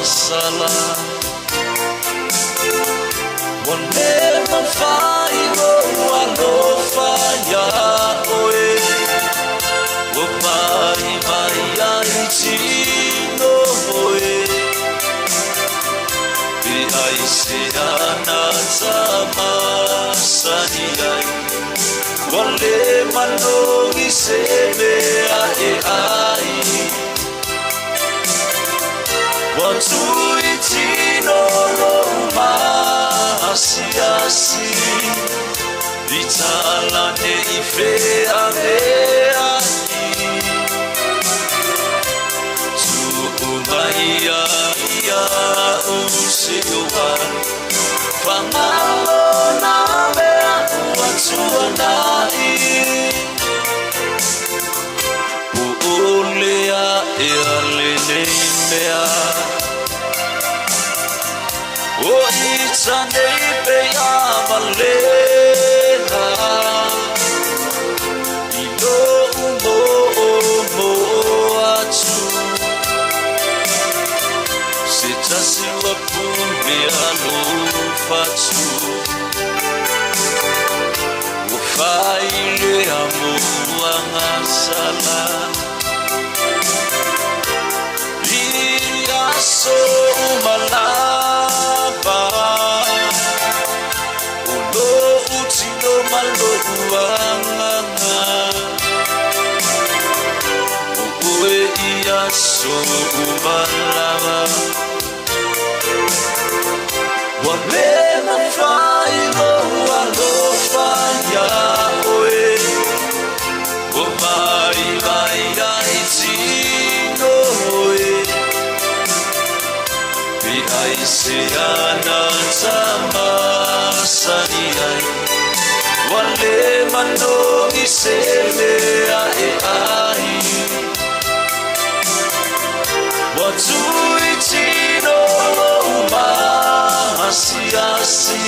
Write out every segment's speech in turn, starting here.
sala whenever fire fire oe o mai ai tino oe e ai se ana sama saniai wale manongi se me ai watu itino roma asiasi italane ife ameani tu umaya ya usiwan pangalo na mea watu anai uulea ealene mea o itanei pe amalena ino umo atu se tasi wapu me alo fatu o faile amu angasala so malaba ulo utino maluanga uwe iya so malaba wamena failo alo faya oe o mai ai tino oe ai se ana sama saniai wale manongi se me ai watu itino ma asiasi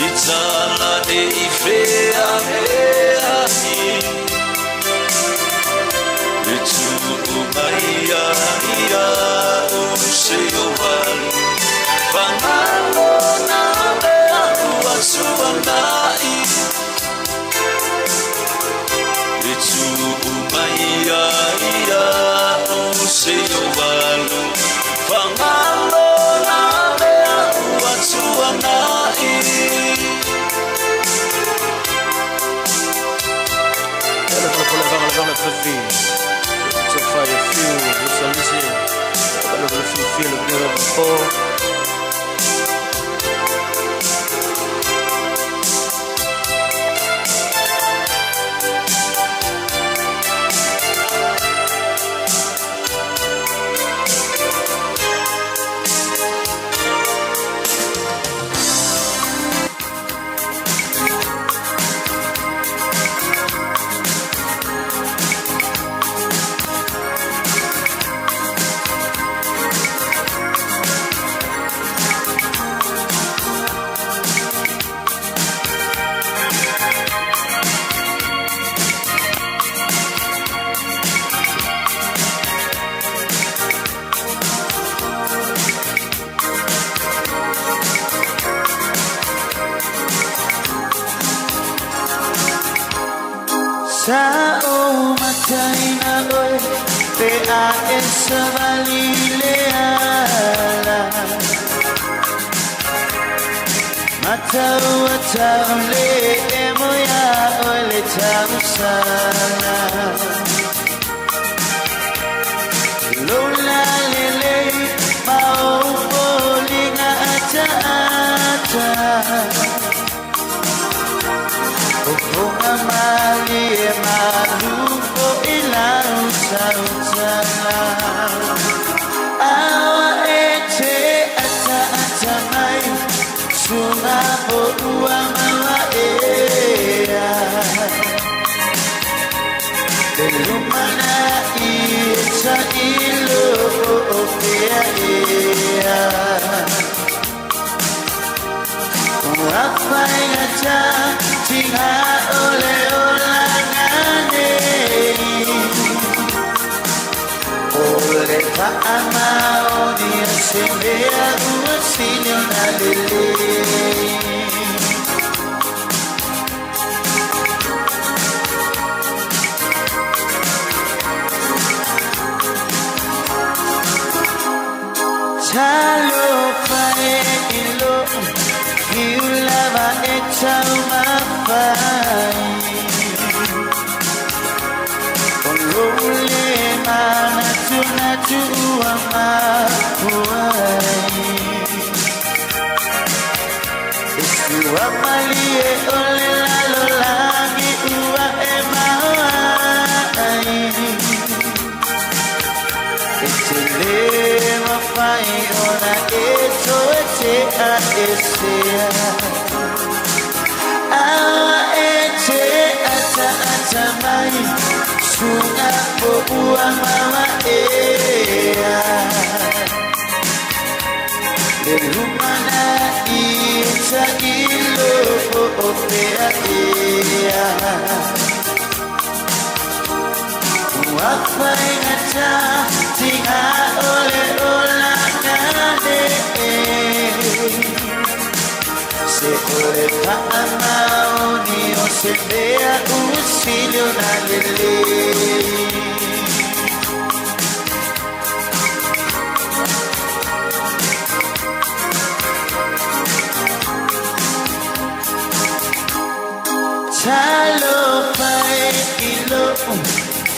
itala de ife ai itu umaya ia Seyowan pangalo na mea wasuanai itu umaya ia seyowan pangalo na mea wasuanai Ela vai levar para vir to fire feel with some listen feel of beautiful Sao mataina oi pe a esa valileala Matau le emoya ole tamusana Lola lele mau bolinga ata Oponga mali maluko ilau sautana Awa ete ata mai Sunga bodua mawa ea Delumana ita ilo opea ea Rafaina tinga ole olangane amaoni asembea uwasilio na lele. Chalo pae ilo hiulava echa umapai olole mana tunajua mahuai Isua malie ole lalo lagi ua emawai Etele mafai ona eto ete a esea Awa ete ata ata mai Sunga po ua mawa ea Lelumana ita ilo po opea ea Wafai ngata tinga ole ola nane Se ole pa amaoni osembea usilio na lele Chalo pae ilo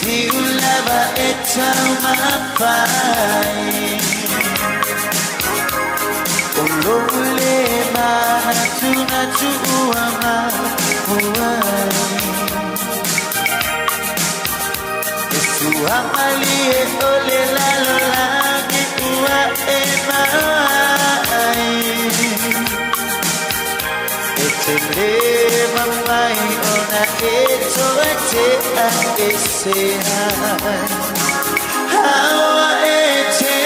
Hiulava echa umapai Olole mana tunajua mahuai Isua malie ole lalo lagi ua emai Etele mamai ona eto ete a esea Hawa ete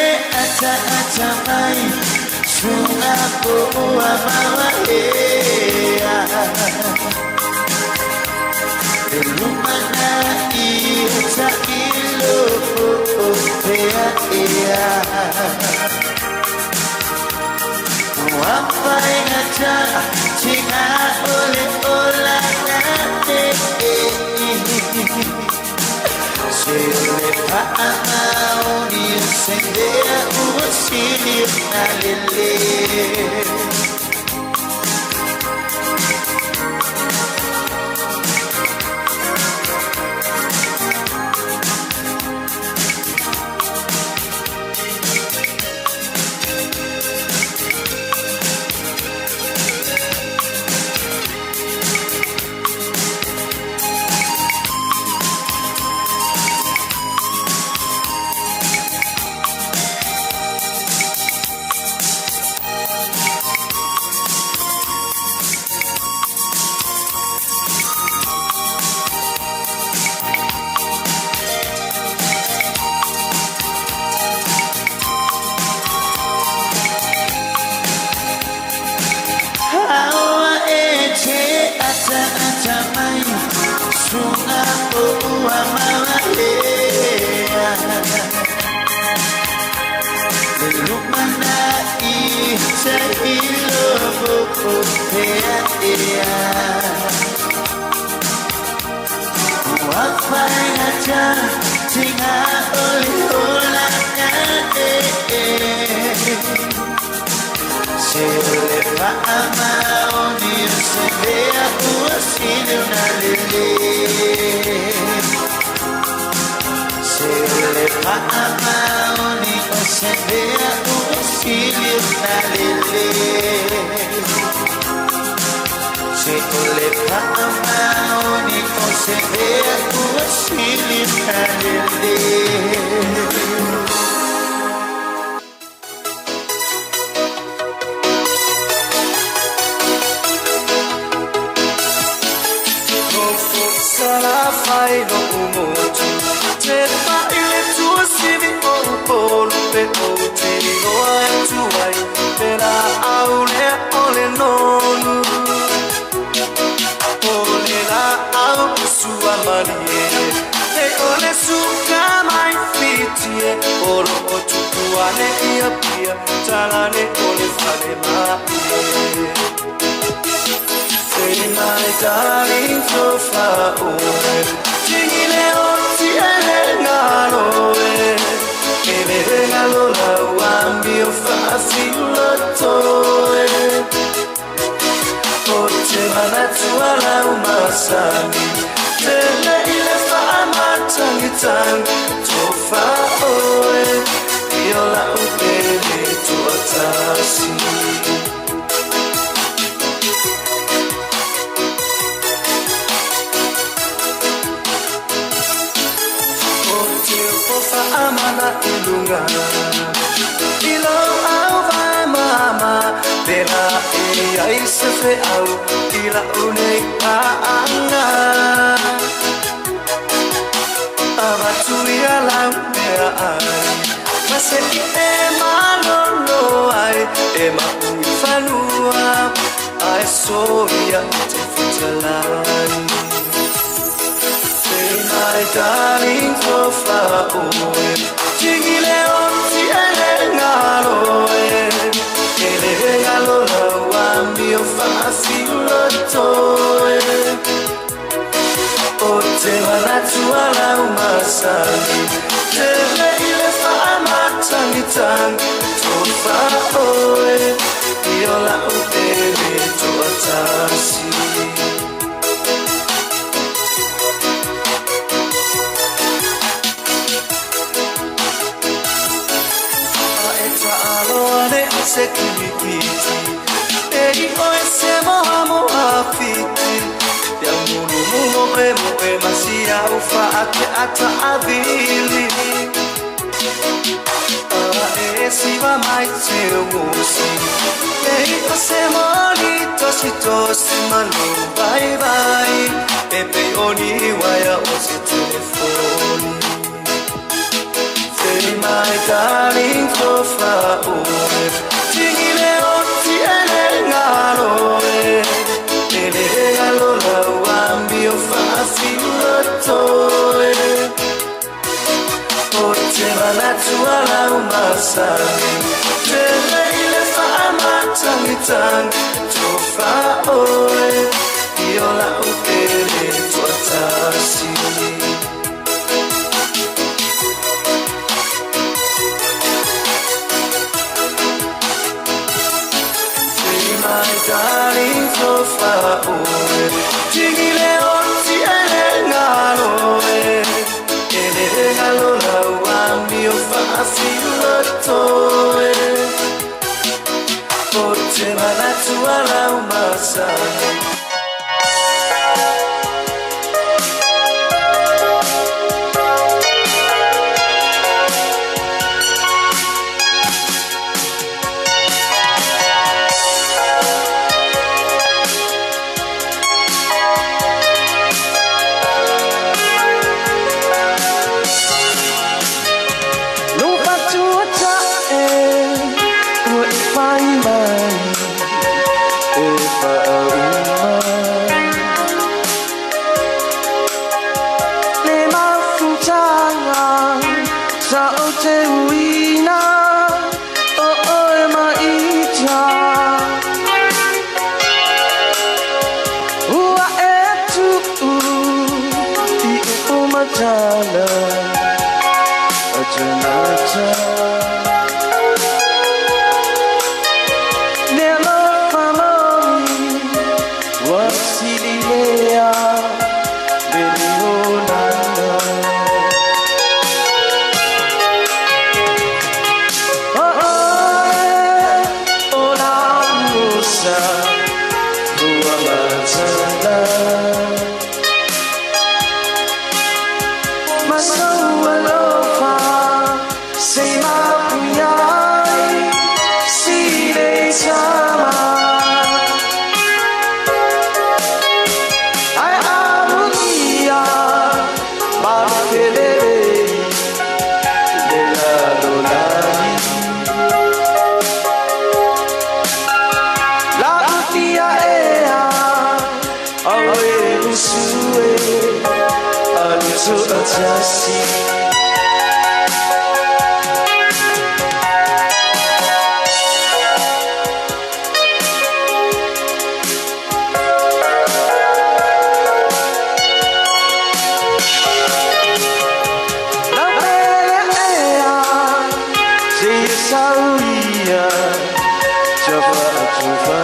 ata ata mai Sunga po ua mawa ea Elumana ita ilo po opea ea Wafai ngata tinga ole ola nane Se ole pa amaoni osembea uwasilio na lele Sunga po ua mawa ea Lelumana ita ilo po opea ea Wafai ngata tinga ole ola nane Se ole pa amaoni osembea uwasilio na lele Se ole pa amaoni osembea uwasilio na lele Se ole pa amaoni osembea uwasilio na lele Fai no umotu Te ile tua sivi o polo pe o te no ai tuai Pera aule ole nonu Ole la au sua malie Te ole suka mai fiti oro otukuane ia pia talane ole fale mai. Say my darling so far away, tingile oti ngalo ngalo la wambi ofasilo toe. Ote manatua la umasami, tele ile fama tangitang tofa oe, iola upele tuatasi. Ote upofa amana ilunga, ilo au vai mama, bela e ai se fe au, ila unei paanga. Amatuia lau mea ai, mase ki e malolo ai, e maui whanua, ai soia te futalai. Say my darling so far away, tingile oti ngalo ele ngalo la wambi ofasilo toe. Ote manatua la umasani, tele ile fama tangitang tofa oe, iola upele tuatasi. Security, eri oe se moamo afiti, ya munu moe masia ufa ate ata avili. Siva mai te umusi, eri o se moni tosi manu bye bye, pepe oni waya o se telefoni. Say my darling so far away, tingile oti ngalo la wambi ofasilo toe. Ote manatua la umasani, tele ile fama tangitang tofa oe, iola upele tuatasi. My darling so far away, tingile oti ngalo la wambi ofasilo toe. Ote manatua la umasani. Sauia, Java, Java.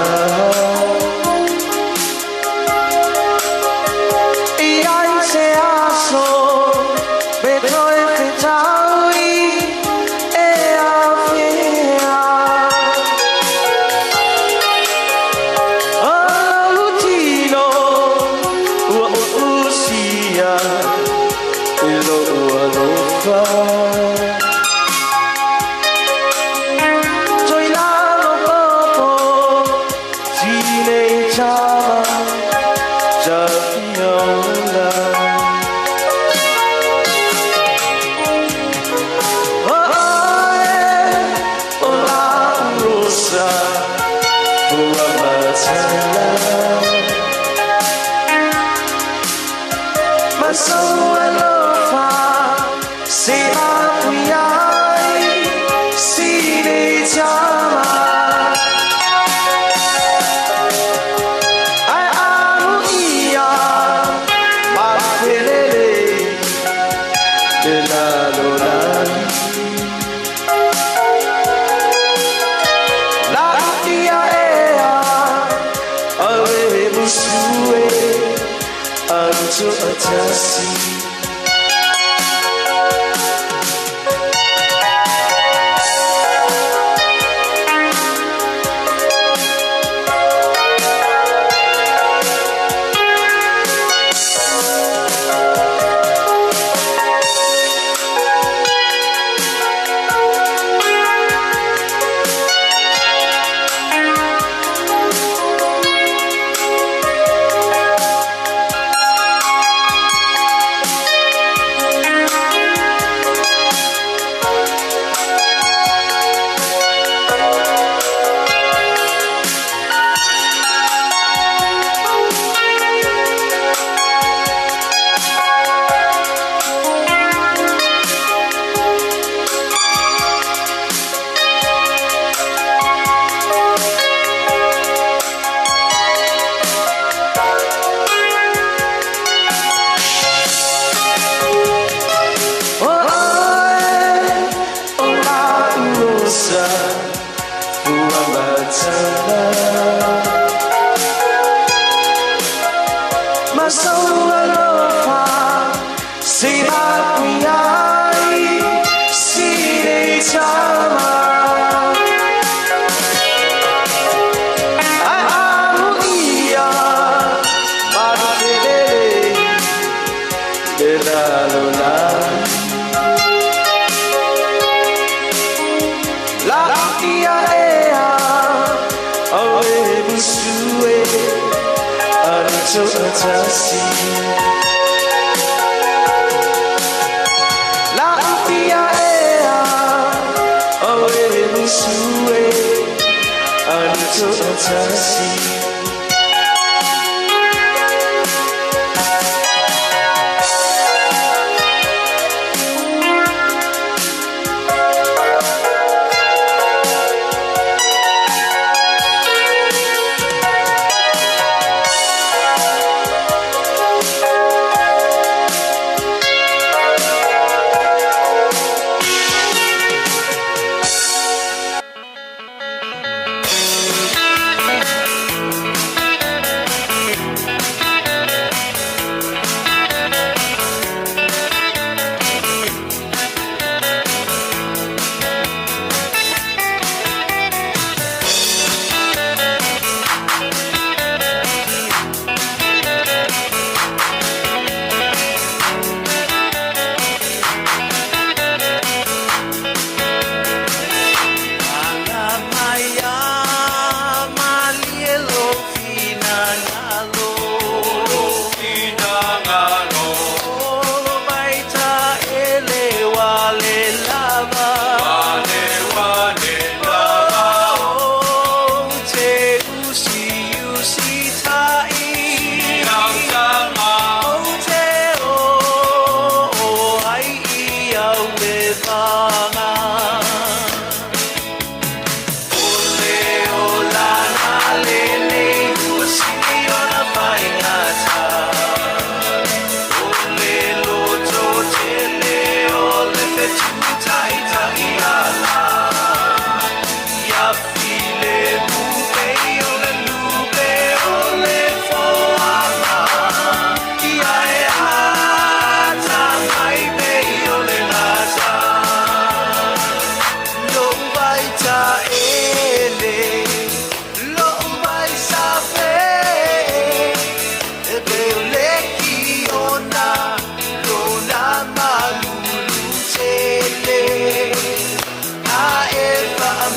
Iai se aso, betro e fetaui, e avea. Alutino, ua usia, ilo ua lofa. To a taxi. To a taxi. La via ea, away Missouri, to a taxi.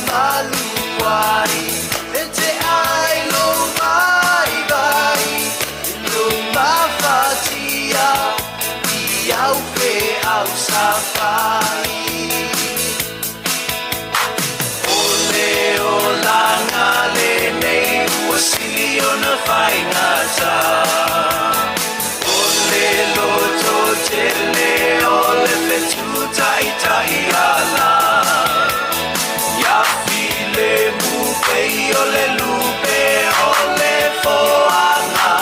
maluai e te ai lo vai vai lo mafatia I au pe au safai ole o langa le nei ua sili ona whai ngata ole loto te leo le fetu tai tai ala ya file mu pei ole lupe ole foanga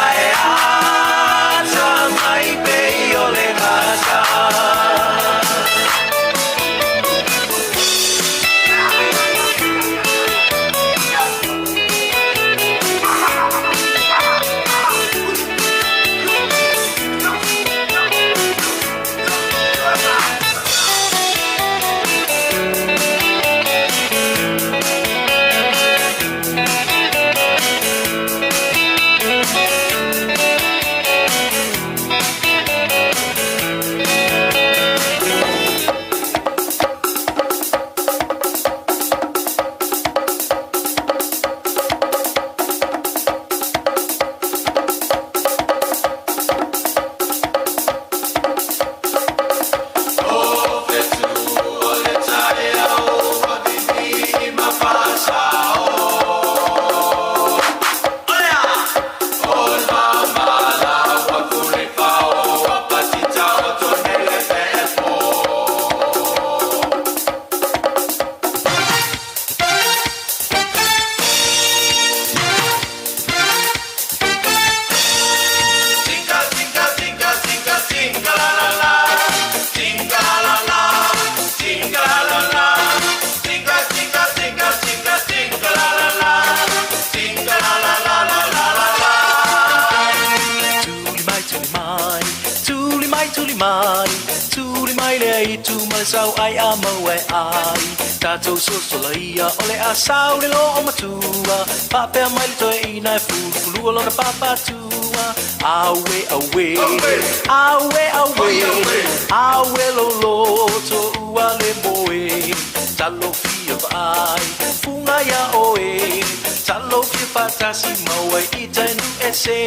ai ata mai pei ole ngata Sao ai ama we ai tatou so ia ole a sao le lo o matua pa pe mai to I na fu lo na papa tua awe awe awe awe awe lo to ua le moe talo fia ai funga ya oe talo fia patasi mawe I tanu ese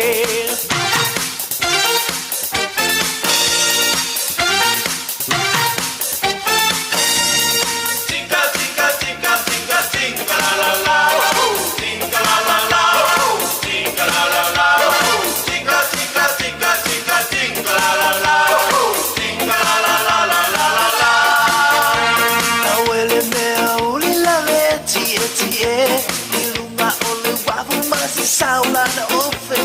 Sao la na ofe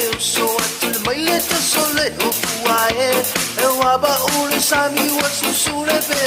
eu sou atul mai le to sole o fuae eu aba ule sami wa susure be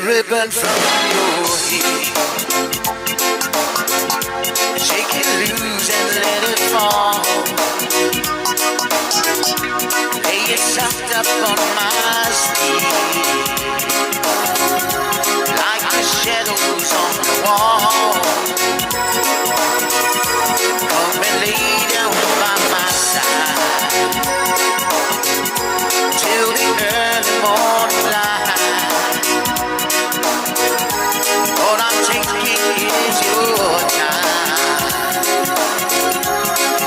ribbon from your hair. Shake it loose and let it fall. Lay it soft up on my sleeve, like the shadows on the wall. Come and lay down by my side till the early morning light. All I'm taking is your time.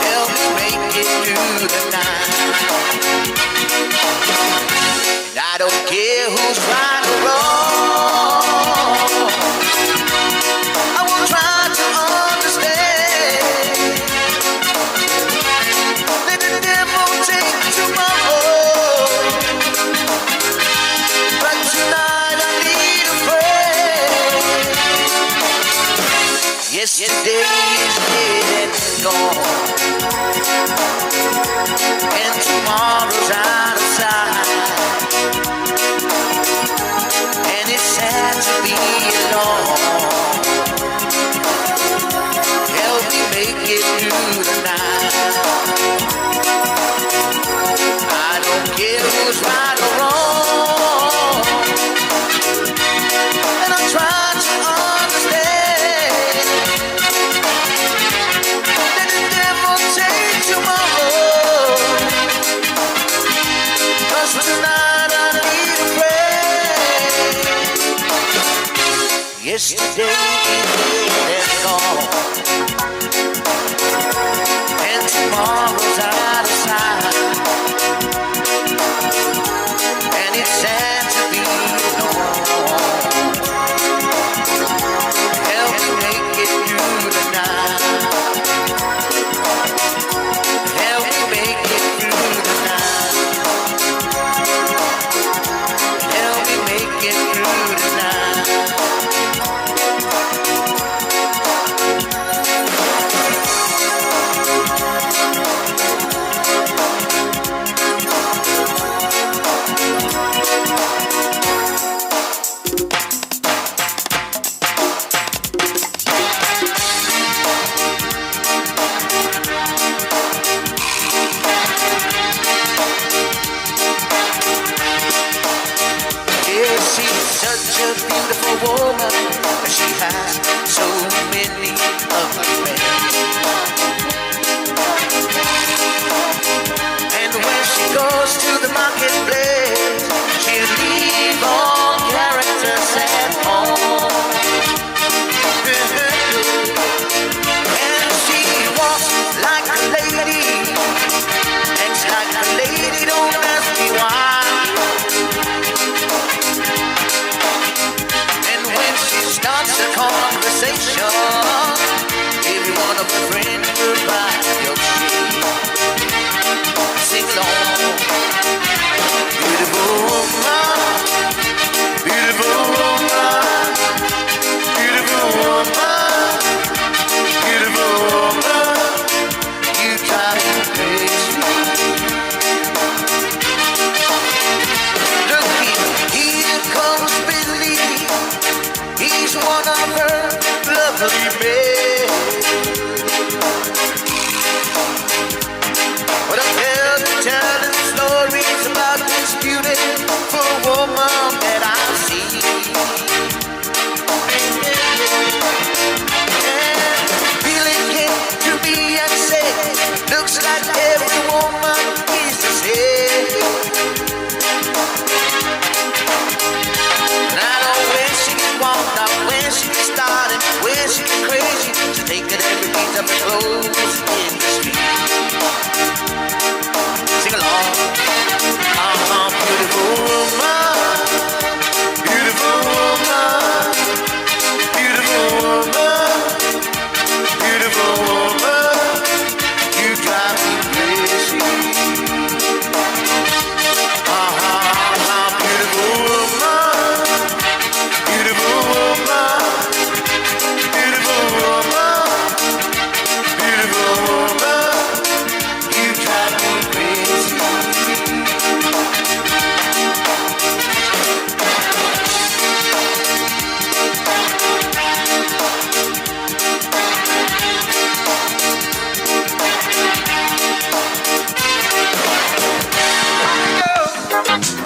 Help me make it through the night. And I don't care who's Yesterday is dead and gone, and tomorrow's out of sight, and it's sad to be alone. Help me make it through the night. I don't care who's right or wrong, and I'm trying to understand. Let the devil take tomorrow, 'cause tonight I need a friend. Yesterday is dead and gone, and tomorrow's out of sight, and it's sad to be alone. Help me make it through the night. Help me make it through the night. Help me make it through the night. Yeah, she's such a beautiful woman, and she has so many ugly and when she goes to the marketplace, she'll leave all characters at home. And she walks like a lady, acts like a lady, don't ask me why. And when she starts a conversation, every one of her friends will buy your shit. Sing along. Beautiful woman, beautiful woman, beautiful woman, beautiful woman, you drive me crazy. Look, here comes Billy, he's one of her lovely men. But I'm telling stories about this beautiful woman that I see. And Billy came to me and said, looks like every woman is the same. And I know when she gets walked up, when she gets started, when she gets crazy, she's taking every piece of her clothes in the street. Sing along. Beautiful woman, beautiful woman, beautiful woman, beautiful woman, you drive me crazy. Beautiful woman, beautiful woman, beautiful woman, beautiful woman, you drive me crazy.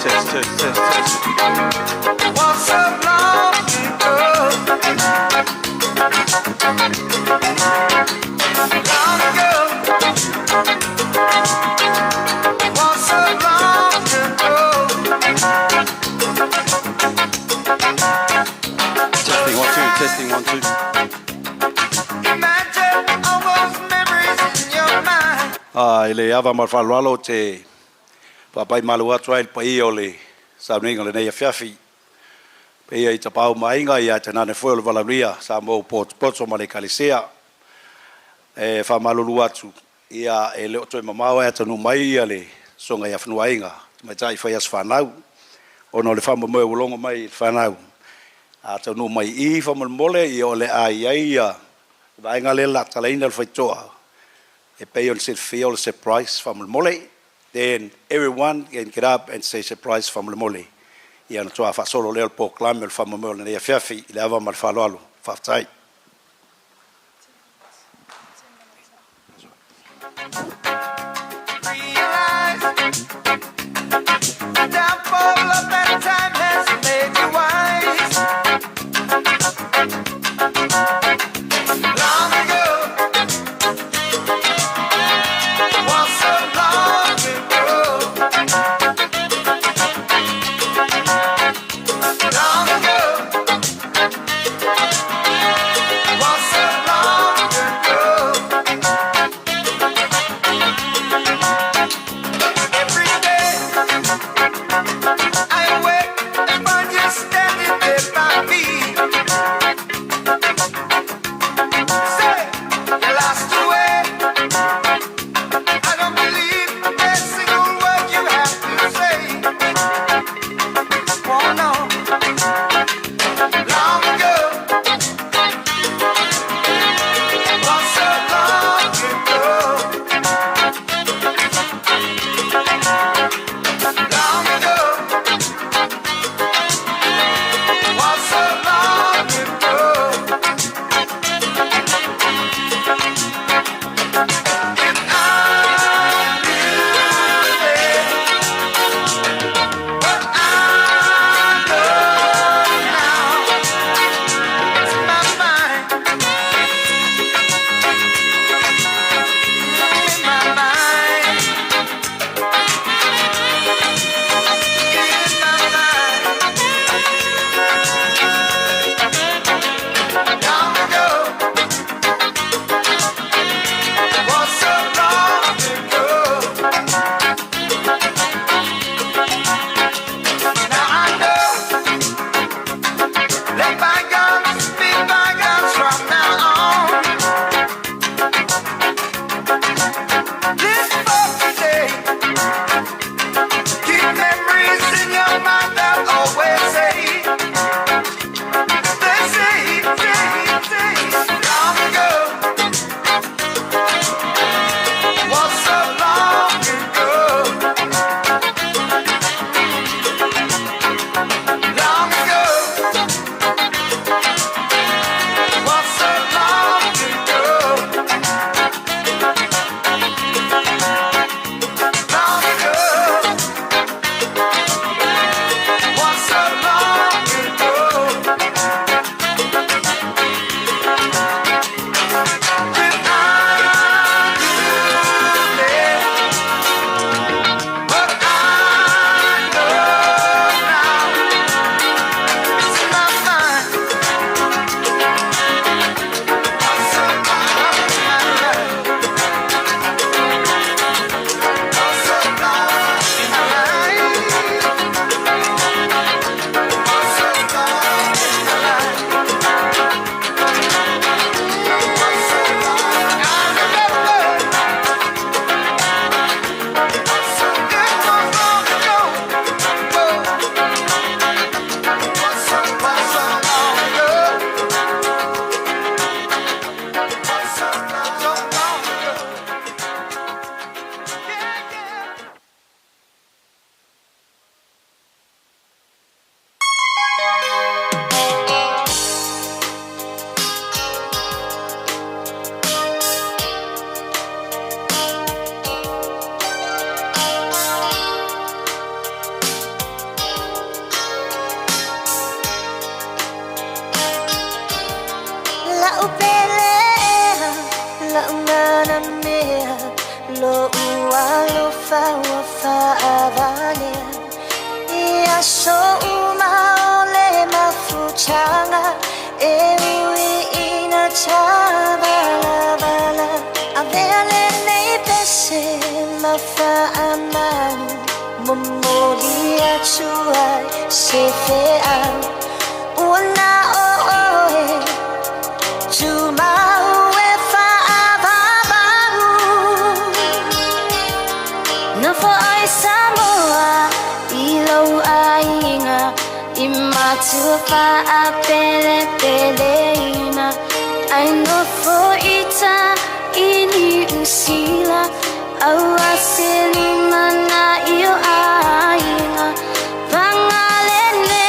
Test, test, test, test. What's up, long ago? Long ago. What's up, long ago? Testing, 1, 2, testing, 1, 2. Imagine all those memories in your mind. Ele ava marwhalwalo te papai malu atu ai pai o le sauninga le nei afiafi. Pea i tapau mainga i ate nane foi o le valaria sa mo potso ma le kalisea. Fa malulu atu ia e le oto mamau e tanu mai ia le songa ia whanuainga. Mai tai whai as whanau. Ono le whamu moe ulongo mai whanau. A tanu mai i whamul mole i o le ai ia Vai ngā le la tala ina whai toa. E pay on sit feel surprise from the mole. Then everyone can get up and say surprise from the mole. Ia na toa fa solo leo po climb from the mole. Ia fiafi ile ava mal falo alu. Faftai. Ai no fo ita ini usila awa selimana iyo ainga Pangalene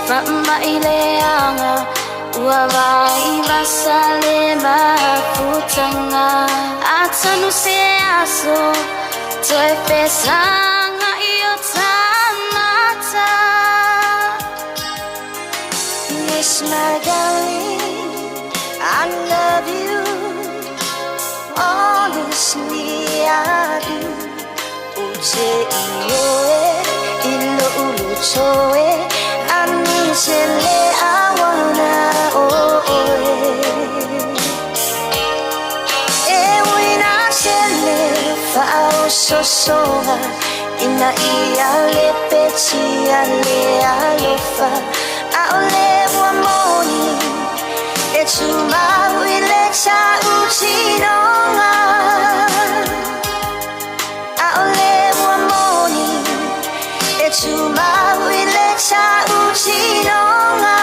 Fama ileanga Uawai basale mafutanga Atanu se aso Toi pesanga iyo tanata Yes my darling I love you honestly I do Uche ioe ilo uluchoe Anisele awana oe Ewina shele fao sosoa Ina ia le peti ale alofa Aole wamoni Etuma wile cha uchinonga Aole wamoni Etuma wile cha uchinonga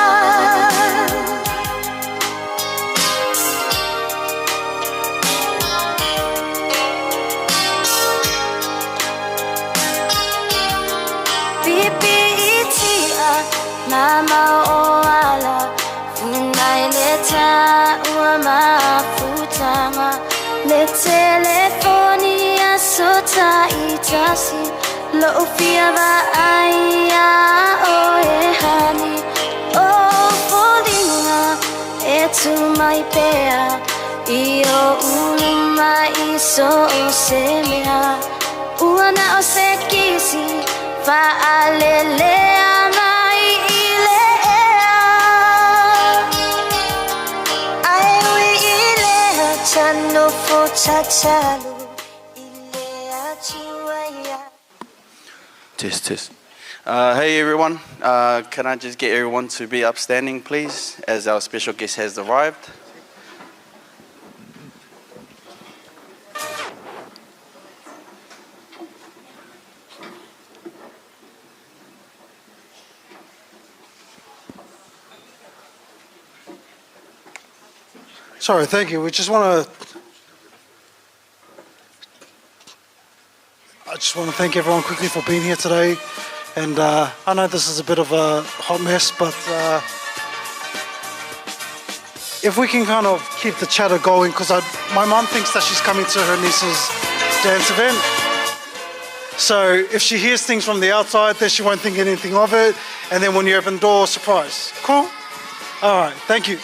Bibi itia mama oala Leta ua mafutanga Le telefonia sota itasi Lo ufia va aia oe hani O folinga e tu mai pea Io uluma iso o semea Ua na o se kisi va alelea mai Chano fo chachalo ilea chiwaya. Test. Hey everyone, can I just get everyone to be upstanding please as our special guest has arrived. Sorry, thank you. I just want to thank everyone quickly for being here today. And I know this is a bit of a hot mess, but if we can kind of keep the chatter going, because my mum thinks that she's coming to her niece's dance event. So if she hears things from the outside, then she won't think anything of it. And then when you open the door, surprise. Cool? All right, thank you.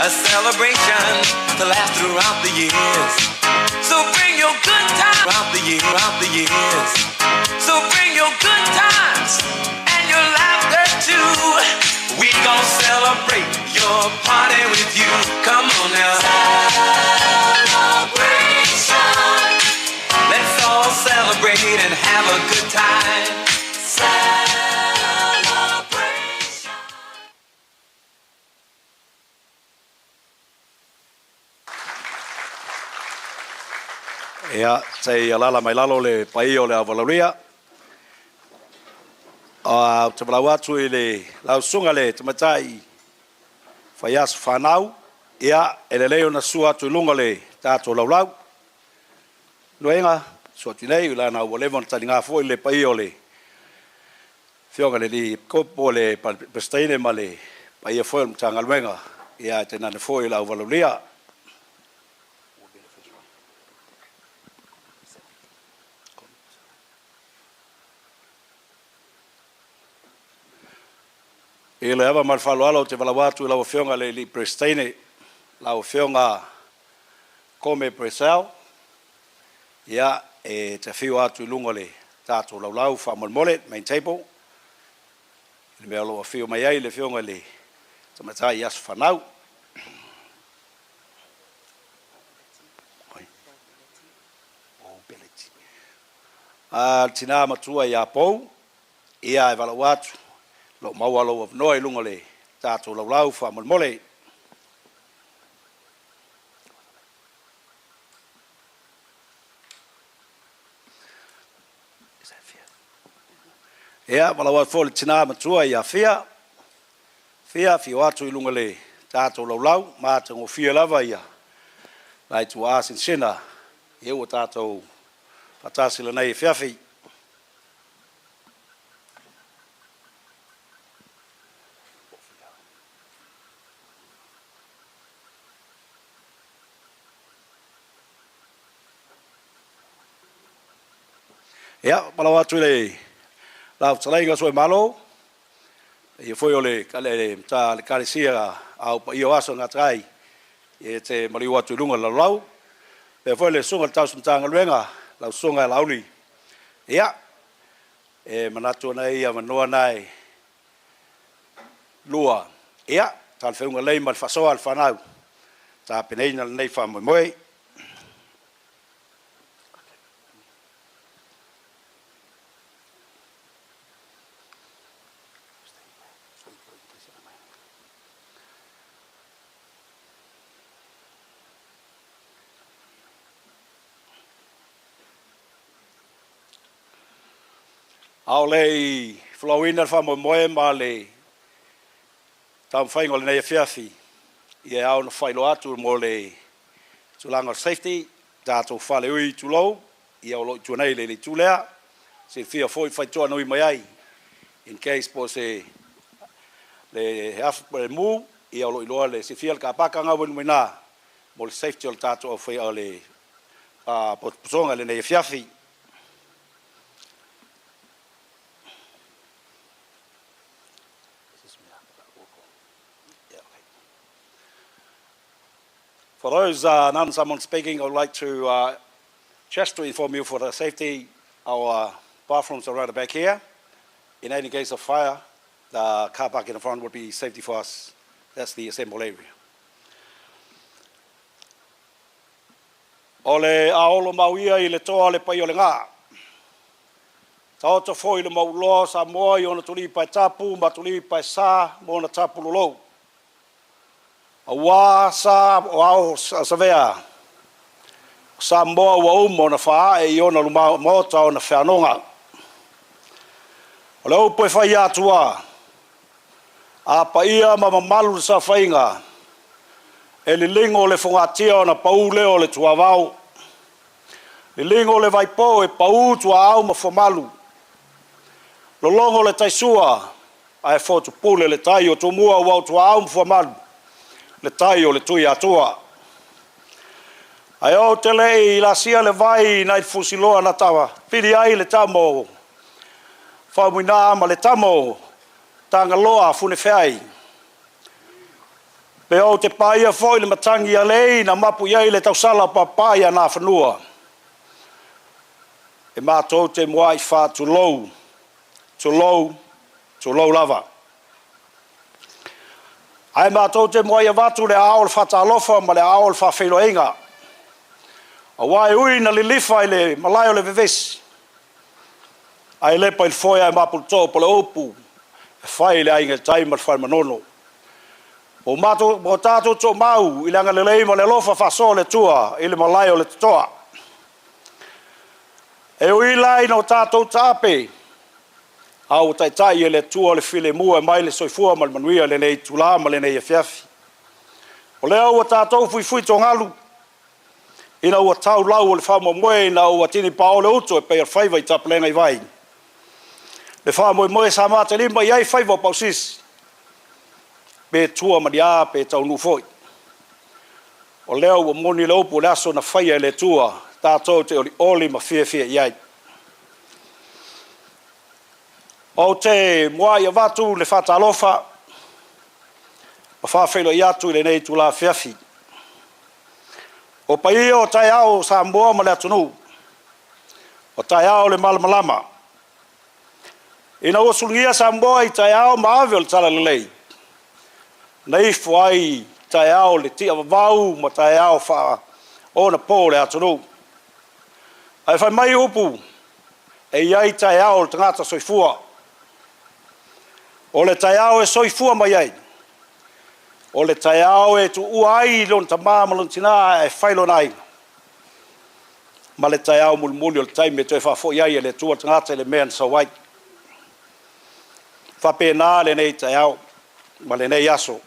a celebration to last throughout the years. So bring your good times throughout the years. So bring your good times and your laughter too. We gon' celebrate your party with you. Come on now. Celebration. Let's all celebrate and have a good time. Celebration. Ia, sei alala mai lalo le pai o le avalaria. Te malau atu i le lau sunga le te matai whai asu whanau. Ia, e le leo na sua atu i lunga le tātou lau lau. Noenga, sua tinei, ula na ua levon tani ngā fo i le pai o le whionga le li kopo le pestaine ma le pai a fo i mtanga luenga. Ia, te nane fo i lau avalaria. E le ava malfalo alo te valawatu lau whionga le li prestaine, lau whionga kome presau, ia e te whio atu lunga le tātou lau lau whamolmole, main table, le mea loa whio mai ai le whionga le tamatai asu whanau. Tina matua i a pou, ia e valawatu, lo maua lo of noi lunga le tātou lau lau whamolmole. Ea, malawa fōle tina matua i a whia. Whia, whio atu i lunga le tātou lau lau, mātango whia lava ia. Lai tu āsin sena, i ua tātou patasila nei e whiawhi. Ea, malawa atu i le lau talainga soe malo, e foi o le karesia au pa io aso ngā trai, e te mariu atu runga lau lau, e foi le sunga tau suntanga luenga, lau sunga launi. Ia, e manatu na ia manoa nai lua. Ia, tal whiunga lei mal fasoa al whanau, ta peneina nei whamoe moe. Au lei flowina whamoe moe ma le tam whaingo le nei whiawhi. Ia au na whailo atu mo le tulanga safety, tātou whale ui tulou, ia o loi tuanei le tulea, se whia foi whaitoa nui mai ai. In case po se le hafu le mu, ia o loi loa le se whia le ka pakanga wenu mai nā, mo le safety o le tātou au whai au le posonga le nei whiawhi. For those non-someone speaking, I would like to just to inform you for the safety, our bathrooms are right the back here. In any case of fire, the car park in the front would be safety for us. That's the assemble area. O le aolo mauia I le toa le pai o le ngā. Taota foi le mauloa sa moa I ona tuli pai tapu, ma tuli pai sa, mo na tapu lulou. Wa sa o sa vea sa moa wa umo na wha e ona luma mota o na whanonga. O le upo e whai atua a pa ia ma mamalu sa whainga e li lingo le whangatia o na pau leo le tua vau. Li lingo le vaipo e pau tua au ma whamalu. Lolongo le taisua a e whotu pule le tai o tumua wau tua au ma whamalu. Le tai o le tui atua. Ai o te lei la sia le vai nai fusiloa na tawa. Piri ai le tamo. Whaumuina ama le tamo. Tanga loa fune whai. Pe o te paia foi le matangi a lei na mapu iai le tausala papaia na whanua. E mātou te moai wha tu lou lava. Ai mātou te moai a watu le aol whatalofa ma le aol whawhiroenga. A wai ui na li lifa i le malai o le vevesi. Ai lepa il foi ai mapu tō pole opu. E whai le ainga taima le whai manono. O mato mo tato to mau i langa le leima le lofa faso le tua i le malai o le toa. E ui lai no tato tape. Au tai le tua le file mua mai le soifua ma le manuia le nei tula ma le nei afiafi. O lea ua tato fui to ngalu. Ina ua tau lau o le wha moe na ua tini pao le uto e pei ar whaiva i tapalenga i vai. Le wha moe sa mata lima i ai whaiva o pausisi. Pe tua maria pe tau nufoi. O leo ua moni le upo le aso na whaia le tua, tātou te oli ma fia iai. O te moai a watu le whatalofa, ma whawhelo i atu le nei tula fiafi. O pai o tai ao sa mua ma le atunu, o tai ao le malamalama. Ina o sulngia sa mua i tai ao ma ave o le tala le lei. Nei fuai tai ao le tia vau ma tai ao wha o na pō le atunu. Ai whai mai upu e iai tai ao le tangata soifua. O le tai ao e soifua mai ai. O le tai ao e tu uai lon ta māmalon tina e whailo nai. Ma le tai ao mulmuli o le taime tu e whafo iai e le tua tangata le mea sa wai. Whapena le nei tai ao ma le nei aso.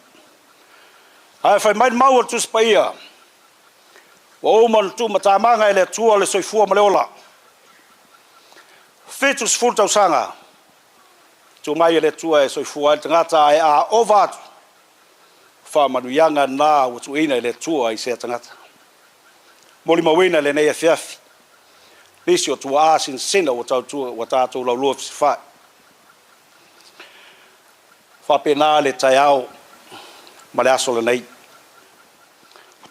Ai fai mai mau o tus paia. O man tu matamanga ele tua le soifua maleola. Fetus fulta usanga. Tu mai ele tua e soifua tangata e a ovatu. Fa manuianga na o tu ina ele tua i se tangata. Moli mawina le nei afiafi. Lisi o tua asin sina o tau tua o tātou lau lua fisifai. Fa pena le taiao ma le aso le nei.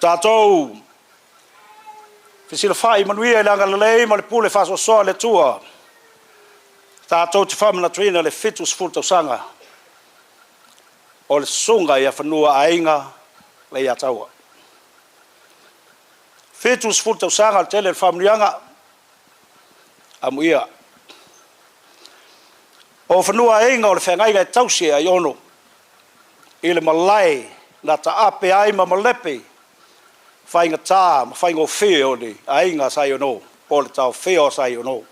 Tātou fisila whai manuia i langa le lei ma le pule whaso soa le tua. Tātou te whamana tuina le fitus fulta usanga. O le sunga i a whanua ainga le i ataua. Fitus fulta usanga le tele le whamanianga a muia. O whanua ainga o le whangainga e tausia i ono. I le malai na ta ape ai ma malepe. Whainga tā, ma whainga o whio ni, a inga sai o no, o le tau whio sai o no,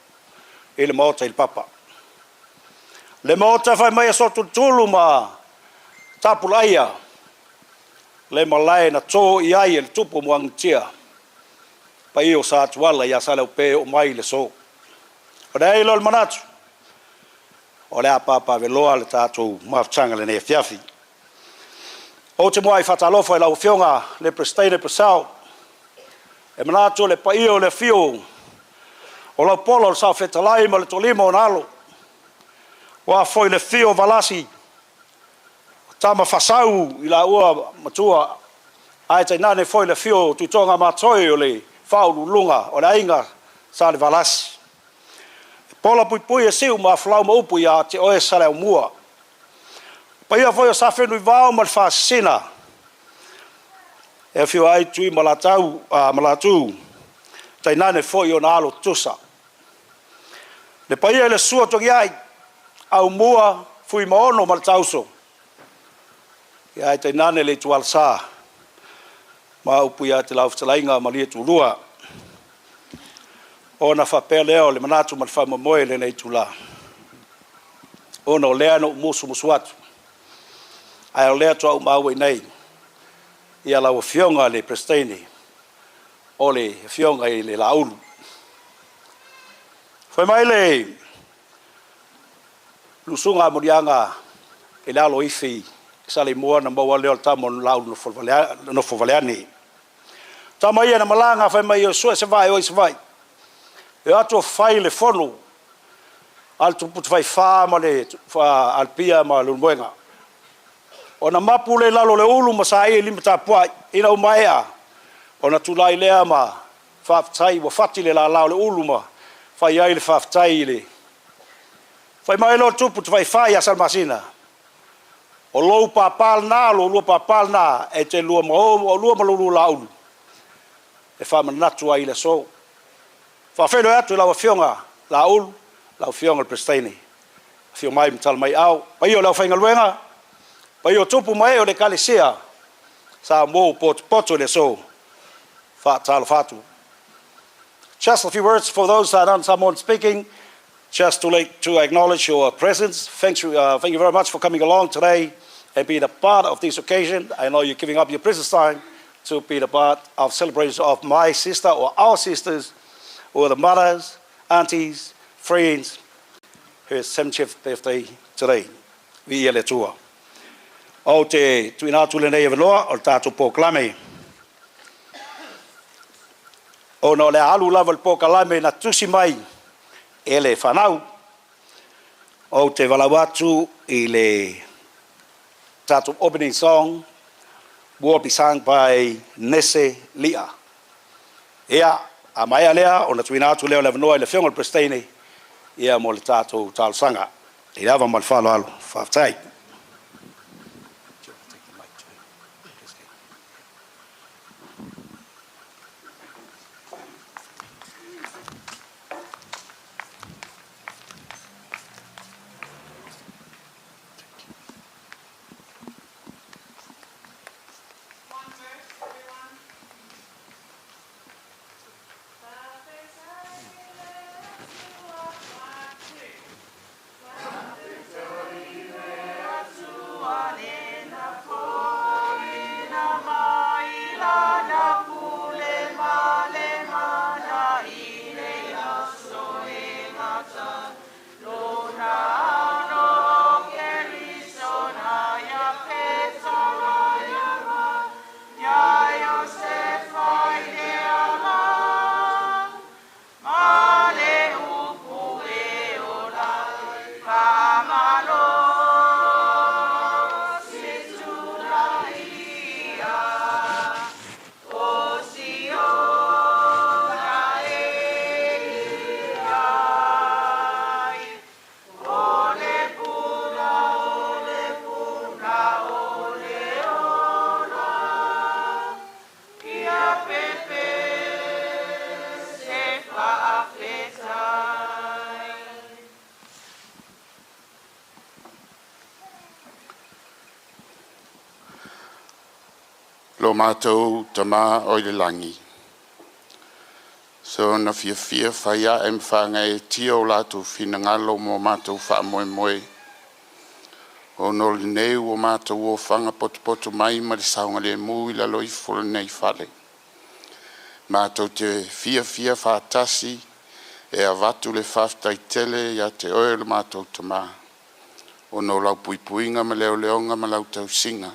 i le maota i le papa. Le maota whai mai a sotu tulu ma tapulaia, le malai na tō i ai e le tupu muangitia, pa i o sa tuala i a sa leo pe o mai le so. O le eilo le manatu, o le a papa veloa le tātou mawtanga le ne fiafi. O te moai whatalofa i lau whionga le presteine presau. E manatu le paio le fio. O lau polo le sao whetalai ma le tolima o nalo. Wa foi le fio valasi. Tama whasau i la ua matua. Ai tai nane foi le fio tutonga matoi o le whaulu lunga o le ainga sa le valasi. Pola pui e siu ma flau ma upu ia te oe sale o mua. Paia foi o sa whenui vau ma le whaasina. E whio ai tui malatu. Tai nane foi o na alo tusa. Le paia le sua toki ai. Au mua fui maono ma le tauso. E ai tai nane le tual sa. Ma upu ia te lau whtalainga ma lia tulua. O na whapea leo le manatu ma le whamamoe le nei tula. O na o lea no musu atu. Ai o lea toa umaua i nei. Ia lau fionga le presteine. O le fionga i le laulu. Whai mai le lusunga morianga e le alo ifi. Sa le mua na maua leo tamo laulu no fovaleani. Tama ia na malanga whai mai o sua se vai o i se vai. E ato whai le whonu. Al tuputu whai wha ma le alpia ma lumuenga. ona mapu le lalo le ulu masai e lima tapua ina umaea ona tulai lea ma whaftai wa whati le la lao le ulu ma whai ai le whaftai le whai mai lo tupu tu whai asal masina o lou papal na lo lua papal na e te lua ma o lua ma lulu la ulu e whamanatu ai le so whawhelo atu lau whionga la ulu lau whionga le prestaini whio mai mtal mai au pai o lau whainga luenga pai o tupu mai o le kalesia sa mo poto le so whaatalo whatu. Just a few words for those that aren't someone speaking, just to acknowledge your presence. Thank you very much for coming along today and being a part of this occasion. I know you're giving up your precious time to be a part of celebration of my sister or our sisters, or the mothers, aunties, friends, her 70th birthday today. Vi le tua. O te tuina tu le nei vanoa o tatu poklame. O no le alu lava le poklame na tusi mai e le whanau. O te walawatu i le tatu opening song will be sung by Nese Lia. Ia, a mai alea, o na tuina atu leo le vanoa i le whionga le prestaini, ia mo le tatu tal sanga. I lava mal whalo alu, whaftai. Lo mātou tama o le langi. So na fia whaia e mwhanga e tia o lātou whina ngalo mo mātou wha moe moe. O no le neu o mātou o whanga poto mai ma le saunga le mui la loi fula nei whale. Mātou te fia whaatasi e a watu le whaftai tele ia te oe le mātou tama. O no lau puipuinga ma leo leonga ma lau tau singa.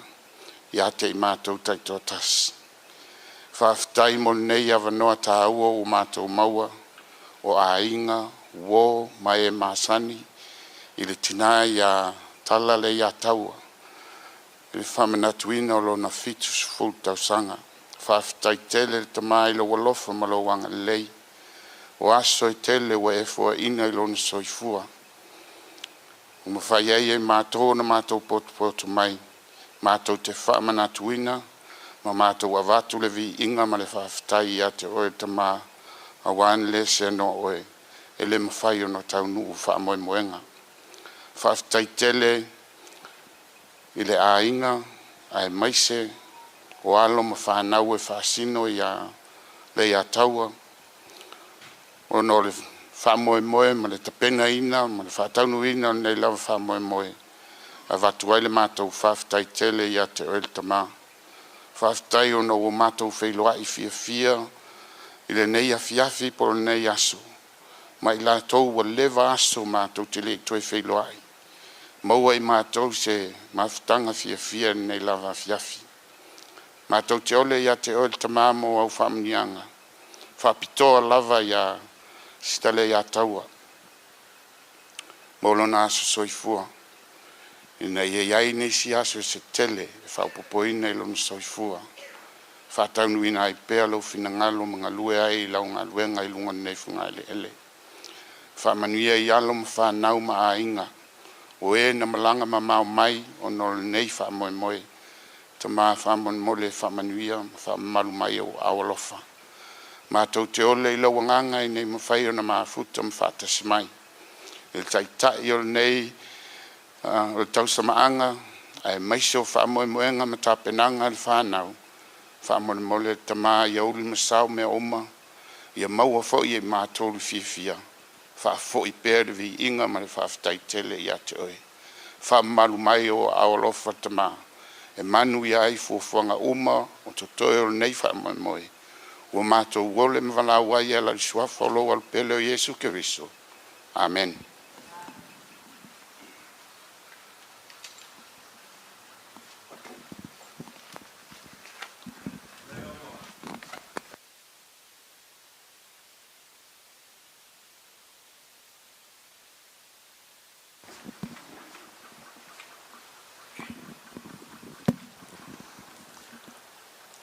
Ia te i mātou taito tas. Whaftai mo nei a wanoa tā ua o mātou maua, o a inga, wo, mai e māsani, i le tina ia tala le ia taua. I le whamanatuina o lo na fitus full tau sanga. Whaftai tele le tamai lo walofa ma lo wanga lei. O aso i tele wa e fua ina i lo na soifua. O mawhai e mātou na mātou poto mai. Mātou te whaamanatuina, ma mātou avatu le vi inga ma le whaftai ia te oe tama a wan le se no oe, e le mawhai o no tau nuu whaamoe moenga. Whaftai tele i le a inga, a e maise, o alo ma whanau e whaasino ia le ia taua, o no le whaamoe moe ma le tapena ina, ma le whaataunu ina, nei lawa whaamoe moe. A watu ai le mātou whaftai tele ia te oe tama. Whaftai o no o mātou whailoa i fia, i le nei a fiafi por nei aso. Ma i la tau wa lewa aso mātou te le toi whailoa i. Maua i mātou se mawhtanga fia nei lava fiafi. Mātou te ole ia te oe tama mo au whamnianga. Whapitoa lava ia stale ia taua. Molo na aso soifua. ina iai nei si aso se tele whaupopoina i lona soifua whātaunuina ai pēa lau finangalo mga lue ai lau ngā luenga i lunga nei funga ele whamanuia i alo ma whanau ma a inga o e na malanga ma mau mai o nol nei whamoe moe ta maa whamon mole whamanuia whamalu mai o awalofa ma tau te ole i lau nganga i nei mawhai o na maa futa ma whatasi mai il tai tai o nei o tau samaanga ai maiso whamoe moenga ma tapenanga i whanau whamon mole ta maa i auli masau me oma ia maua fo i e maa tolu fia whaafo i pēre vi inga ma le whaaftai tele i ate oe. Whaamalu mai o awalofa ta maa. E manu i ai fuafuanga uma o to toe o nei whamoe moe. Ua mātou wole me wala wai ala i suafa o lo al pele o Yesu Keriso. Amen.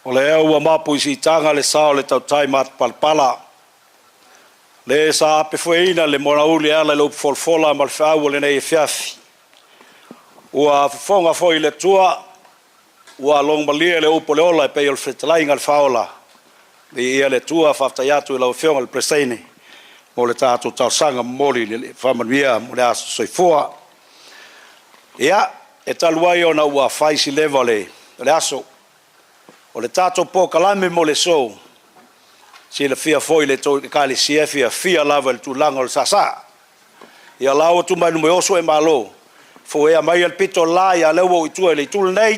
O le ua mapu isi tanga le sao le tau taimat palpala. Le sa ape fueina le mona uli ala le upfolfola mal whau le nei fiafi. Ua fonga foi le tua, ua long malia le upo le ola e pei o le whetalainga le whaola. Ni ia le tua whafta iatu i lau whionga le preseine. Mo le tātou tau sanga mori le whamanuia mo le aso soifua. Ia, e taluai o na ua whaisi lewa le aso. O le tātou pō kalame mo le sou, si le fia foi le tō kāli sia fia lava le tūlanga o le sasa. Ia lao tu mai nume oso e malo, fo ea mai al pito la ia lewa o itua le tūl nei,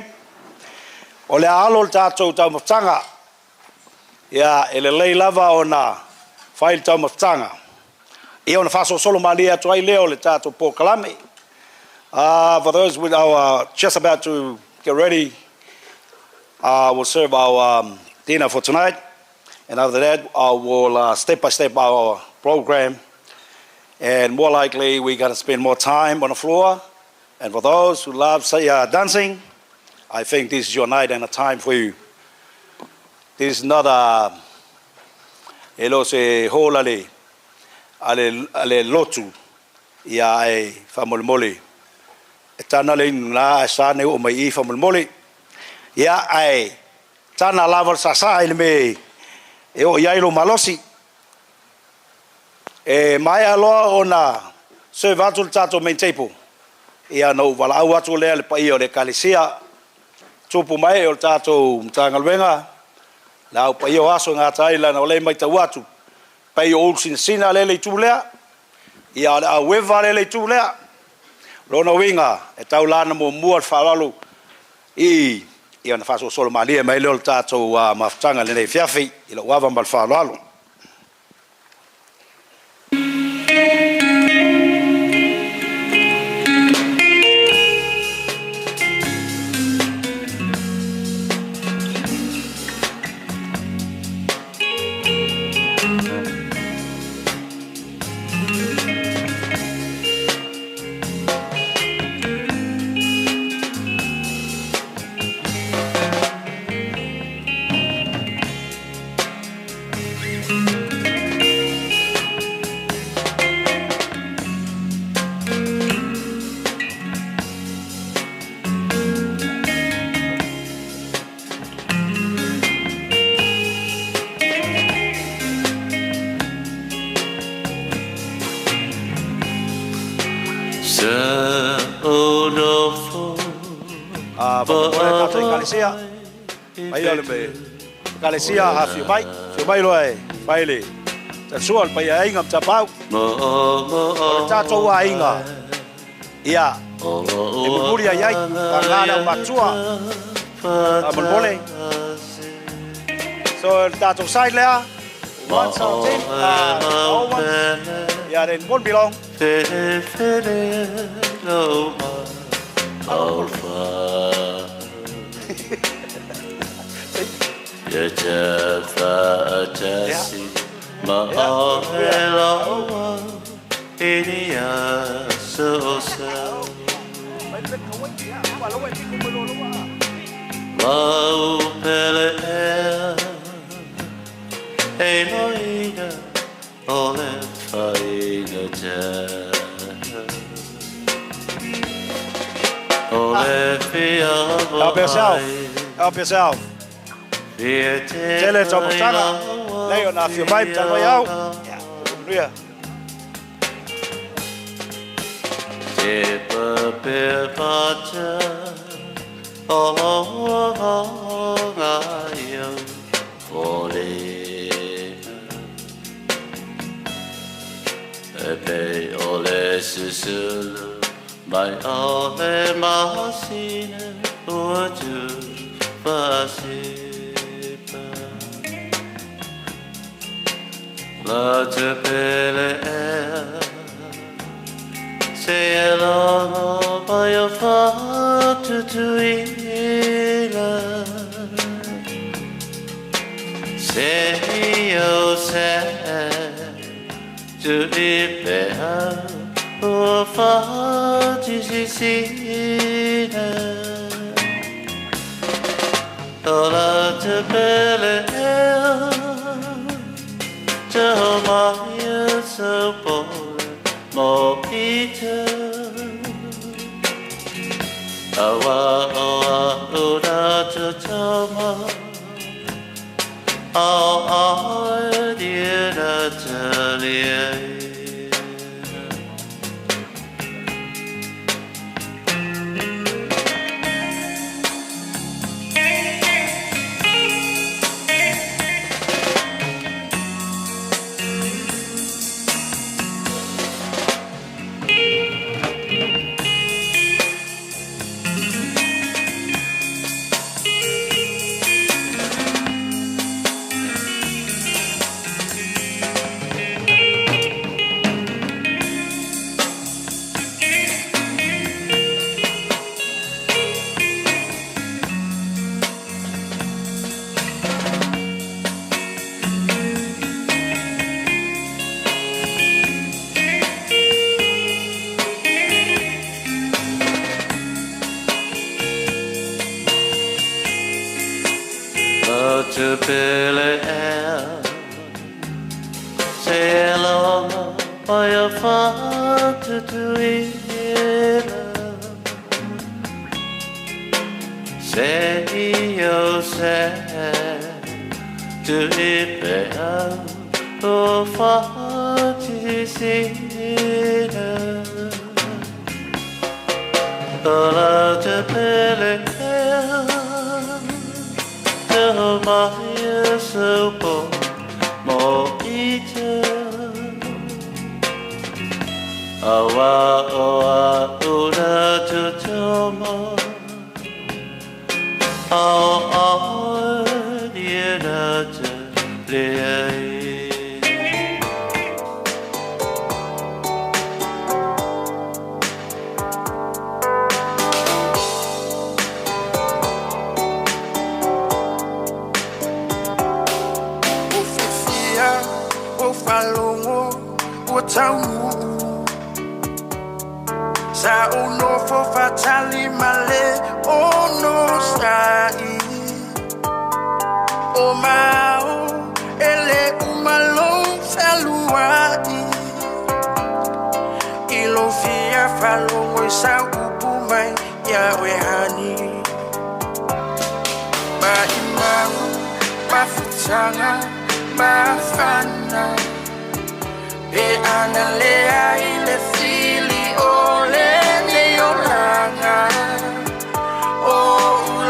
o le alo le tātou tau maftanga, ia ele lei lava o na whaile tau maftanga. Ia ona whaso solo mali atu ai leo le tātou pō kalame. For those with our just about to get ready, we'll serve our dinner for tonight, and after that, we'll step by step our program, and more likely we're going to spend more time on the floor. And for those who love dancing, I think this is your night and a time for you. This is not a whole ale lotu ia e famolmoli. Etana le na sane o mai famolmoli. Ia ai tana laval sasa ile me e o ia ilo malosi e mai aloa ona se vatul tato mentepo ia no vala au atu le pai o le kalisia tupu mai o tato mtangalwenga la o pai o aso nga taila na le mai tawatu pai o sina le tulea ia a weva le tulea lona winga e taulana mo mual falalu ia na faso solo malia mai le tātou maftanga le nei fiafi i lo wava mal whaalalo. Kalesia, mai ole me. Kalesia ha fiu mai loe, baile. Ta sual pai ai ngam tapau. Ta to wa inga. Ia. E muri ai ai, pangana matua. Abul bole. So ta to side lea. One something. Ja, den won't be long. Mau pele e loina o le whaina te o le whia Help yourself. Help yourself. Tell it to Mutana. Lay on off your pipe, turn way out. Yeah. Te pape pacha o ngā iau ole e pe ole susulu mai ole masine ua tu pasipa la te pele se elongo mai o whatutuila se io se tu i pea o whatisisina ola te pele te ho mai a saupo mo ita awa oa ura te tama ao a dira te liai to pele se longa mai a whatutuila se io se tu i pea o whatisina ola te pele Maia saupo mo ita awa oa ura tutoma ao dira te leai Taunu sa uno fo fatali male ono sai o mau ele umalo saluai ilo fia falo sa upu mai ya we hani ba imau ba futanga ba fana e analea ile fili ole ne oranga o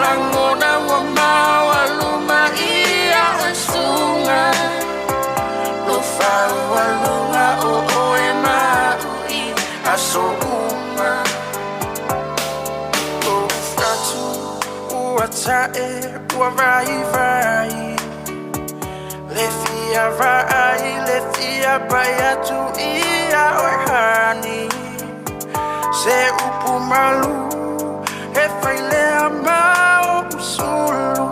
langona wa mawa luma ia sunga lo fa wa lunga o e ma i aso uma o statu o atae o vai le fia vai le fia baya tu ia ohani se upumalu e faile amao usulu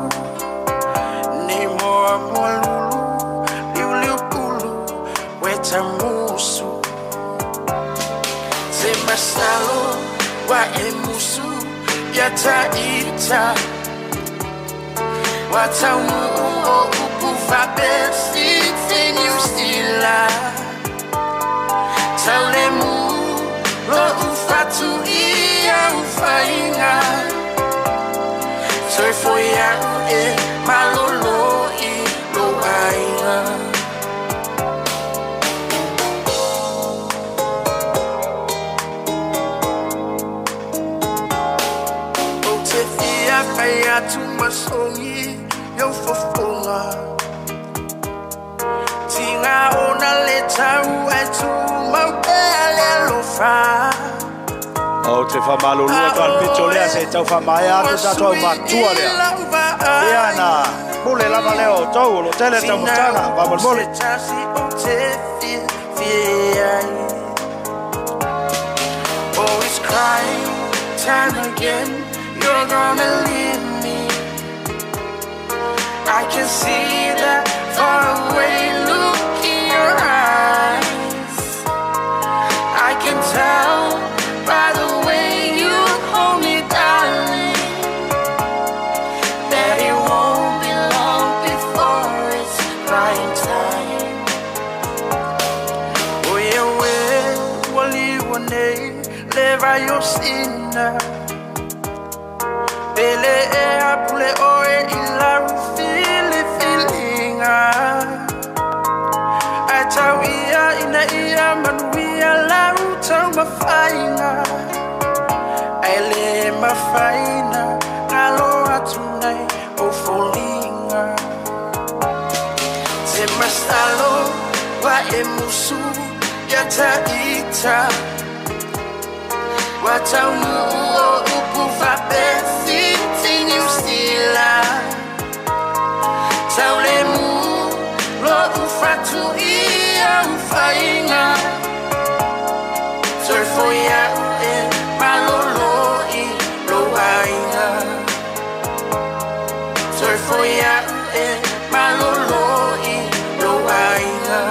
ni moa molulu liu pulu weta musu se masalo wa emusu Yataita Wataumu o upufa besi Tenyu stila Taulemu Lo ufatu ia ufainga Soy foya e malolo I lo ainga Faya tu masongi yo fofonga Tinga ona leta uetu mampele lofa O te whamalulua tuan pito lea se tau whamaya atu sa tau matua lea. Ia na mule lama leo tau lo tele tau mutana wamol mole. Always crying time again You're gonna leave me I can see that far away look in your eyes I can tell by the way you hold me darling That it won't be long before it's crying time Oh yeah, wali wane leva yo sinna Bele e apule oe ilaru feelinga Atau ia ina ia manuia lau tau mafaina Aile mafaina ngalo atunai o folinga Te mastalo wa emusu yata ita Watau o upufa besi Tenyu stila Taulemu Lo ufatu ia ufainga Soy foya e malolo I lo ainga Soy foya e malolo I lo ainga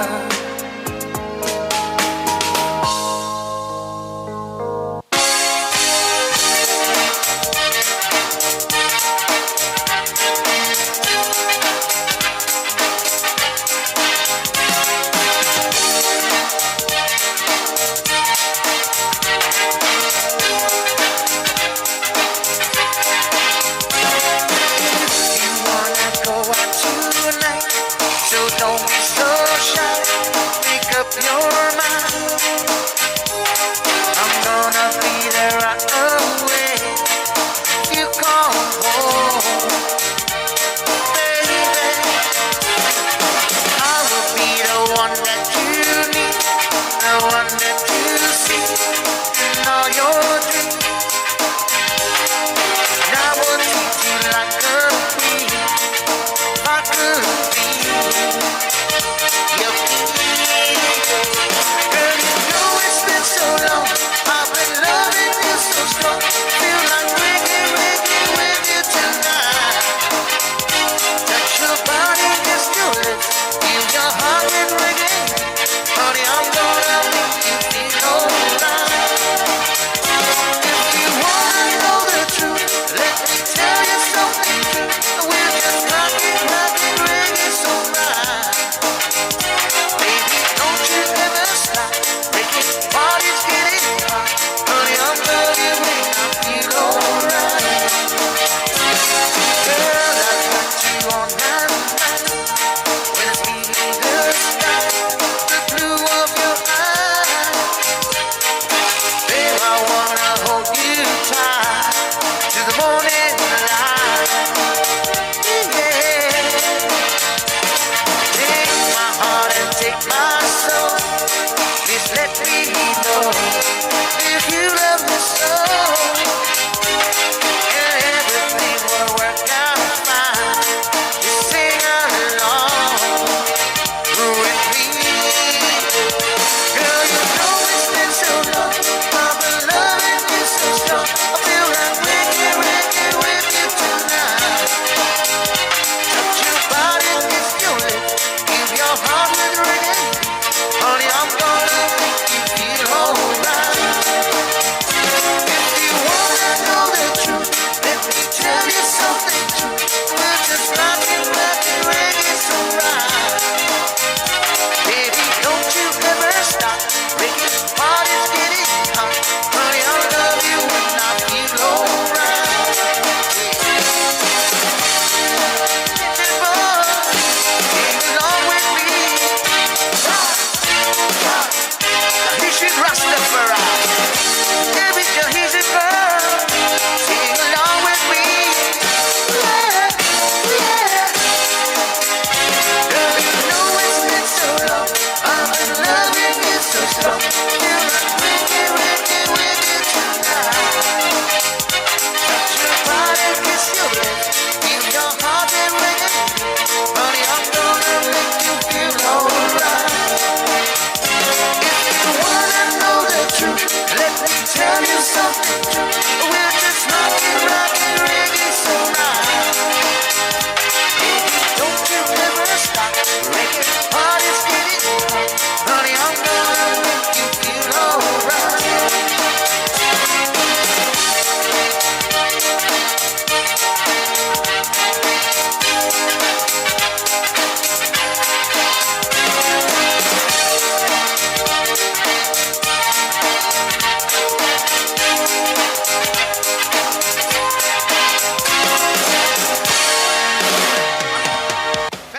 Tell you something, we're just rocking, rocking,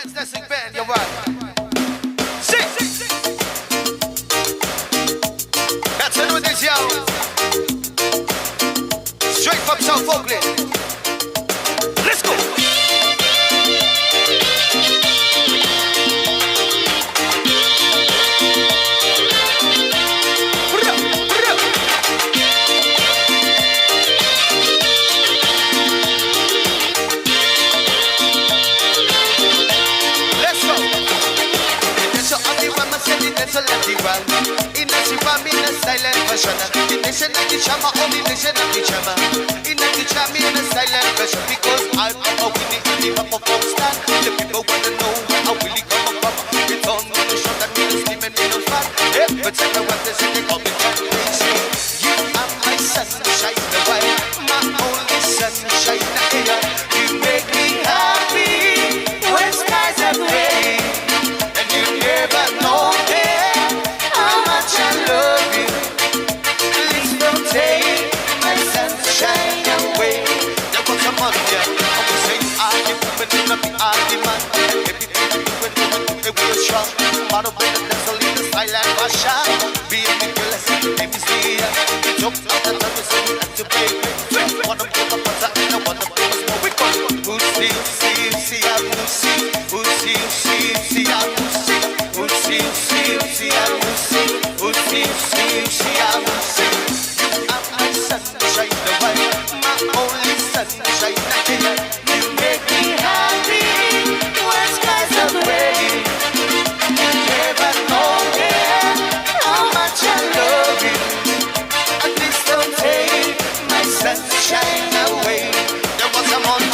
Fantastic band, you're right. Sing! That's it with this, yo. Straight from South Oakland. Let's go! In a silent version, the nation of the chama, only nation of the chama. In a chama, in a silent version, because I'm a winning in the map of stand. The people wanna know how will it come up. It's on the shot that means slim and no fat. But I want to say they call me crazy. You are my sunshine, the white, my only sunshine. You make me happy when skies are gray, and you never know. I love you. Please don't take my sunshine away. There was a month, yeah. I was saying I am woman and I be I man. Everything I do and do it will shock. Part of it is a little silent fashion. Being the girl I see the baby see ya. It's up to the other so we have to play. One of them was a and one of them was more. We call who see, I will see. Who see, I will see. Who see, I will see. See, I will say, you are my sunshine, the white, my only sunshine. You make me happy when skies are gray. You never know how much I love you. At least don't take my sunshine away. There was a month,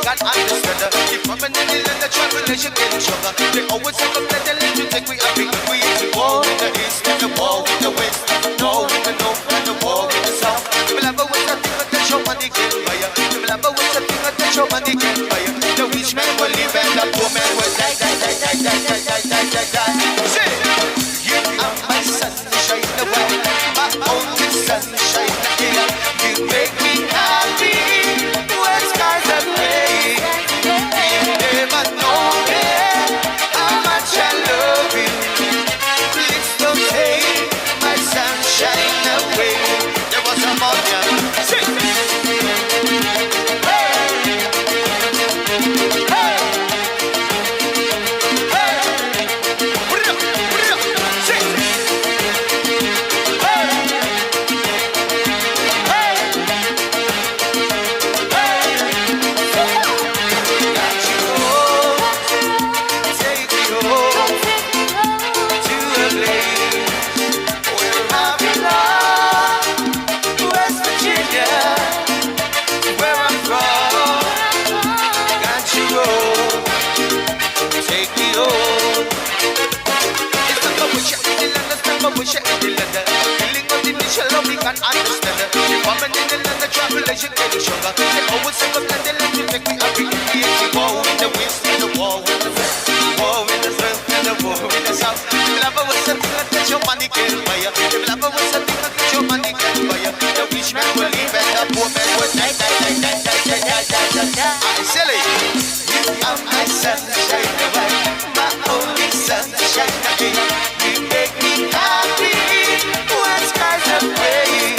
can't understand. If I'm in the land, the tribulation getting stronger. They always have a plan to let you think we are big. We have to war in the east, and the war in the west, war in the north, and the war in the south. You will have a way to think that your money can buy. You will have a way to think that your money can buy. The rich man will live and the poor man will die. Say, you are my sunshine, the world, my only sunshine. You make me happy when skies are gray. Can't understand it. The woman in the land, the tribulation getting stronger. They always say, "Look, let me take me up." We create the war in the west, and the war in the west, war in the south, and the war in the south. You love us something that your money can buy. You love us something that your money can buy. The rich man will live and the poor man will die. Silly, you are my sunshine, my only sunshine. You make me happy when skies are gray.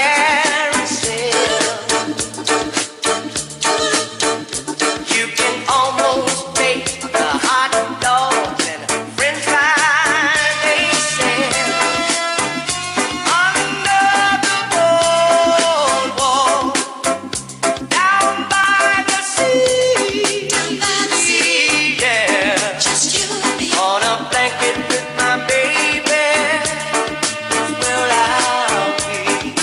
carousel. You can almost make the hot dogs and french fries they sell on another boardwalk down by the sea. Yeah, on a blanket with my baby. Well, I'll be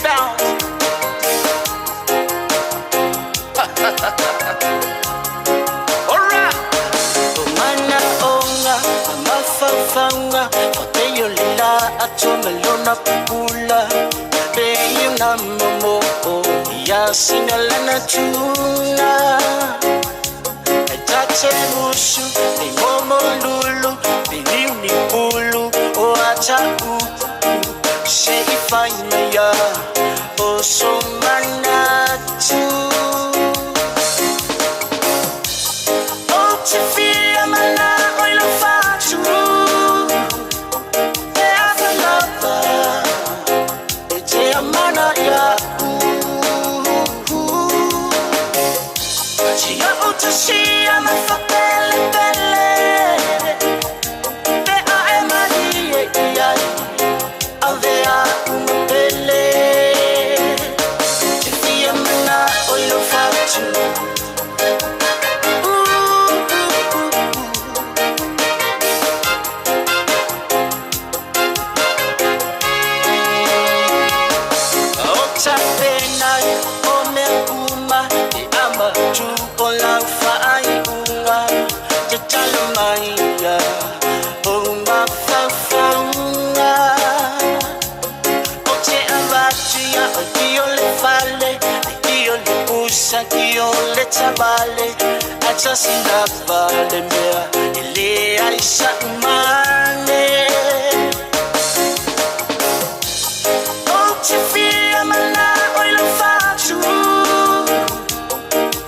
bounce. Alright. Mana onga, mafafanga, oteyo lila atomelona pula. Beyo na momo, ya sinalana tuna. Tate musu, ni momo lulu, ni ni bulu, o acha say fine ya, o so manatu. O te fia mana oila fatu, te ava lava, e te amana ya. Tia o te sia ma fa pele pele, te a e mani e iai. Avea uma pele, te fia mana oilo fatu. O tapena o me uma e ama tu o la fai unga te talamaia o ma fa faunga. Io le falle, io le bussa, io le tabale, assassina vale mea, e le aisha umane. Oh, te fia mana, oi lo faccio,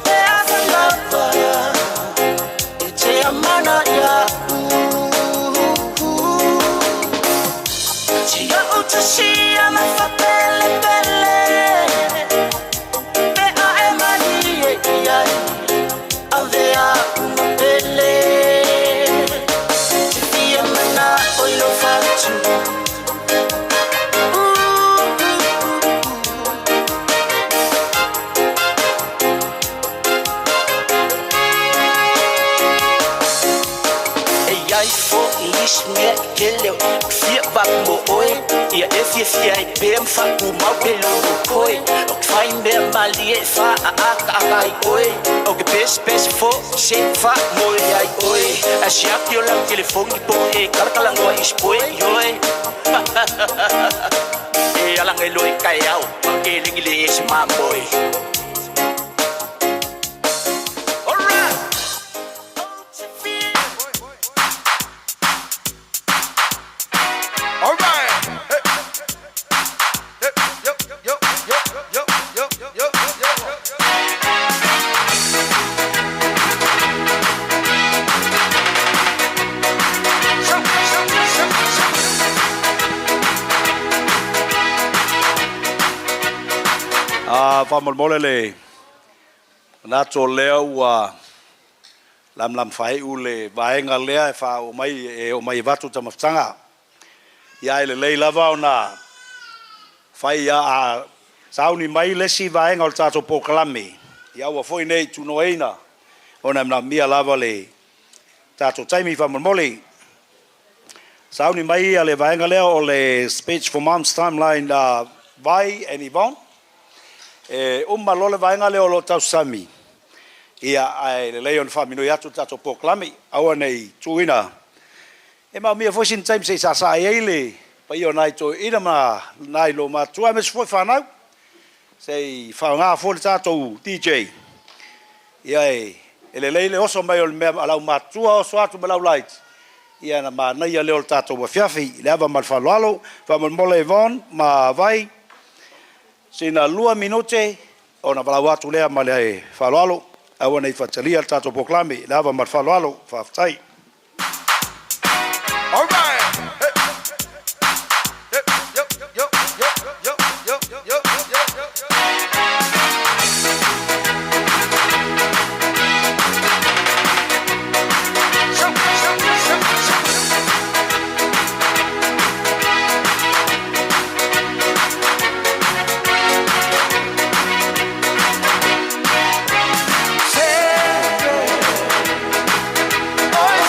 e ava lava, e te amana ya. Ci ho te sia ma fa pelle pelle. Avea una pelle, te fia mana oi lo faccio. E ai fo lis me keleu, fia bak mo oi, ia e fia e bem fa ku mau pelo koi. Fai me mali e fa a ai oi. O que pes fo se fa moi ai oi. A siap yo lang telefone po e kala ngoi spoi oi. E alang e loi kai au, ke lingi le es mamboy. Whamolmolele na tō lea ua lam whai ule vaenga lea e wha o mai watu tamaftanga. Ia ele lei lava o na whai a sauni mai lesi vaenga o tātou pōkalame. Ia ua foi nei tuno eina o na mia lava le tātou taimi whamolmole. Sauni mai a le vaenga lea o le Speech for Moms Timeline vai and Yvonne. Lole vaenga leo lo tau sami. Ia ai le leon famino yatu tato poklami awa nei tuina. E mau mia fosin time se sa ele pa io nai to ina ma nai lo ma tua mes foi fanau. Sei fa nga fo tato DJ. Ia ele leile oso mai o me ala ma tua o swatu belau light. Ia na ma nei leo tato wa fiafi le ava mal falalo fa mole von ma vai. Sina lua minute ona balawatu lea male faloalo awana I fatalia tato poklami lava mal faloalo faftai. All right. Oi,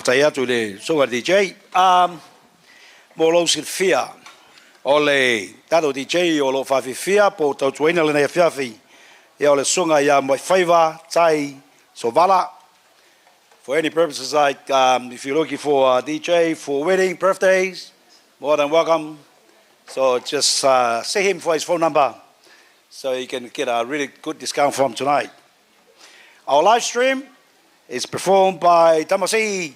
tai atu le songa DJ. Molo Silfia. Ole tado DJ o lo fafifia po tau tuina le nei fiafi. Ia o le songa ia mai faiva tai sovala. For any purposes like if you're looking for a DJ for wedding, birthdays, more than welcome. So just see him for his phone number so you can get a really good discount from tonight. Our live stream is performed by Tamasi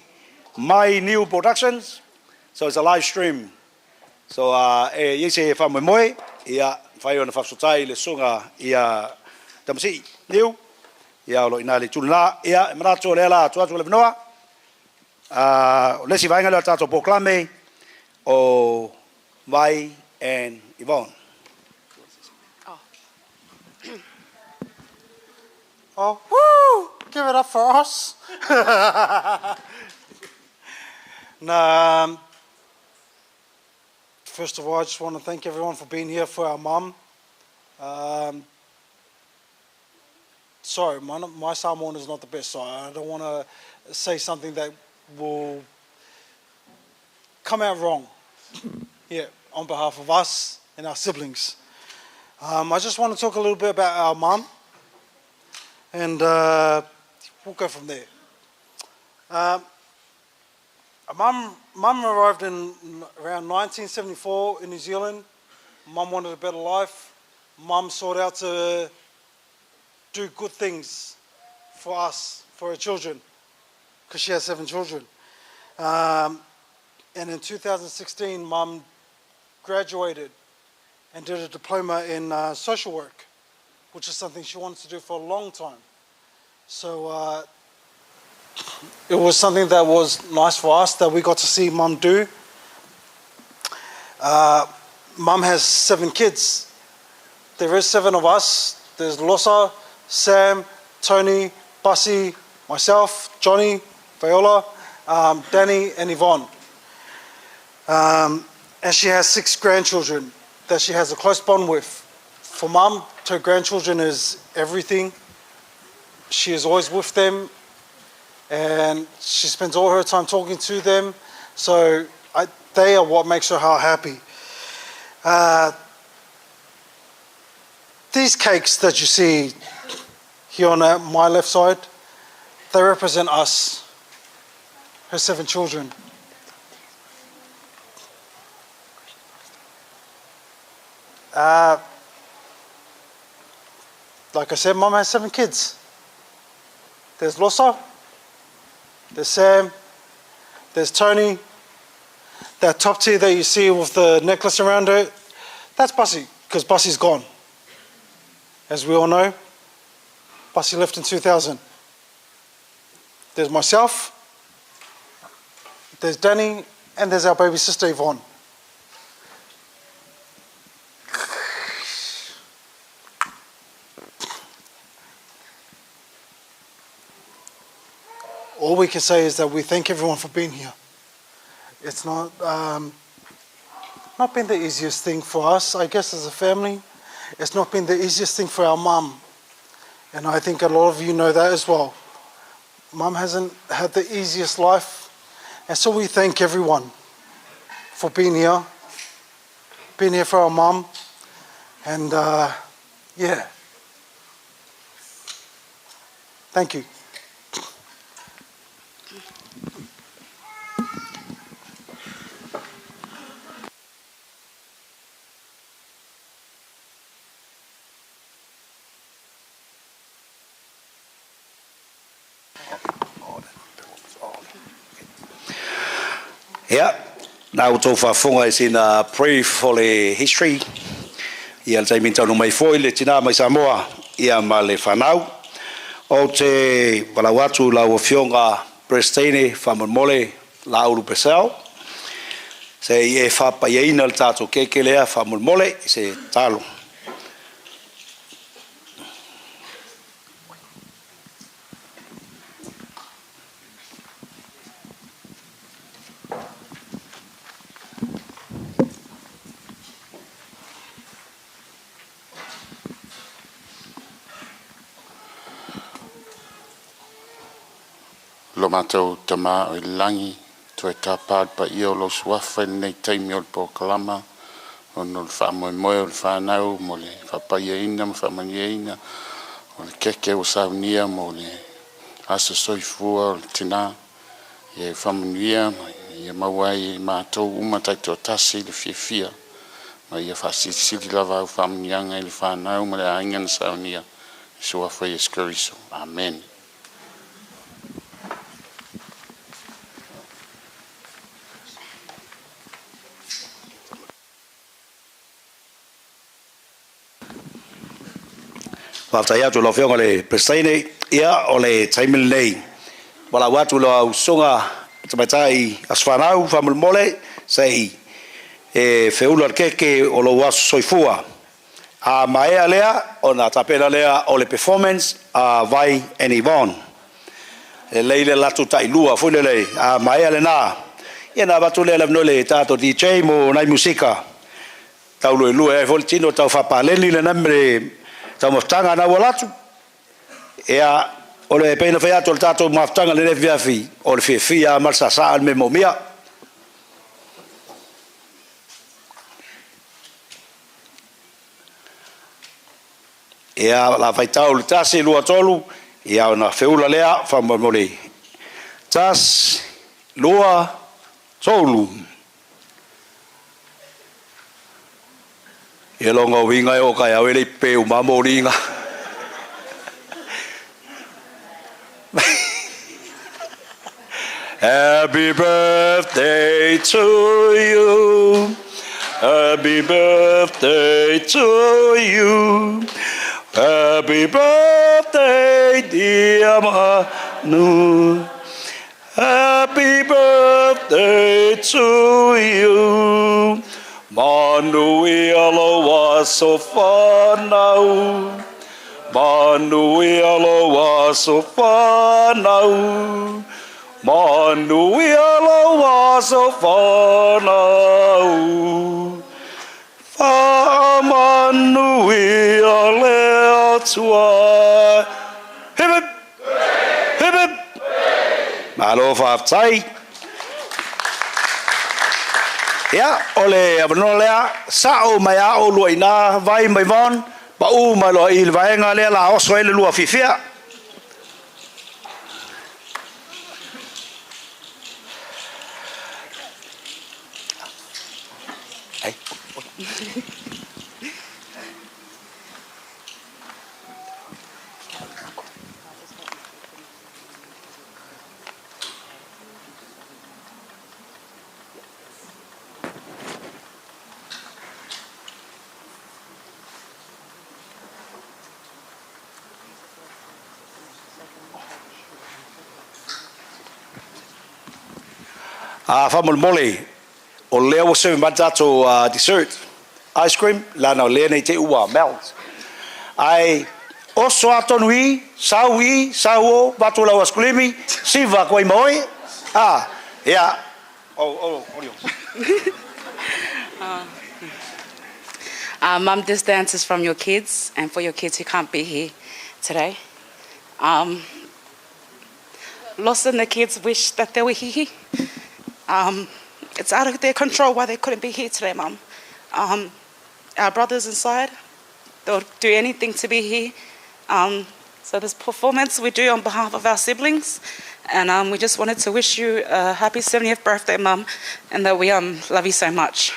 My New Productions. So it's a live stream. So yese fa moi ia fai ona fasutai le sunga ia Tamasi New. Ia lo ina le tula ia marato le la tu le noa le si vai ngala tato proclame o Vai and Yvonne. Oh, woo! Give it up for us. Now, first of all, I just want to thank everyone for being here for our mum. Sorry, my Samoan is not the best, so I don't want to say something that will come out wrong. Yeah, on behalf of us and our siblings. I just want to talk a little bit about our mum, and we'll go from there. Mum arrived in around 1974 in New Zealand. Mum wanted a better life. Mum sought out to do good things for us, for her children, because she has 7 children. And in 2016, Mum graduated and did a diploma in social work, which is something she wanted to do for a long time. So it was something that was nice for us that we got to see Mum do. Mum has 7 kids. There is 7 of us. There's Losa, Sam, Tony, Bussy, myself, Johnny, Viola, Danny, and Yvonne. And she has 6 grandchildren that she has a close bond with. For Mum, her grandchildren is everything. She is always with them, and she spends all her time talking to them. So they are what makes her happy. These cakes that you see here on my left side, they represent us, her 7 children. Like I said, Mum has 7 kids. There's Losa, there's Sam, there's Tony. That top tier that you see with the necklace around her, that's Bussy, because Bussy's gone. As we all know, Bussy left in 2000. There's myself, there's Danny, and there's our baby sister Yvonne. All we can say is that we thank everyone for being here. It's not been the easiest thing for us, I guess, as a family. It's not been the easiest thing for our mum. And I think a lot of you know that as well. Mum hasn't had the easiest life. And so we thank everyone for being here for our mum. And yeah, thank you. Yeah, now to whafunga is in a brief for the history. Ia tai minta no mai foi le tina mai Samoa ia ma le whanau. O te walawatu la wafionga Prestine whamamole la uru pesau. Se e whapa ieina le tātou kekelea whamamole se talo. Mato tama o langi to e tapad pa i o lo suafa nei taimi o po kalama o no fa mo o fa nau mo le fa pa ina mo fa ina o le keke o saunia mo le aso soifua tina e fa ia ia mawai mato uma tai to tasi le fia ma ia fa si lava fa mnianga le fa nau mo le ainga saunia suafa e skeriso amen. Whata ia tu lo whionga le prestaine ia o le taimil nei. Wala watu lo au sunga tamatai aswhanau whamul mole sei e whiula keke o lo wasu soifua. A maea lea o na tapena lea o le performance a vai and Yvonne. E leile latu tai lua fune le a maea le na. Ia na watu lea lavno le tato DJ mo nai musika. Tau lue lue e voltino tau whapaleni le namre tau maftanga na walatu ea o le peina fai atu o le tatou maftanga le nefiafi o le fiafia marsasa me momia ea la fai tau le tasi lua tolu ea ona feula lea whamamole tas lua tolu e longa winga o kai au ele pe o mamoringa Happy birthday to you, happy birthday to you, happy birthday dear Manu, happy birthday to you. Manuelo was whanau, Manuelo was whanau, Manuelo was whanau, Manuelo tua. Hip hip, hip hip, malo whaftai. Ya, ole abno lea sao mai a o luina vai mai von pa u mai lo il vai nga le la o so ele lua fifia ai famul mole o leo o se matato dessert ice cream la no le nei te ua melt ai o so atonui sawi sawo batu la waskulimi siva koi moi yeah Mum, this dance is from your kids and for your kids who can't be here today. Lost and the kids wish that they were here. It's out of their control why they couldn't be here today, Mum. Our brothers inside, they'll do anything to be here. So this performance we do on behalf of our siblings, and we just wanted to wish you a happy 70th birthday, Mum, and that we love you so much.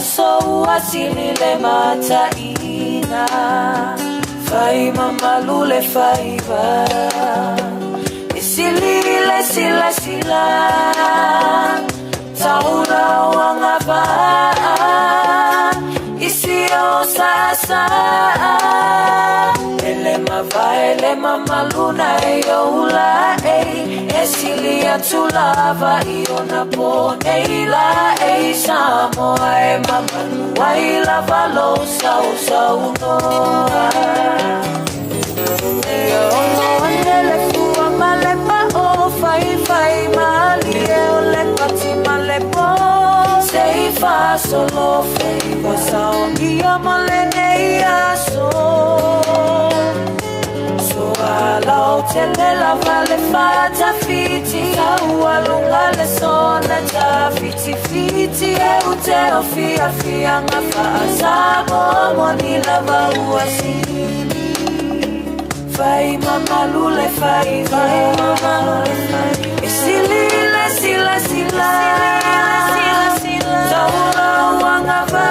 So asili le matai Fai mama lule fai va Isili le sila sila Taura wanga va Isi o sasa Ele mama luna e oula e Esili atulava i ona po Eila e Samoa e mama lua i lava lo sau sau noa E ono andele fua malepa o fai fai mali e o lepa ti malepo Sei fa solo fei Wasao ia malene ia so Alau tele la vale fata fiti Aua lunga le sona ta fiti fiti E ute o fia fia nga fa asamo Moni lava ua sini Fai mama lule fai E sili le sila sila Taura wanga va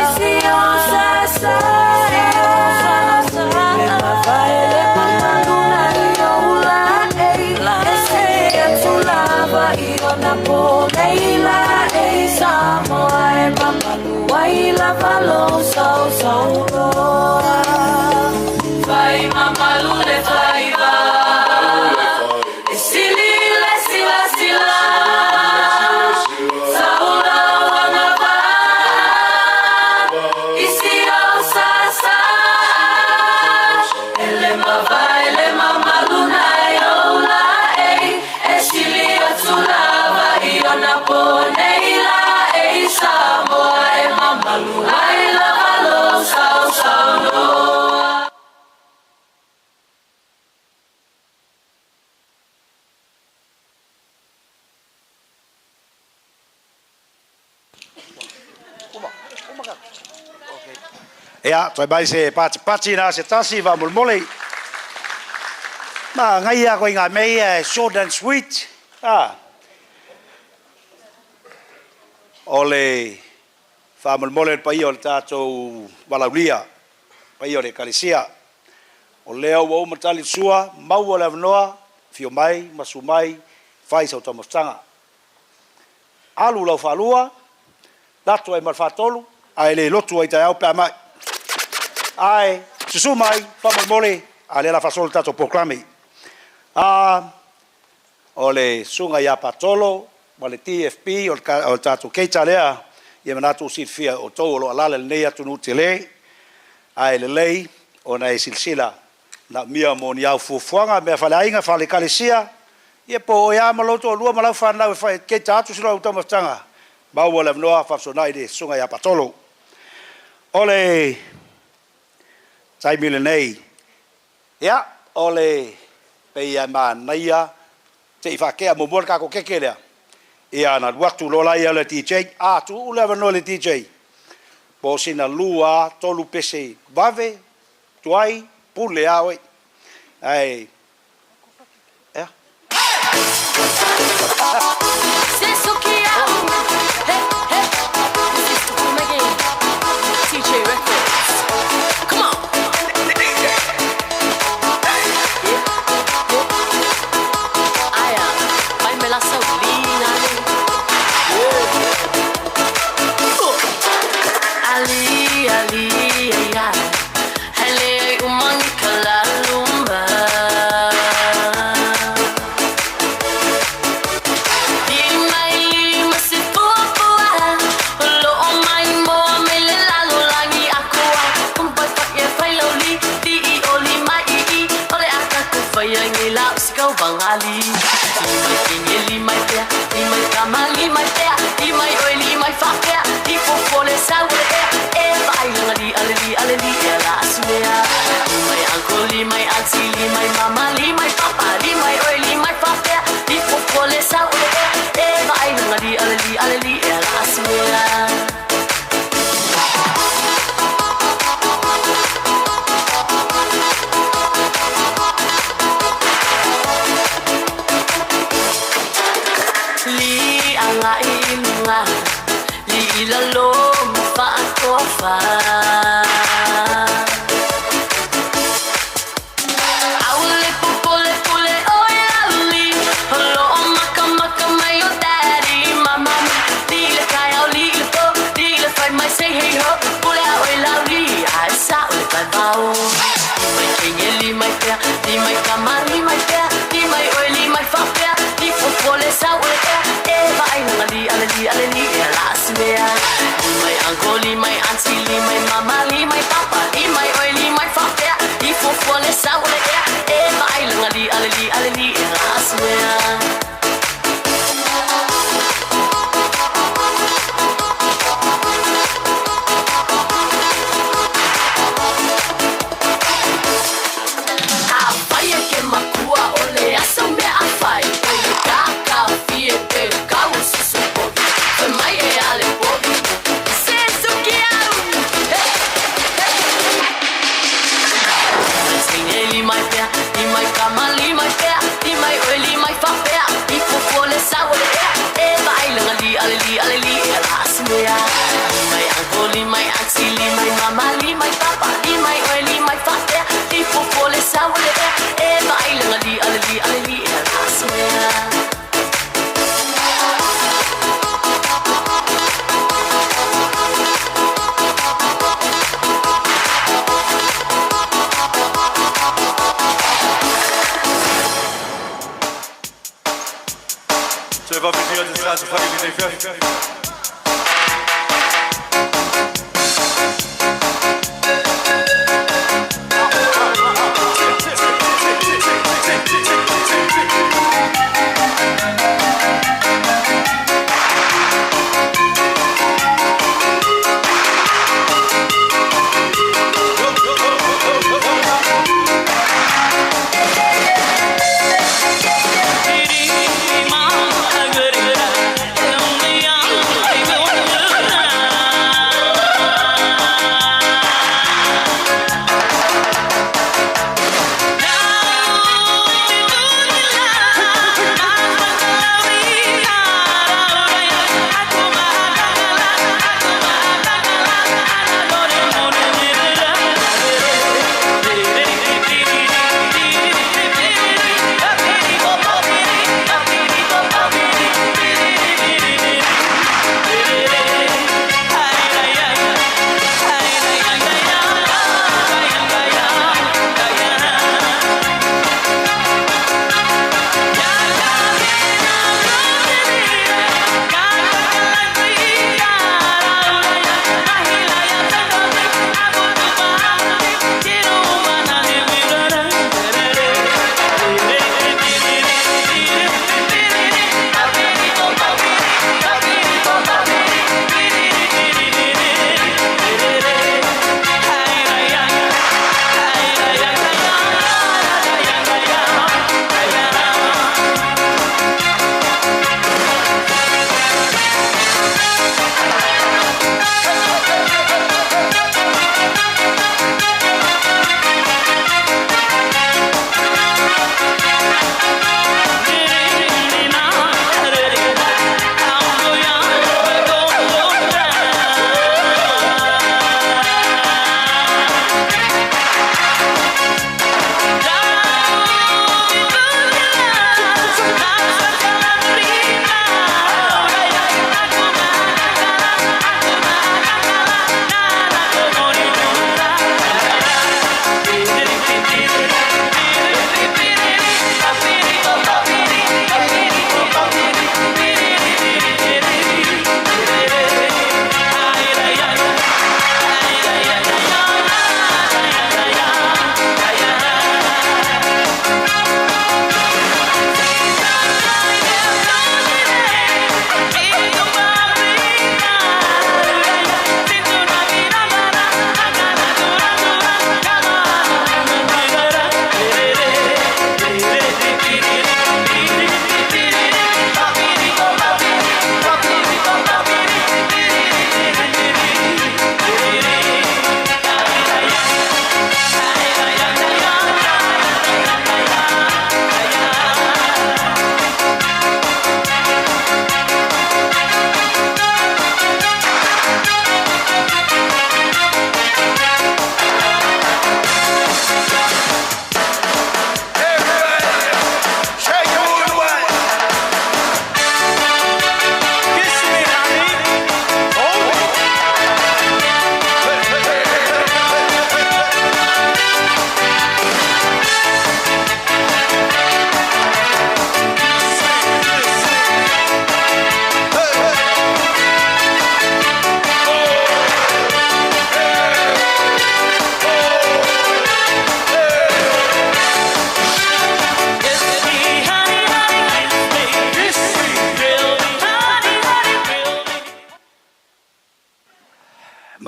Isi o sasa Leila e Samoa e Mamalu ai lava lo sau sau noa Vai Mamalu le vai va E sili le sila sila Saula wanga va Isi o sasa Ele Mamalu na yola e sili atula Iona poneila e Samoa e Mamalu ai lava lo sau sau noa Ea, toi mai se pati na se tasi va mulmole. Ma ngai a ko inga mei short and sweet. Ole famul mole pa io tato valaulia pa io le kalisia o leo o matali sua mau ole noa fio mai masumai fai sa tomostanga alu lo falua dato e marfatolu ai le lotu ai tau pa mai ai susumai famul mole ale la fasol tato proclame ole sunga ya patolo Wale TFP o tātou keita lea, ia manatu silfia o tau lo alala le nei atu nuti le, ai le lei, o na e silsila, na mia mo ni au fufuanga, mea whale ainga, whale kalisia, ia po o ia maloto o lua malau whanau e whai keita atu sila o tamatanga, mau wale mnoa whafsonai de sunga ia patolo. Ole, taimile nei, ia, ole, peia maa naia, te i whakea mo mua kako keke lea, ia na waktu lola ia le DJ tu ule no le DJ po sina lua tolu pese vave tuai pule awe ai ja DJ Records come on Bangali, limai kenge, limai pea, limai kama, limai pea, limai oi, limai whakea, i fofole saure e vai ngari aleli e la asumea. Limai uncle, limai auntie, limai mama, limai papa, limai oi, limai whakea, i fofole saure e vai ngari aleli e la asumea. Li anga ilunga li ilalo fa mai kenge li mai pea, li mai kama li mai pea, li mai oi li mai fa pea, li fofole sa ue e vai ngali ali e las mea. Li mai anko li mai ansi li mai mama li mai papa, li mai oi li mai fa pea, li fofole sa ue e vai ngali ali e las mea. Iri ma agar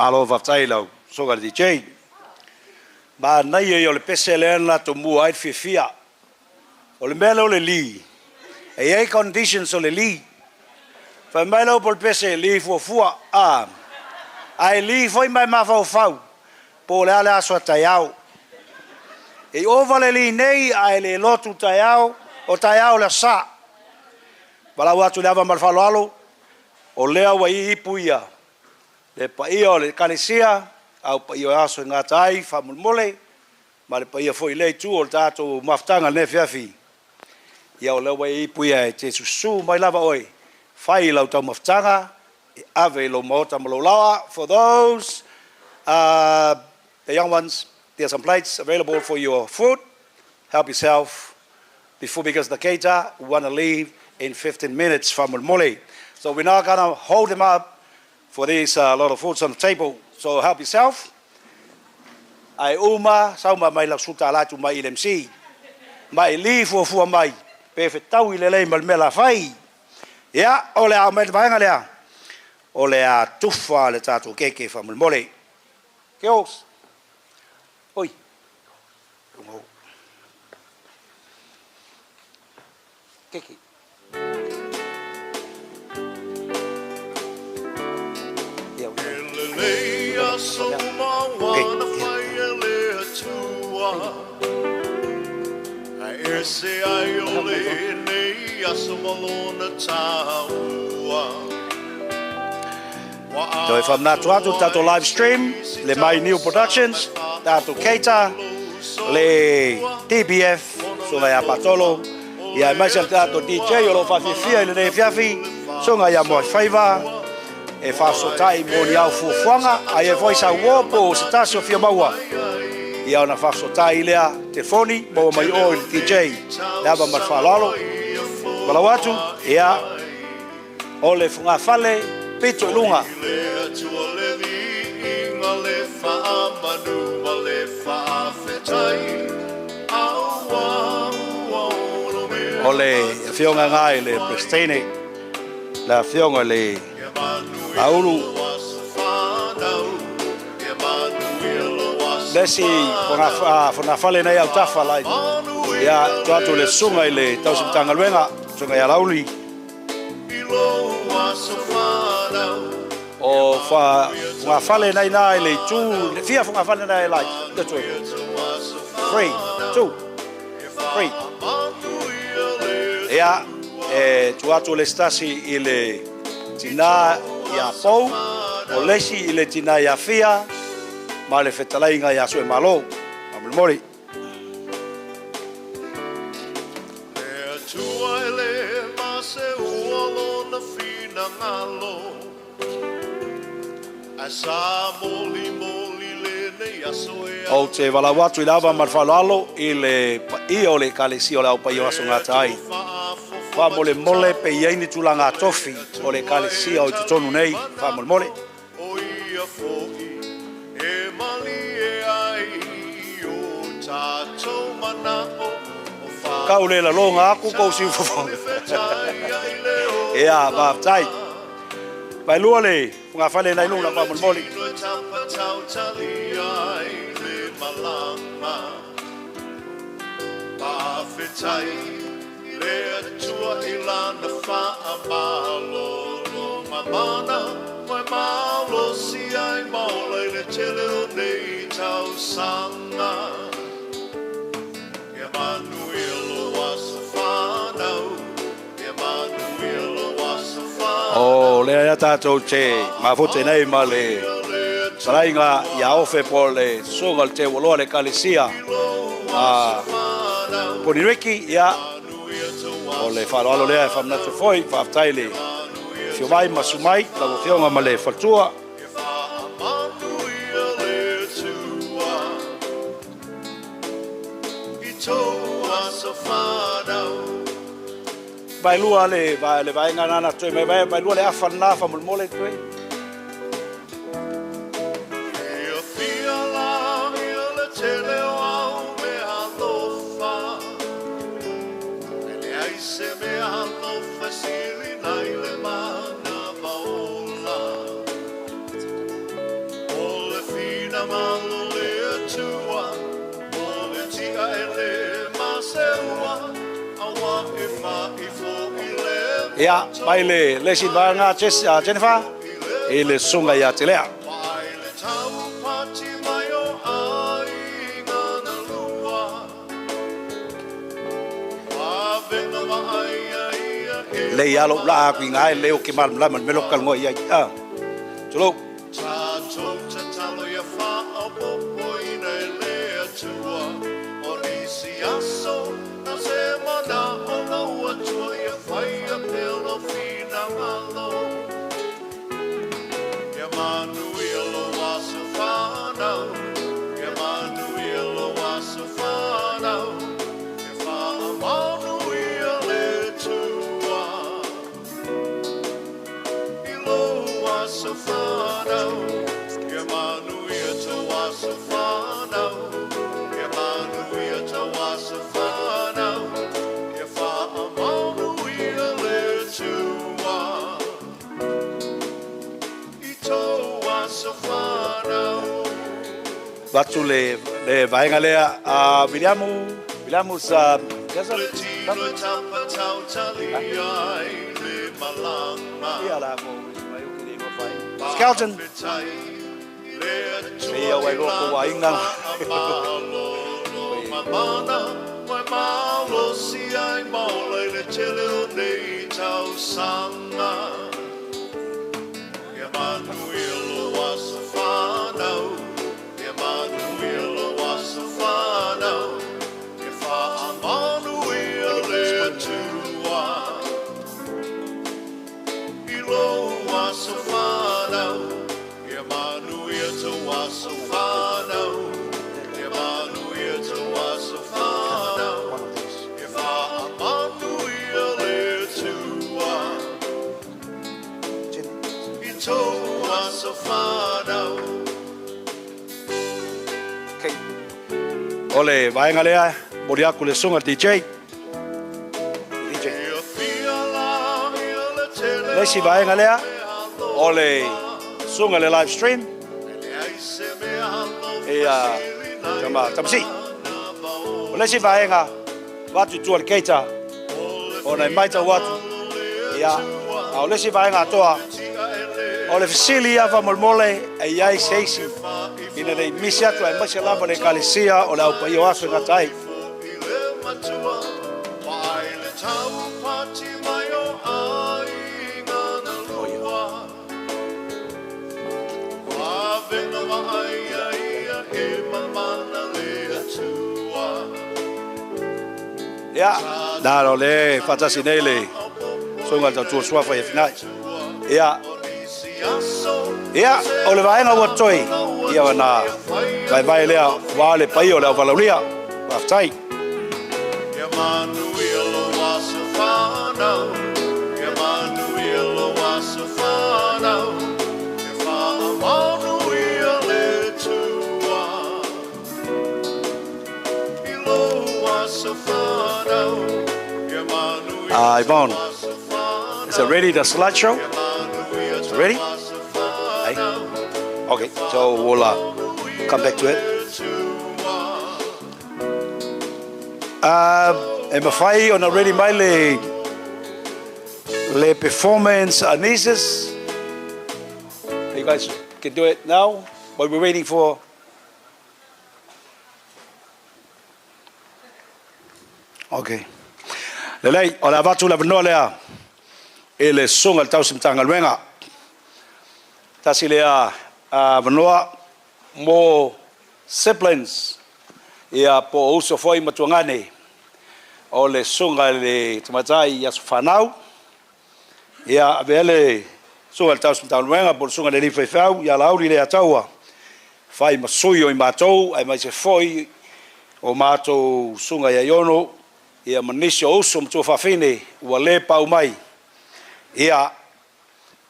Malo whaftai lau, soga le DJ. Ma nei e o le pese le ana to mua ai fia. O le mele o le li. E ai conditions o le li. Fa mai lau pol pese li fua a. Ai li foi mai mafau fau. Po le ale aso taiao. E ova le li nei ai le lotu taiao o taiao le sa. Wala watu le ava malfalo alo. O lea wa i ipuia. Le pa ia o le kalesia. Au pa ia aso ngā tai, whamulmole, ma le pa ia foi lei tu o le tātou maftanga ne fiafi. Ia o lewa i puia e te susu mai lava oi. Whai lau tau maftanga, e ave lo maota malo lawa. For those, the young ones, there are some plates available for your food. Help yourself. Before because the cater, we want to leave in 15 minutes from Mulmole. So we're now going to hold them up for this lot of foods on the table. So help yourself. Ai uma sauma mai la suta la tu mai LMC. Mai li fua mai. Pe fe tau i le lei mal mela fai. Ya, ole a mai vainga lea. Ole a tufa le tatu keke fa mole. Ke os. Oi. Keke. So wana whaiele atua Ai se ai ole nei aso malona taua So if I'm not to tato live stream, le My New Productions, tato Keita, le TBF, so le apatolo, ia mai se tato DJ o lo fa fia le nei fiafi, so nga ia mo favor. E faso tai mo ni au fuanga ai e voice a wopo stasio fia maua ia ona faso tai lea telefoni mo mai o il DJ lava mal falalo wala watu ia ole funga fale pito lunga ole fionga ngai le prestene la fionga le Aulu Lesi fona fale nei au tafa lai ia tuatu le sunga i le tau siptanga luenga sunga ia lauli o fa fale nei nai le tu le fia fona fale nei lai le tu 3 2 3 ia tuatu le stasi i le tina ia pou o lesi i le tina ia fia ma le fetalainga ia sue malo amulmori e tua ele ma se uolo na fina ngalo a sa moli le ne ia soe o te wala watu i lava marfalalo i le i o le kalesi o le au pai o aso ngatai fa mole mole pe yaini tulanga tofi o le kalesi o tutonu nei fa mole mole o ia foi e mali e ai o tato mana o fa kaule la longa aku ko si fofo ea ba tai vai luole funga fale nai luna fa mole mole ba fetai le tua ilana fa amalo mamana mai malo si ai mole le tele nei tau sanga Emmanuel was fana Emmanuel was fana o le ya tato che ma fote nei male sainga ia ofe pole songal te wolo le kalesia ponireki ia o le falo alo lea fa mnatu foi fa taile fio mai masumai la fionga male fatua vai lua le vai ngana na toi vai lua le afa na fa mole toi Ia, mai le si vanga Jennifer, e le sunga ia te lea. Le ia lo la ku ngai le o ke mal la man melo kal ngoi ia. Tolo. Watu le vaenga lea Williamu sa Skelton Ia wai loko wa inga Ole vaenga lea moriaku le sunga DJ Lesi vaenga lea ole sunga le live stream tamsi Lesi vaenga watu tu keita ona maita watu ya au lesi vaenga toa ole fisilia va molmole ai ai seisi ina dei misia tu ai masia lava le kalesia o la pa io aso ngatai ya dalo le fatasi nele songa tu sua fa final ya Ia, o le vaenga ua toi, ia wana vai lea wale pai o lea walauria, waftai. Yvonne, is it ready, the slideshow? Is it ready? Okay, so we'll come back to it. And mawhai on already mai le performance Anesis. You guys can do it now while we're waiting for. Okay. Lelei, o la watu la vanoa lea e le songa le tau simtanga luenga. Tasi lea vanoa mo siblings ia po uso foi matuangane o le songa le tamatai ia whanau ia avele songa le tau simtanga luenga po songa le rifeifau ia lauri le ataua fai masui o i mātou ai mai se foi o mātou songa ia iono ia manisi o uso mtua whawhine ua le pau mai ia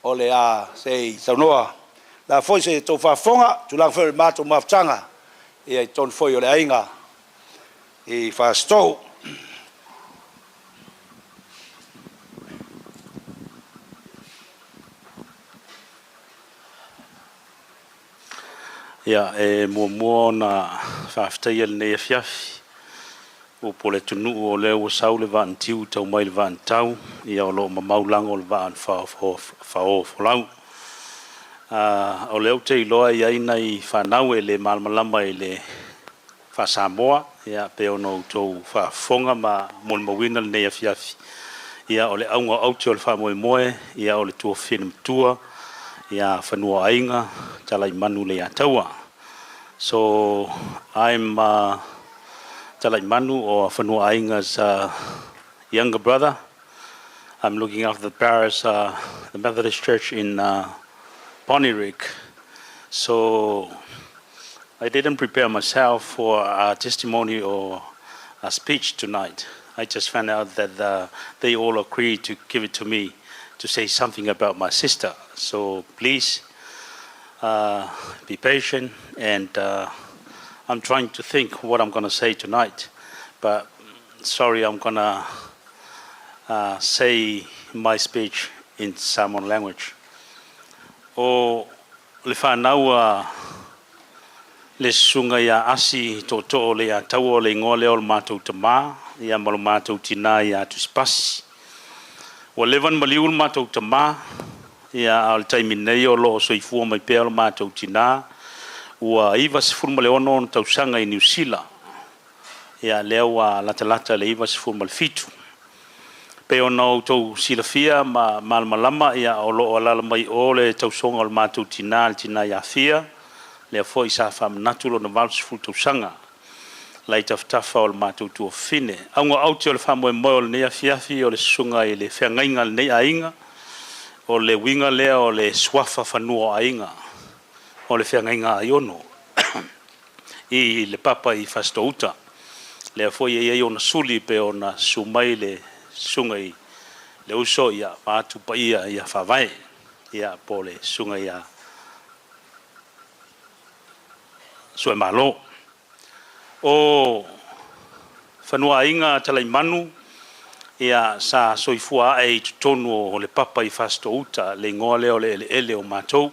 o le a sei saunoa la foi se to whafonga tu lang whare mātou mawtanga ia i ton foi o le ainga i whastou ia e mua na whawhtai ele nei a whiawhi o pole tunu o le o sau le van tiu tau mai le van tau ia o lo mamaulang o le van fa lau o le o te iloa ia ina I whanau e le malmalama e le fa Samoa ia pe ono tau fa fonga ma mon mawina le nei afiafi ia o le aunga auti o le fa moe moe ia o le tua whina tua ia whanua ainga talai manu le ataua so I'm talai manu o whanua ainga's younger brother. I'm looking after the parish, the Methodist Church in Pontypridd. So I didn't prepare myself for a testimony or a speech tonight. I just found out that they all agreed to give it to me to say something about my sister. So please be patient, and I'm trying to think what I'm going to say tonight. But sorry, I'm going to say my speech in Samoan language. O le whanau le sunga ia asi to le a tau le ngole o le mātou tamā, ia malo mātou tina ia tu spasi. O levan maliul mātou tamā, ia al taimi nei o lo soifua mai pēr o mātou tina, ua iwa sifurma le ono tau sanga I New Zealand. Ia leo a lata le iwa sifurma le fitu. Pe ono tau silafia ma malmalama ia o lo alala mai o le tau songa o le mātou tina ia fia. Lea fo I sa whamanatu lo na valsifu tau sanga. Lai taftafa o le mātou tua fine. Aunga auti o le whamoe moe o le nea fiafi o le sunga I le whiangainga le nea ainga. O le winga lea o le swafa whanua ainga. O le whiangainga aiono. I le papa I whastouta. Lea fo I ona suli pe ona sumai le sunga I le uso ia mātu pa ia whawai. Ia po le sunga ia Sue malo. O whanua inga talai manu ia sa soifua e tonu o le papa I whastouta le ngoa leo le ele o mātou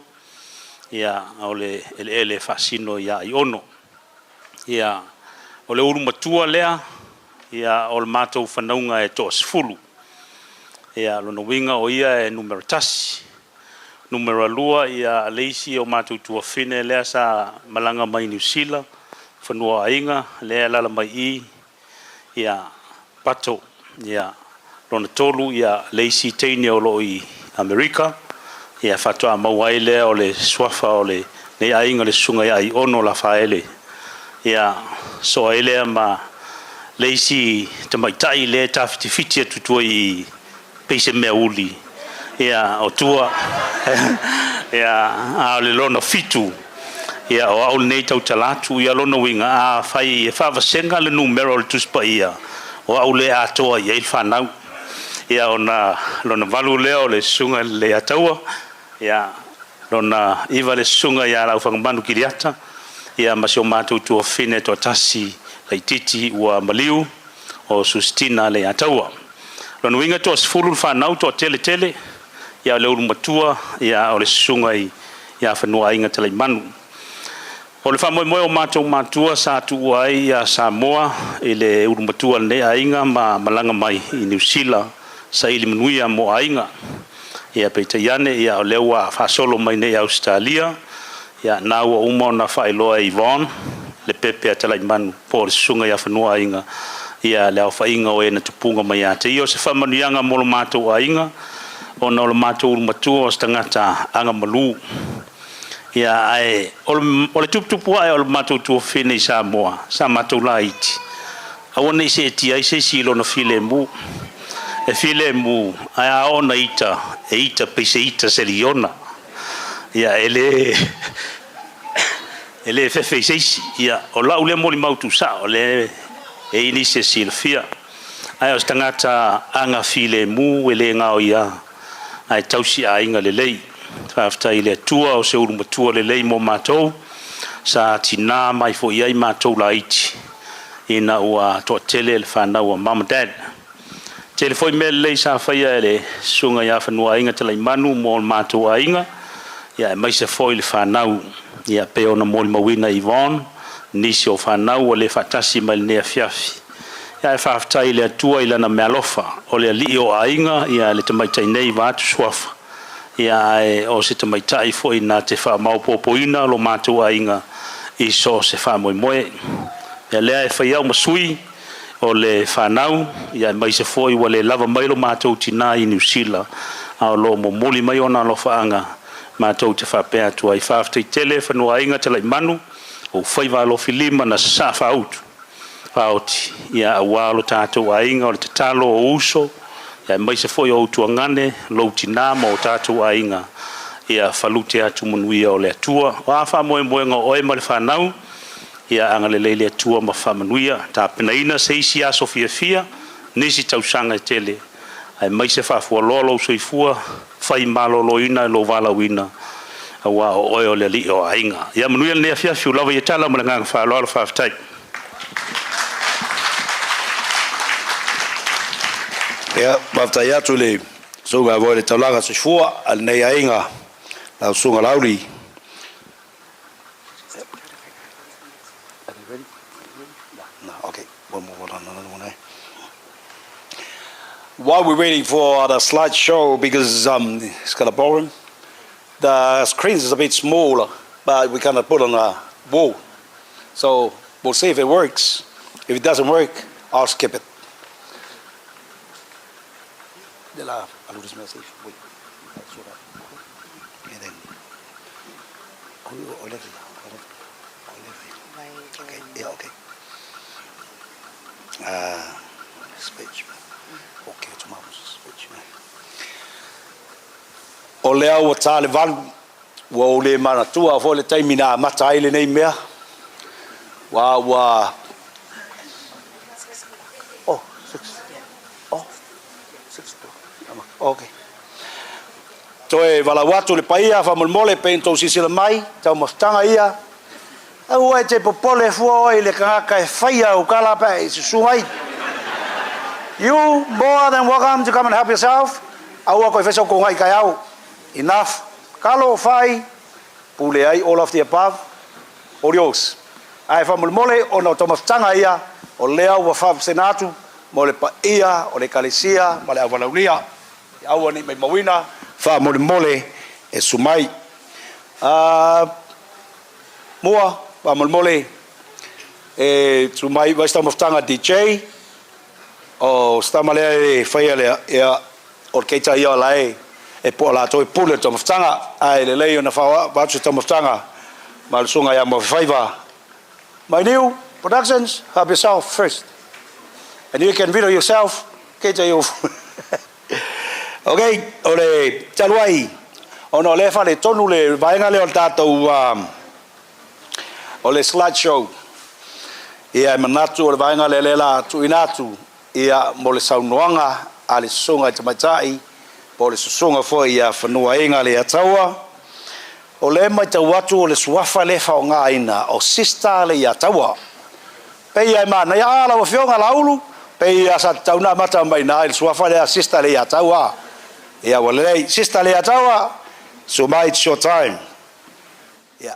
ia o le ele whasino ia I ono ia o le uru matua lea ia o le mātou whanaunga e tos fulu ia lono winga o ia e numero tasi numero lua ia leisi o mātou tua fine lea sa malanga mai New Zealand whanua ainga lea lala mai I ia pato ia lona tolu ia leisi teine o lo I Amerika ia whatoa mawai lea o le swafa o le nei ainga le sunga ia I ono la whaele ia so aelea ma leisi tamaitai lea tawhiti tutua I peise mea uli ia o tua ia a le lona fitu ia o au nei tau talatu ia lona winga a whai e whavasenga le numero le tuspa ia o au le atoa ia il whanau ia ona lona valu leo le sunga le ataua ia lona iwa le sunga ia lau whangamanu kiriata ia masio mātou tua whine to tasi lai titi ua maliu o sustina le ataua lona winga to sfulu whanau to tele ia le uru matua ia o le sunga ia whanua inga talai manu o le whamoe moe o mātou matua sa tua ai ia Samoa I le uru matua le nea inga ma malanga mai I New Zealand sa ili manuia mo ainga ia peita iane ia o lewa whasolo mai nei Australia ia nau o umo na whailoa Yvonne le pepe a talai manu po le sunga ia whanua inga ia leo whainga o ena tupunga mai ate i o se whamanuianga mo lo mātou ainga o na o le mātou uru matua o stangata anga malu ia ai o le tuputupu ai o le mātou tua whine I Samoa sa mātou la iti awana I se tia I se silo na filemu e filemu ai a ona ita e ita peise ita seriona ia ele fefeisesi ia o la ule moli mautu sa o le e ini se silfia ai o stangata anga filemu ele ngao ia ai tausi ainga le lei after ile tua o se uru matua le lei mo mātou sa tina mai fo iai mātou la iti ina ua toa tele le whanau a mama dad tele foi me lei sa whaia le sunga ia whanua inga talai manu mo mātou a inga ia e maise foi le whanau ia peo na moli mawina Yvonne nisi o whanau o le whatasi mai le nea fiafi ia e whaafitai le atua i lana mea lofa o le ali o ainga ia le tamaitai nei vātu swafa ia e o se tamaitai foi nā te whaamaupopoina lo mātou ainga i so se whaamoemoe ia lea e whaiau masui o le whanau ia mai se foi wa le lava mai lo mātou tina i New Zealand a lo momoli mai ona lo whaanga mātou te whapea tua i whaafitai tele whanua ainga te lai manu o whaiva lo filima na sa whautu Pauti ia awalo tātou ainga o le tatalo o uso ia mai se foi o utuangane lo tina mo tātou ainga ia falute atu manuia o le atua o a whamoemoenga o e ma le whanau ia anga le leile atua ma whamanuia tā penaina se isi a sofiafia nisi tausanga tele ai mai se whafualolo soifua whai maloloina lo valawina awa o oe o le li o ainga ia manuia le nea fiafiu lawa ia tala ma le nganga whaaloalo whaafitai ia maftai atu le sunga voe le taulaga soifua al nei ainga la sunga lauli okay while we're waiting for the slideshow because it's got a problem the screen is a bit smaller but we cannot put on a wall so we'll see if it works if it doesn't work I'll skip it de la algorithm message. Wait. And then okay, yeah, okay. Speech. Okay, tomorrow's speech. O lea ua tāle walu, ua o le manatua, fo le taimina mata aile nei mea. Ua Okay. Toe wala watu le paia fa mole pe to sisila mai tau mastanga ia. Au e te popole fo i le kanga e faia o kala pa i suai. You more than welcome to come and help yourself. Au ko feso ko ngai kai au. Enough. Kalo fai pule ai all of the above. Orios. Ai fa mole o no to mastanga ia o lea wa fa senatu mo le paia o le kalesia ma le avalaunia. Aua ni mai mawina fa mole e sumai mua fa mole e sumai vai sta moftanga DJ o sta male faia le ia orquesta ia lai e po la toi pule to moftanga ai le lei na fa va to moftanga mal sunga ya mo faiva my new productions have yourself first and you can video yourself keita you Okay, ole taluai. Ono le fa le tonu le vaenga le tatou ole slideshow. Ia manatu ole vaenga le la tu inatu. Ia mo le saunoanga ale sunga te matai. Po le sunga fo ia fanua inga le ataua. Ole mai te watu ole suafa le fa nga ina o sister le ia taua. Pe ia mana ia ala o fionga laulu. Pe ia sa tauna mata mai na le suafa le sister le ia taua. Yeah, well, hey, sister Leatawa, so it's your time. Yeah.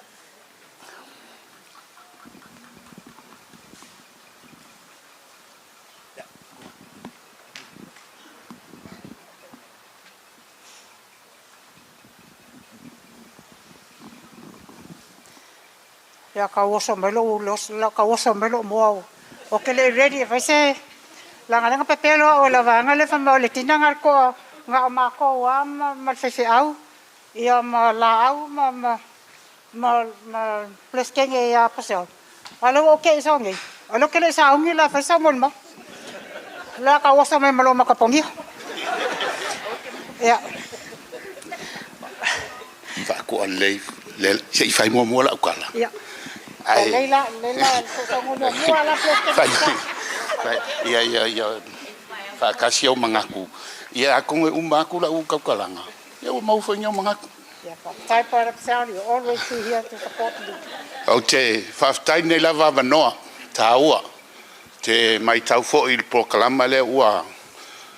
Ya kawoso melo los la kawoso melo mo. Okay, ready if I say la nganga pepelo o la vanga le fama le tinanga ko nga mako wa ma fefe au ia ma la au ma plus kenge ya pasel alo okay songi alo kele sa ungi la fa sa mon ma la ka wasa me malo makapongi ya va ko le sei fai mo la ukala ya leila so mo la plus kenge ya fa kasio mangaku ia ko umaku la ukakalanga ia o mau fanyo mangaku yeah type of sound you always see here to support me okay faftai nei lava vanoa taua te mai tau fo il proclama le ua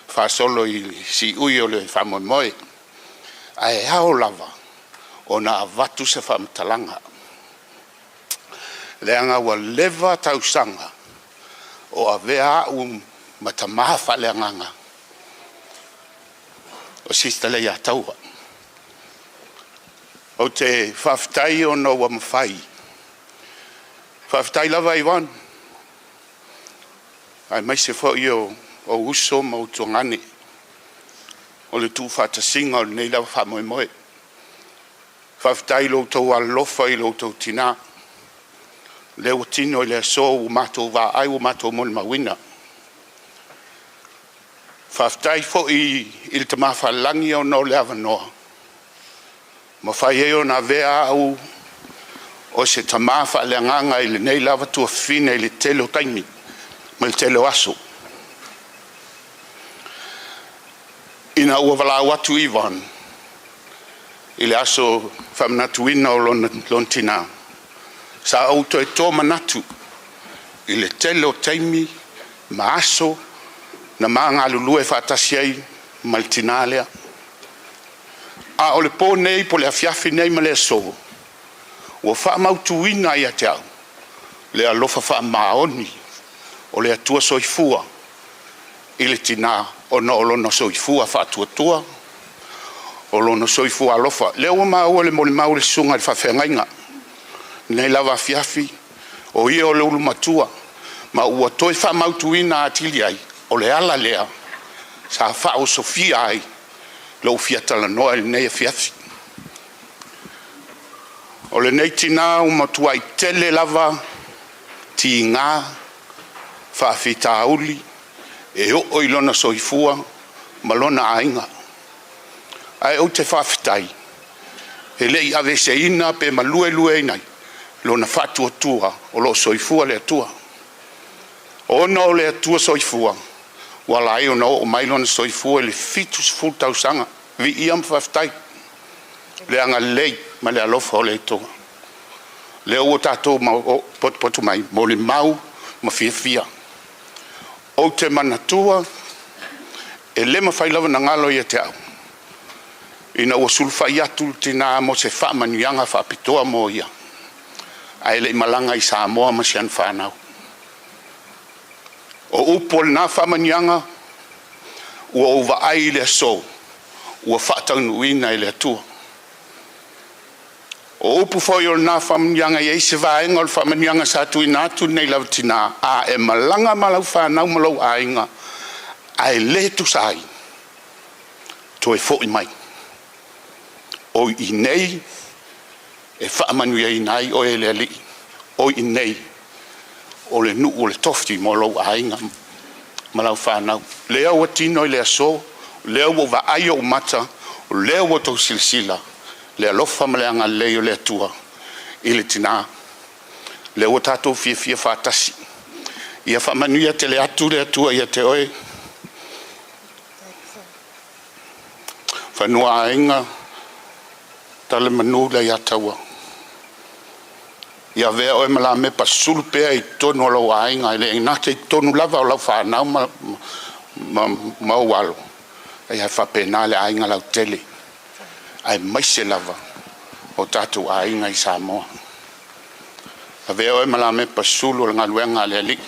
fa solo il si uio le famo moi ai hao lava ona avatu se fam talanga le anga wa leva tau sanga o a vea matamaha whaleanganga. O sista le ia taua. O te whaftai o no wa mawhai. Whaftai lava i wan. Ai mai se fo o uso ma o tongane. O le tu whatasinga o nei lava whamoe moe. Whaftai lo tau alofa i lo tau tina. Leo tino i le so o mato wa ai o mato mon mawina. Whaftai fo i le tamafa langi o no le avanoa. Ma whai eo na vea au o se tamafa le nganga i le nei lava tua fine i le telo taimi. Ma le telo aso. Ina ua wala watu iwan. I le aso whamanatu ina o lon tina. Sa auto e tō manatu. I le telo taimi ma aso na maanga lulue whaatasi ai maltina lea. A o le pō nei po le awhiawhi nei ma le so. Ua wha mautu ina ia te au. Le alofa wha maoni o le atua soifua. I le tina o no lono soifua wha atua. O lono soifua alofa. Leo ua maa le mole mau le sunga le whawhengainga. Nei lava awhiawhi o ia o le ulu matua. Ma ua toi wha mautu ina atili ai. O le ala lea, sa wha o Sofia ai, lo fiatala noa le nei a fiafi. O le nei tina umatua i tele lava, ti ngā, wha fita auli, e o ilona soifua, malona ainga. Ai o te whawhitai, e lei ave se ina pe malue lue inai, lona whatua tua, o lo soifua le atua. O no le atua soifua, wala ai o no o mailona soifua le fitus full tausanga vi iam whaftai le anga lei ma le alofa o le toa le o tato ma o potu mai mo le mau ma fia o te manatua e le ma whailawa na ngalo ia te au ina ua sulwhai atu tina mo se whaamanianga whaapitoa mo ia ai le malanga i Samoa ma sian whanau. O upol na whamanianga, ua uwa ai le so, ua whaataunuina i le atua. O upu foi o na whamanianga i eise vaenga o le whamanianga sa tui nātu nei lau tina, a e malanga malau whanau malau ainga, a e le tu sai, to e fo i mai. O i nei, e whaamanuia i nai o e le ali, o i nei, o le nu o le tofti mo lo ainga malau whanau. Lea ua tino i lea so, lea ua wa ai o mata, lea ua tau silsila, lea lofa maleanga lea o lea tua, i le tina. Lea ua tatou fia whaatasi. Ia whamanuia te lea atu lea tua ia te oe. Whanua ainga, tale manu lea taua. Ia vea oe mala me pa sulpea i tonu o lau ainga, ile inate i tonu lava o lau whanau ma walo. Ai hai whapena le ainga lau tele. Ai maise lava o tatu ainga i Samoa. A vea oe mala me pa sulu o ngaluenga le ali.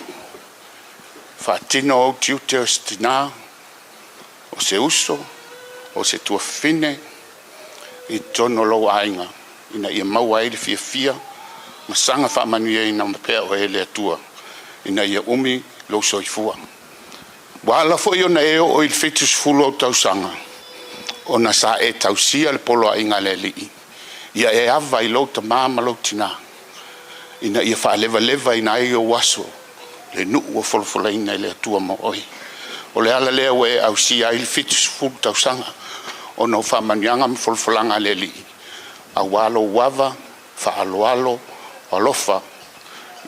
Whatino o tiute o stina, o se uso, o se tua fine, i tonu o lau ainga. Ina ia maua ele fia, masanga whaamanuia ina mapea o ele atua. Ina ia umi lo soifua. Wala fo i ona eo o il fetus fulo tausanga. O na sa e tausia le polo a inga le li. Ia e ava i lo ta mama lo tina. Ina ia wha leva ina e o waso. Le nu o folfola ina le atua mo oi. O le ala lea we au si a il fetus fulo tausanga. O no whaamanuanga mi folfolanga le li. A walo wava, wha alo alofa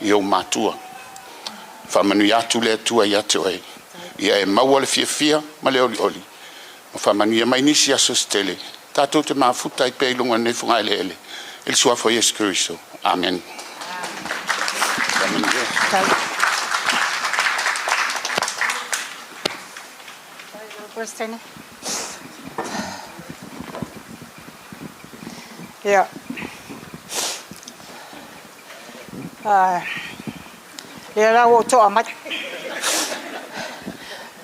i o matua. Whamanu atu le atua i atu ai. Ia e maua le fia ma le oli. Ma whamanu ia mai nisi aso stele. Tātou te mafuta i peilunga ne funga ele ele. Il suafo Yesu Christo. Amen. Ja. Ja, la o to amat.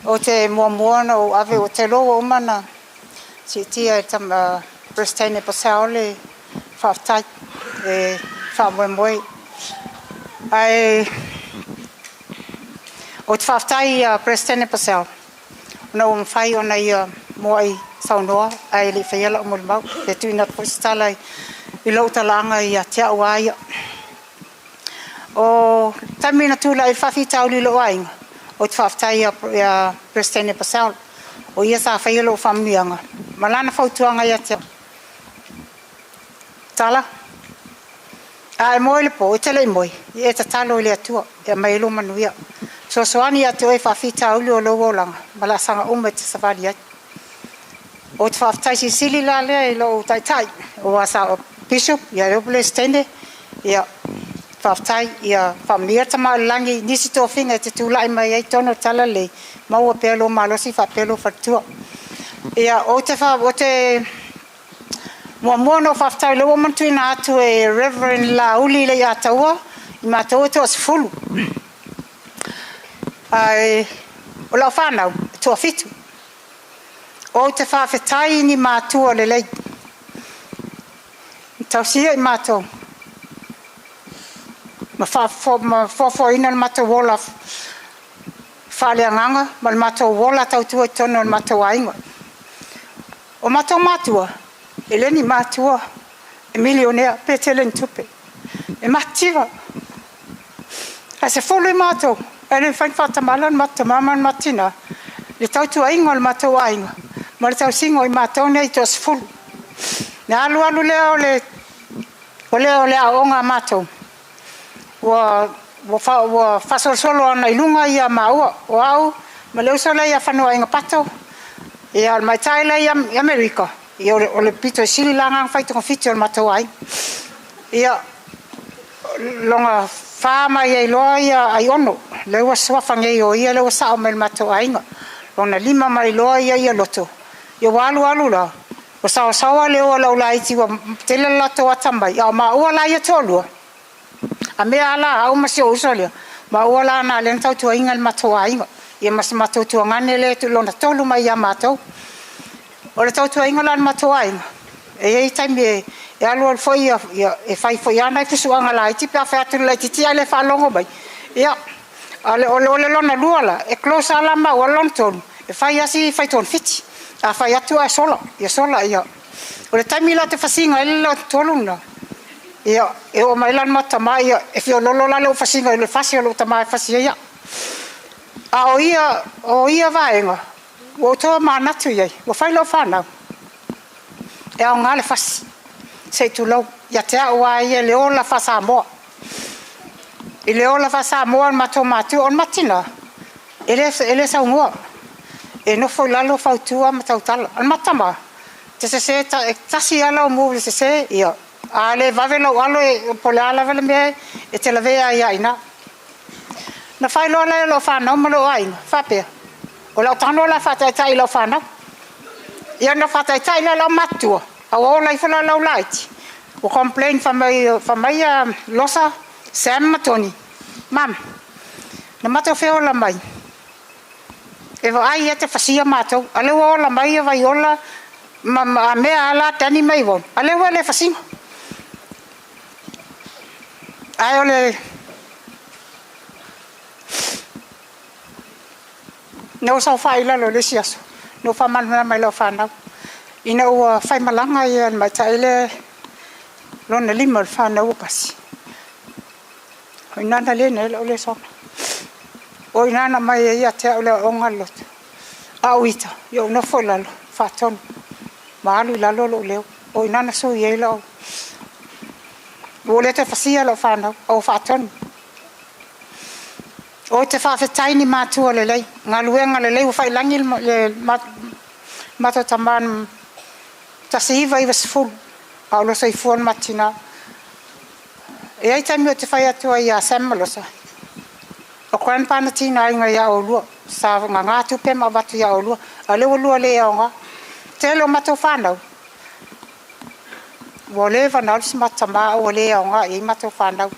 o te mua no ave o te loa o mana si tia e tam Bristane Pasaole whaftai e whamoe ai o te whaftai Bristane Pasaole ona o mwhai ona ia moai saunoa ai le whaiala o mulmau e tuina positala i lau talanga i a te au aia o tamina tula i whawhi tauli lo ainga o te whaftai a Bristane Pasaole o ia sa whaiala o whamuianga malana whautuanga i a te tala a e moe le po, e tele i moe i e ta talo i le atua e mai lo manuia so soani a te oi whawhi tauli o logo o langa mala sanga ume te safari ai o te whaftai si sili la lea i lo tai o asa o bishop i a Robule Stende i a whaftai i a whamia tama langi nisi tō whinga te tūlai mai ei tono tala le maua pēlo malosi whapelo whatua i a o te mua no whaftai lo man tuina atu e Reverend La Uli le a taua i mātua to as fulu ai o lau whanau tua fitu o te whawhetai ni mātua le lei tausia i mātua ma whawhaina na mātua wola whaleanganga ma mātua wola tautua i tono na mātua ainga o mātua e leni mātua e milionea pe te leni tupe e mativa a se folo i mātua e le whainwhatamalan matamaman matina le tautua ingo le mātua ainga ma le tau singo i mātua nei to as fulu ne alu leo o lea onga mātua wa whasolsolo ana i lunga i a maua o au ma leo sola i a whanua inga pato i a mai taila i Amerika i o le pito e sili langa whaitu kon fiti o le mātua ai i a longa whama i loa i a ai ono leo swafanga i o ia leo sao me le mātua ainga lona lima mai loa i a loto i o alu la o sawa leo lau la iti wa tele lato atamai a ma ua la i a tolua a mea ala au masi o usalia ma ua la na le ntau tua inga le mātua ainga i a masi mātua tua ngane le tu lona tolu mai a mātou o le tau tua inga la le mātua ainga e ei taimi e alu al foi e fai foi ana i pusuanga la iti pia whea tulu la iti ale whalongo mai ia ale ole lona luala e close ala ma ua lona tolu e fai asi fai ton fiti a fai atu a sola ia o le taimi la te fasinga ele la tolu na ia e o mai lan mata mai e fio lolo la le fasinga le fasi o tama fasi ia a o ia vaenga o to manatu ia o fai lo fana e o ngale fasi sei tu lo ia te o ai le ola fasa mo e le ola fasa mo ma tomatu on matina ele sa ngo e no foi lalo fautua ma tautala al matama te se tasi ala o mo se ia ale vavelo alo e polala vele me e te la vea ia ina na fai lo la lo fa no mo lo ai fa pe o la tano la fa tai lo fa no ia no fa tai la matua o la fa la light o complain fa mai losa Sam Matoni mam na mato fe ola mai e va ai te fasia mato ale ola mai vai ola ma me ala tani mai von ale wale fasia ai ole no so fai la lo le siaso no fa man mai lo fa na ina o fai malanga ia mai taile lo na lima fa na o kasi ina na le ne lo le so o ina na mai ia te ole o ngalot a uita yo no fo la fa ton malu la lo le o ina na so ye lo o le te fasia lo fa na o fa ton o te fa tiny mātua le lei ngaluenga le lei o fai langi le mato taman tasiva i vasful a lo sai fon matina e ai taimi o te fai atua i a semmalosa o kwan panatina inga ia o lua sa ngatu pe ma batu ia o lua a le o lua le aonga te lo mato whanau o le whanau si matama o le aonga i mato whanau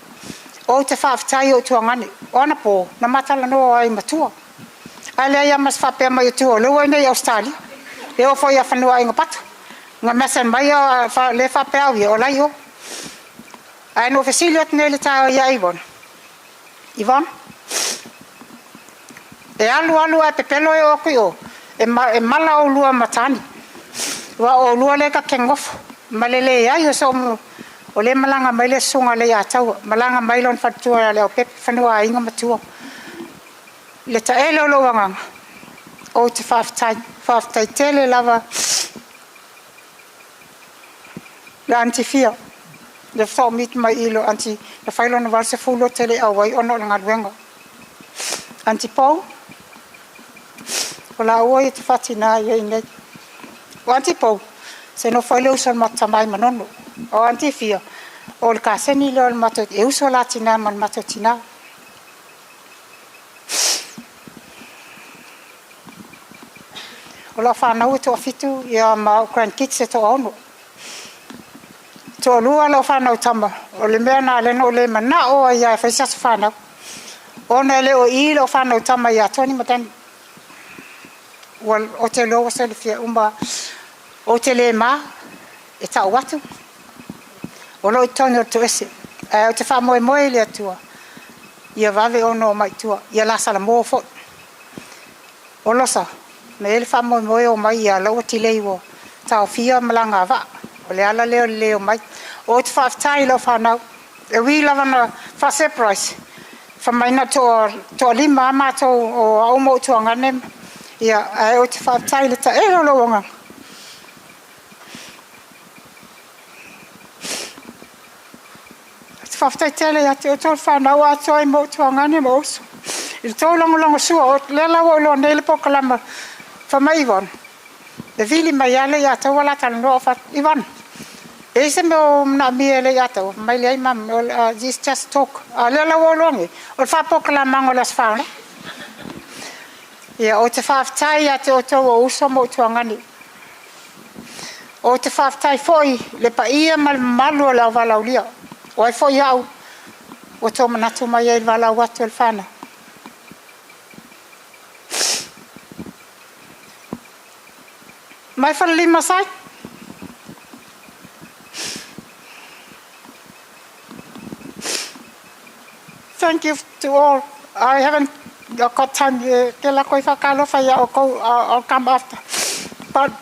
o te whaafitai o tuangani o ana po na matala no ai matua Ale ia mas fape mai tu o lo nei Australia. E o foi a fanua inga pat. Nga mesen mai le fape au o lai o. Ai no faciliot nele ta ia Ivon. Ivon. E alu e pepelo e o kuio. E mala o lua matani. Wa o lua le ka kengof. Malele ia yo so o le malanga mai le sunga le ia tau. Malanga mai lon fatua le o pep fanua inga matua. Le ta ele lo wanga. O te whaftai tele lava. Le antifia. Le whao mit mai ilo anti. Le whailo na warse fulo tele awai ono le ngadwenga. Anti Pau. O la oi te whatina ia inei. O anti Pau. Se no whaile usan matamai manono. O antifia. O le kaseni leo le matot. E uso la tina man matotina. O la whanau to fitu ia ma grandkids e to ono. To lua la whanau tama. O le mea na leno o le mana o ia e whaisas whanau. O na le o i lo whanau tama ia toni matani. O te loa sa le fia umba. O te le ma e tau watu. O lo i toni o tu ese. O te wha moe moe le atua. Ia vave ono o mai tua. Ia la sala mo fo. O losa. Me ele fa mo o mai ia lo ti leiwo tau fia malanga va o le ala leo mai o te fa tai lo fa na e wi lava na fa surprise fa mai na to lima ma to o au mo to ngane ia o te fa tai le ta e lo nga te fa tai tele ya te to fa na wa to i mo to ngane mo il to longo su o le la wo lo ne le pokalama fa mai Ivon. Le vili mai ale ya tau wala tan no fa Ivon. E se me na mi ele ya tau mai le mam just talk. Ale la wo longi. O fa pokala mango las fa. Ya o te fa tai ya te o to o uso mo to ngani. O te fa tai foi le pa ia mal malu la vala ulia. O foi au. O to manatu mai el vala watu el fana. My family masai. Thank you to all. I haven't got time ke la koi whakalo whai I'll come after. But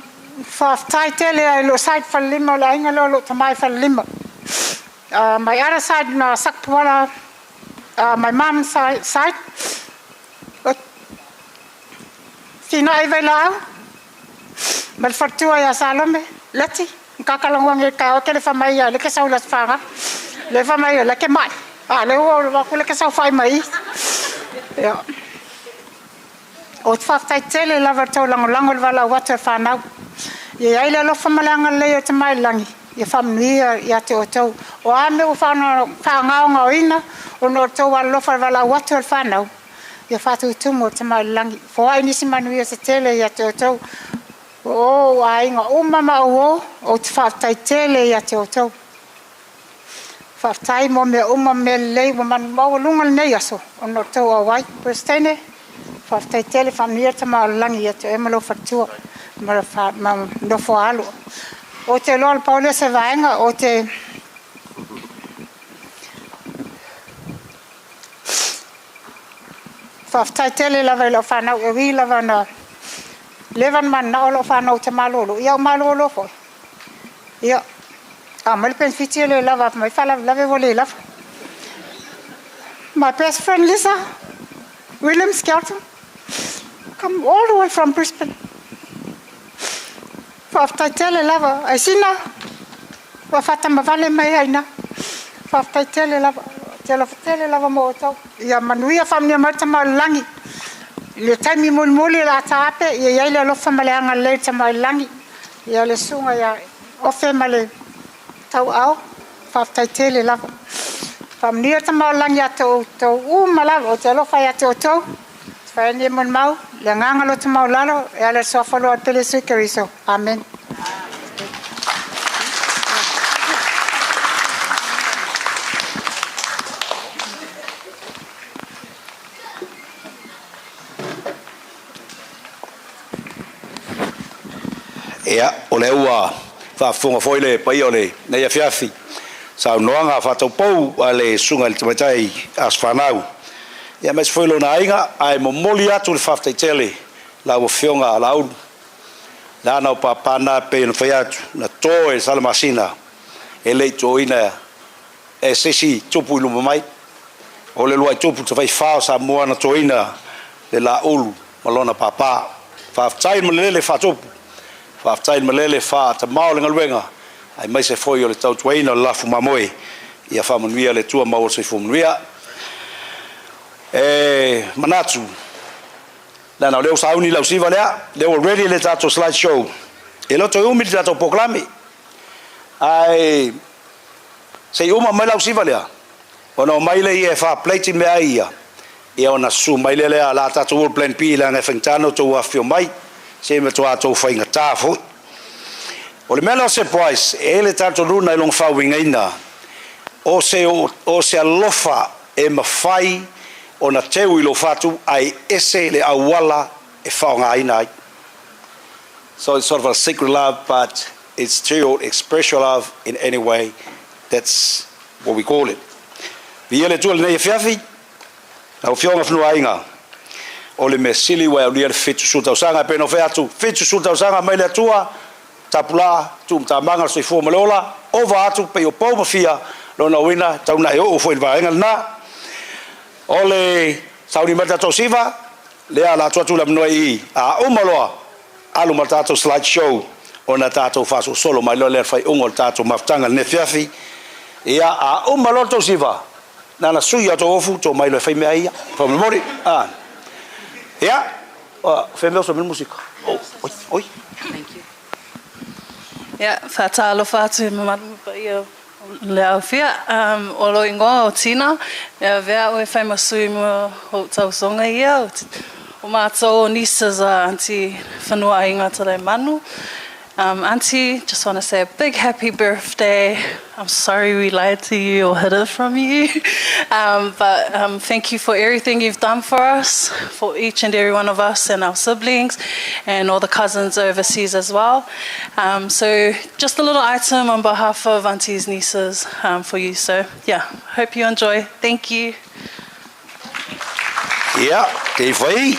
for tai tele I lo side for limo la inga lo tamai for limo. My other side na sakpwala my mom's side. But sina ai vai lao. Mal fortua ya Salome, lati, kakalangwang ka o ke le famai ya le ke sa ulas fanga. Le famai le ke mai. Le o wa ku le ke sa fai mai. Ya. O fa tai tele la verto lango wala water fana. Ye ai le lo famalanga le te mai langi. Ye famia ya te o tau. O ame o fana fanga nga ina o no to wa lo fa wala water fana. Ye fatu tumo te mai langi. Fo ai nisi manu se tele ya te o tau. O ai nga o mama o te whaftai tele ia te o tau. Whaftai mo me o me lei mo man mau lunga nei aso. O no tau a wai. Pwestene, whaftai tele whamia te maa langi ia te emalo whatua. Ma no whaalo. O te loa paule se vaenga o te... Whaftai tele lava ilo whanau e wi lava na... Levan man na olo whanau te malolo. Ia o malolo foi. Ia. Mali pen fiti le lava. Mai whala lave wole lava. My best friend Lisa. William Skelton. Come all the way from Brisbane. Whaftai tele lava. Ai sina. Whafata mawale mai aina. Whaftai tele lava. Tele lava mo o tau. Ia manuia whamnia marta langi. Le taimi mulmuli la tape ia le lofa maleanga le tama langi ia le sunga ia ofe male tau au whaftai tele lava whamnia tama langi ato u malawa o te lofa ia te o tau whaene mun mau le nganga lo tama lalo ia le sofalo a tele sukeriso. Amen. Ia, o le ua whaafunga foile pai o le nei a fiafi. Sa noanga whatau pou a le sunga le tamatai as whanau. Ia mes foilo na inga ai mo moli atu le whaftai tele la o fionga a launu. La nau papana pe no whai atu na toe salamasina e lei toina e sesi tupu iluma mai. O le luai tupu te whai whao sa mua na toina le la ulu malona papa. Whaftai malele whatupu. Whaftai malele wha ta mao le ngaluenga. Ai mai se foi o le tau tuaina o le lafu mamoe. Ia whamanuia le tua mao se whamanuia. Manatu. Lana leo sauni lau siva lea. Leo already le tato slide show. E loto e umi le tato poklami. Ai se uma mai lau siva lea. Ona o mai le ia wha plate mea ia. Ia ona su mai le lea la tato World Plan P la nge whengtano tau a fio mai. Se me toa tau whainga tāwhu. O le mela surprise, e le tato runa i long whawinga ina. O se alofa e mawhai o na teu i lo fatu ai ese le awala e whaonga ina ai. So it's sort of a secret love, but it's still express your love in any way. That's what we call it. Via le tua le nei fiafi, au fionga whanua inga. O le mesili wa ulia le fitu sultau sanga peno featu. Fitu sultau sanga mai le tua, tapula, tum tamanga soi fo malola, ova atu pe o pau mafia, lona wina, tauna e o fo ilvaenga na. O le sauni mata tosiva, le ala tuatu la mnoa I, a umaloa, alu matato slide show, o na tato faso solo mai lo le fai ungo tato maftanga ne fiafi, ia a umaloa tosiva, nana sui ato ofu, to mai lo fai mea ia, fa memori, yeah, femel so musica. Oh, oi. Thank you. Yeah, fatalo fatu mamalu pa ia le aufia. O lo ingoa o Tina, vea o e whai masui mo o tausonga ia. O mātou o nieces a Auntie Whanua Inga Tare Manu. Auntie, just want to say a big happy birthday. I'm sorry we lied to you or hid it from you. But thank you for everything you've done for us, for each and every one of us and our siblings and all the cousins overseas as well. So just a little item on behalf of Auntie's nieces for you. So yeah, hope you enjoy. Thank you. Yeah, te whai.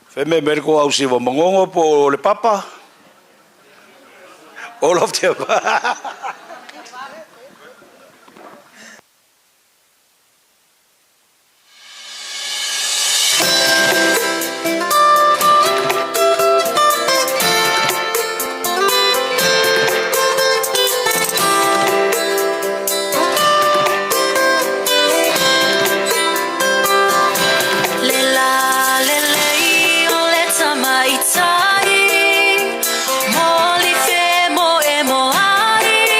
Feme merko au siwa mangongo po le papa. All of them. Moli fe mo e mo ari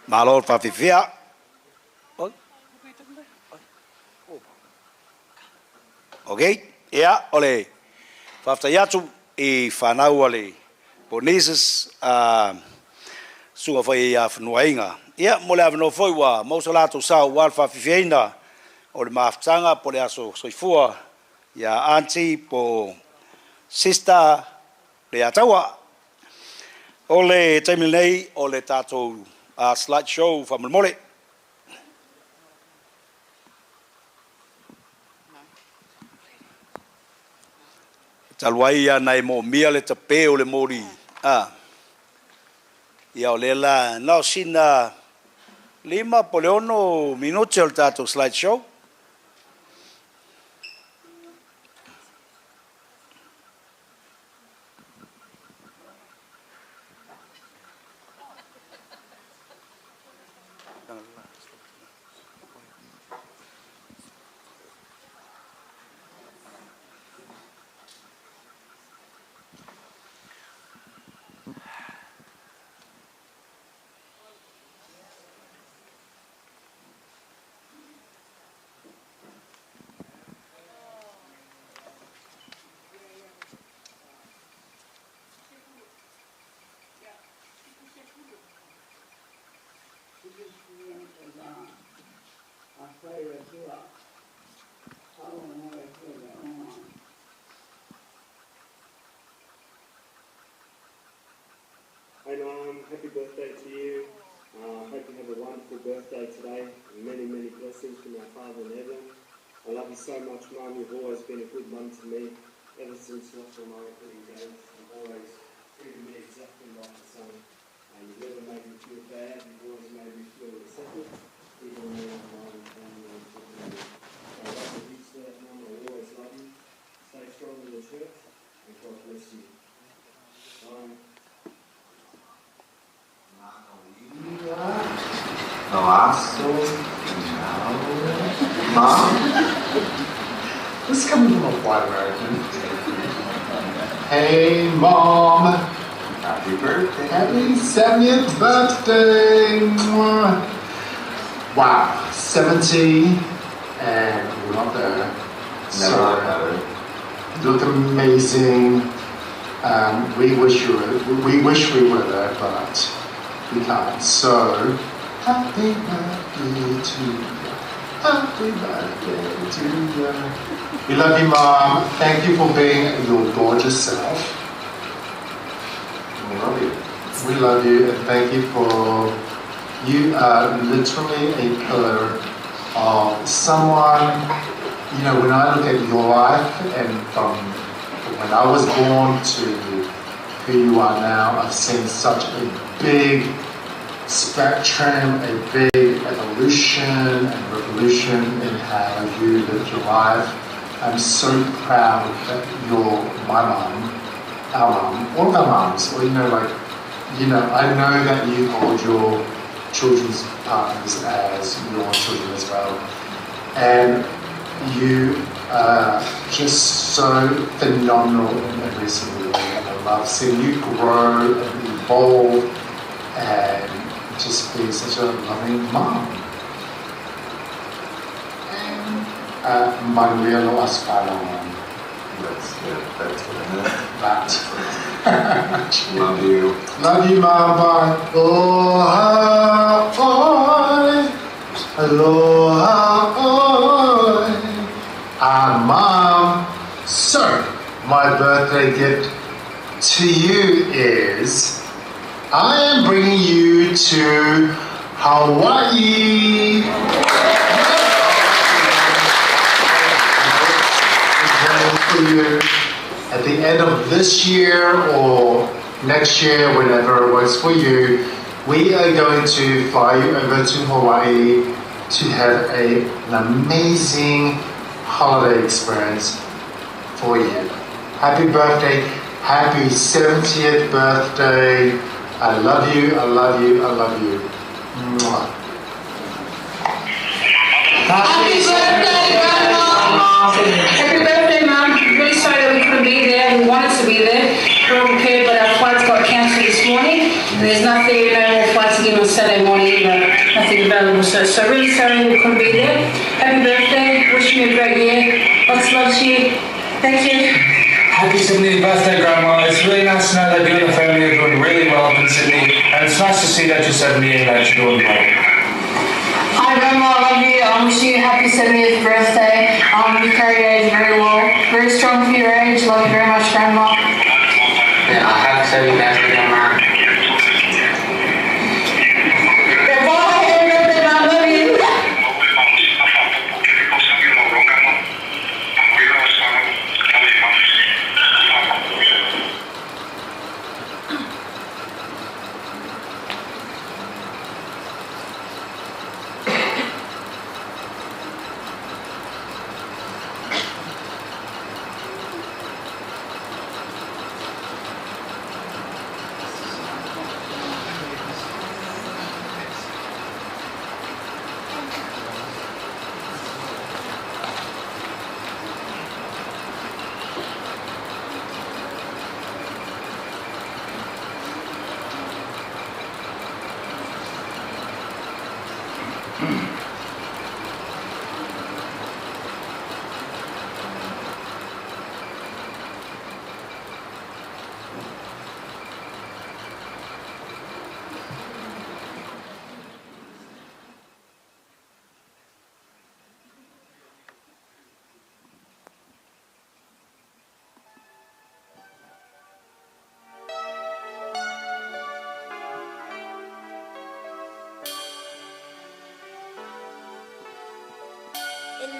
Malo whawhiwhia. Ok, ia, ole. Whawhai atu I whanau ole. Bonesis, sunga whai a whanuainga. Ia, mole a whanau whai wa, mausa lato sao wal whawhiwhiaina. Ole maafutanga, pole aso soifua. Ia auntie, po sister, le atawa. Ole taimil nei, ole tātou slideshow whamamole. Taluai ana e mo mia le tapeo le mori. Ia o lela, nao sina 5 poleono minuti o le tātou slideshow. Hey Noam, happy birthday to you. Hope you have a wonderful birthday today and many, many blessings from our Father in heaven. I love you so much, Mum. You've always been a good mum to me. Ever since Russell and I were putting games, you've always treated me exactly like a son. And you've never made me feel bad. You've always made me feel accepted, even when I'm alone and family and children. So I love you to that, Mum. I always love you. Stay strong in the church and God bless you. Mom, this is coming from a white American. Hey, Mom. Happy birthday. Happy 70th birthday. Wow, 70 and we're not there. Never better. You look amazing. We wish we were there, but we can't. So, happy birthday to you. Happy birthday to you. We love you, Mom. Thank you for being your gorgeous self. We love you. We love you and thank you for, you are literally a pillar of someone, you know, when I look at your life and from when I was born to who you are now, I've seen such a big spectrum, a big evolution and revolution in how you live your life. I'm so proud that you're my mum, our mum, all of our mums, or I know that you hold your children's partners as your children as well. And you are just so phenomenal in every single way. And I love seeing you grow and evolve and just be such a loving mom. Manuel Asfalan. That's what I meant. That. Love you. Love you, Mom. Bye. Aloha, oi. Aloha, oi. Mom. So, my birthday gift to you is I am bringing you to Hawaii. For you at the end of this year or next year, whenever it works for you, we are going to fly you over to Hawaii to have an amazing holiday experience for you. Happy birthday, happy 70th birthday. I love you, I love you, I love you. Mwah. Happy birthday, Grandma! Happy birthday, Mum. Really sorry that we couldn't be there. We wanted to be there. We're all prepared, but our flights got cancelled this morning. There's no more flights again on Saturday morning either. Nothing available. So really sorry we couldn't be there. Happy birthday. Wishing you a great year. Lots of love to you. Thank you. Happy 70th birthday, Grandma. It's really nice to know that you and the family are doing really well up in Sydney. And it's nice to see that you're 70 and that you're doing well. Hi Grandma, I love you. I'm wishing you a happy 70th birthday. You carry your age very well. Very strong for your age. Love you very much, Grandma. Yeah, I have 70 birthday, Grandma.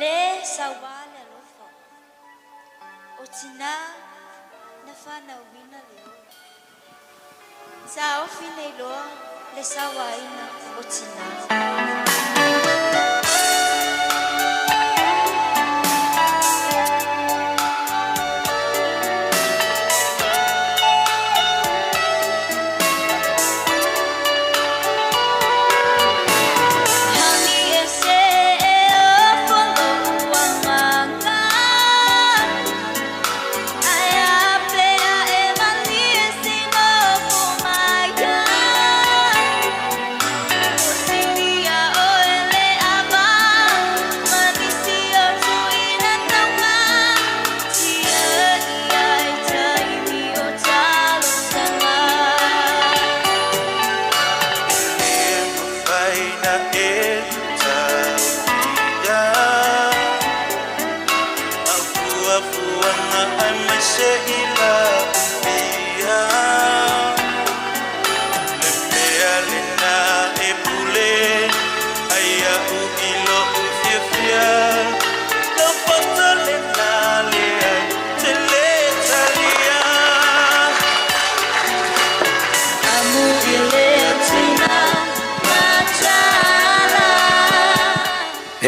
Le sawale lofa o tina na fana wina leo sa ofine loa le sawaina o tina Yeah.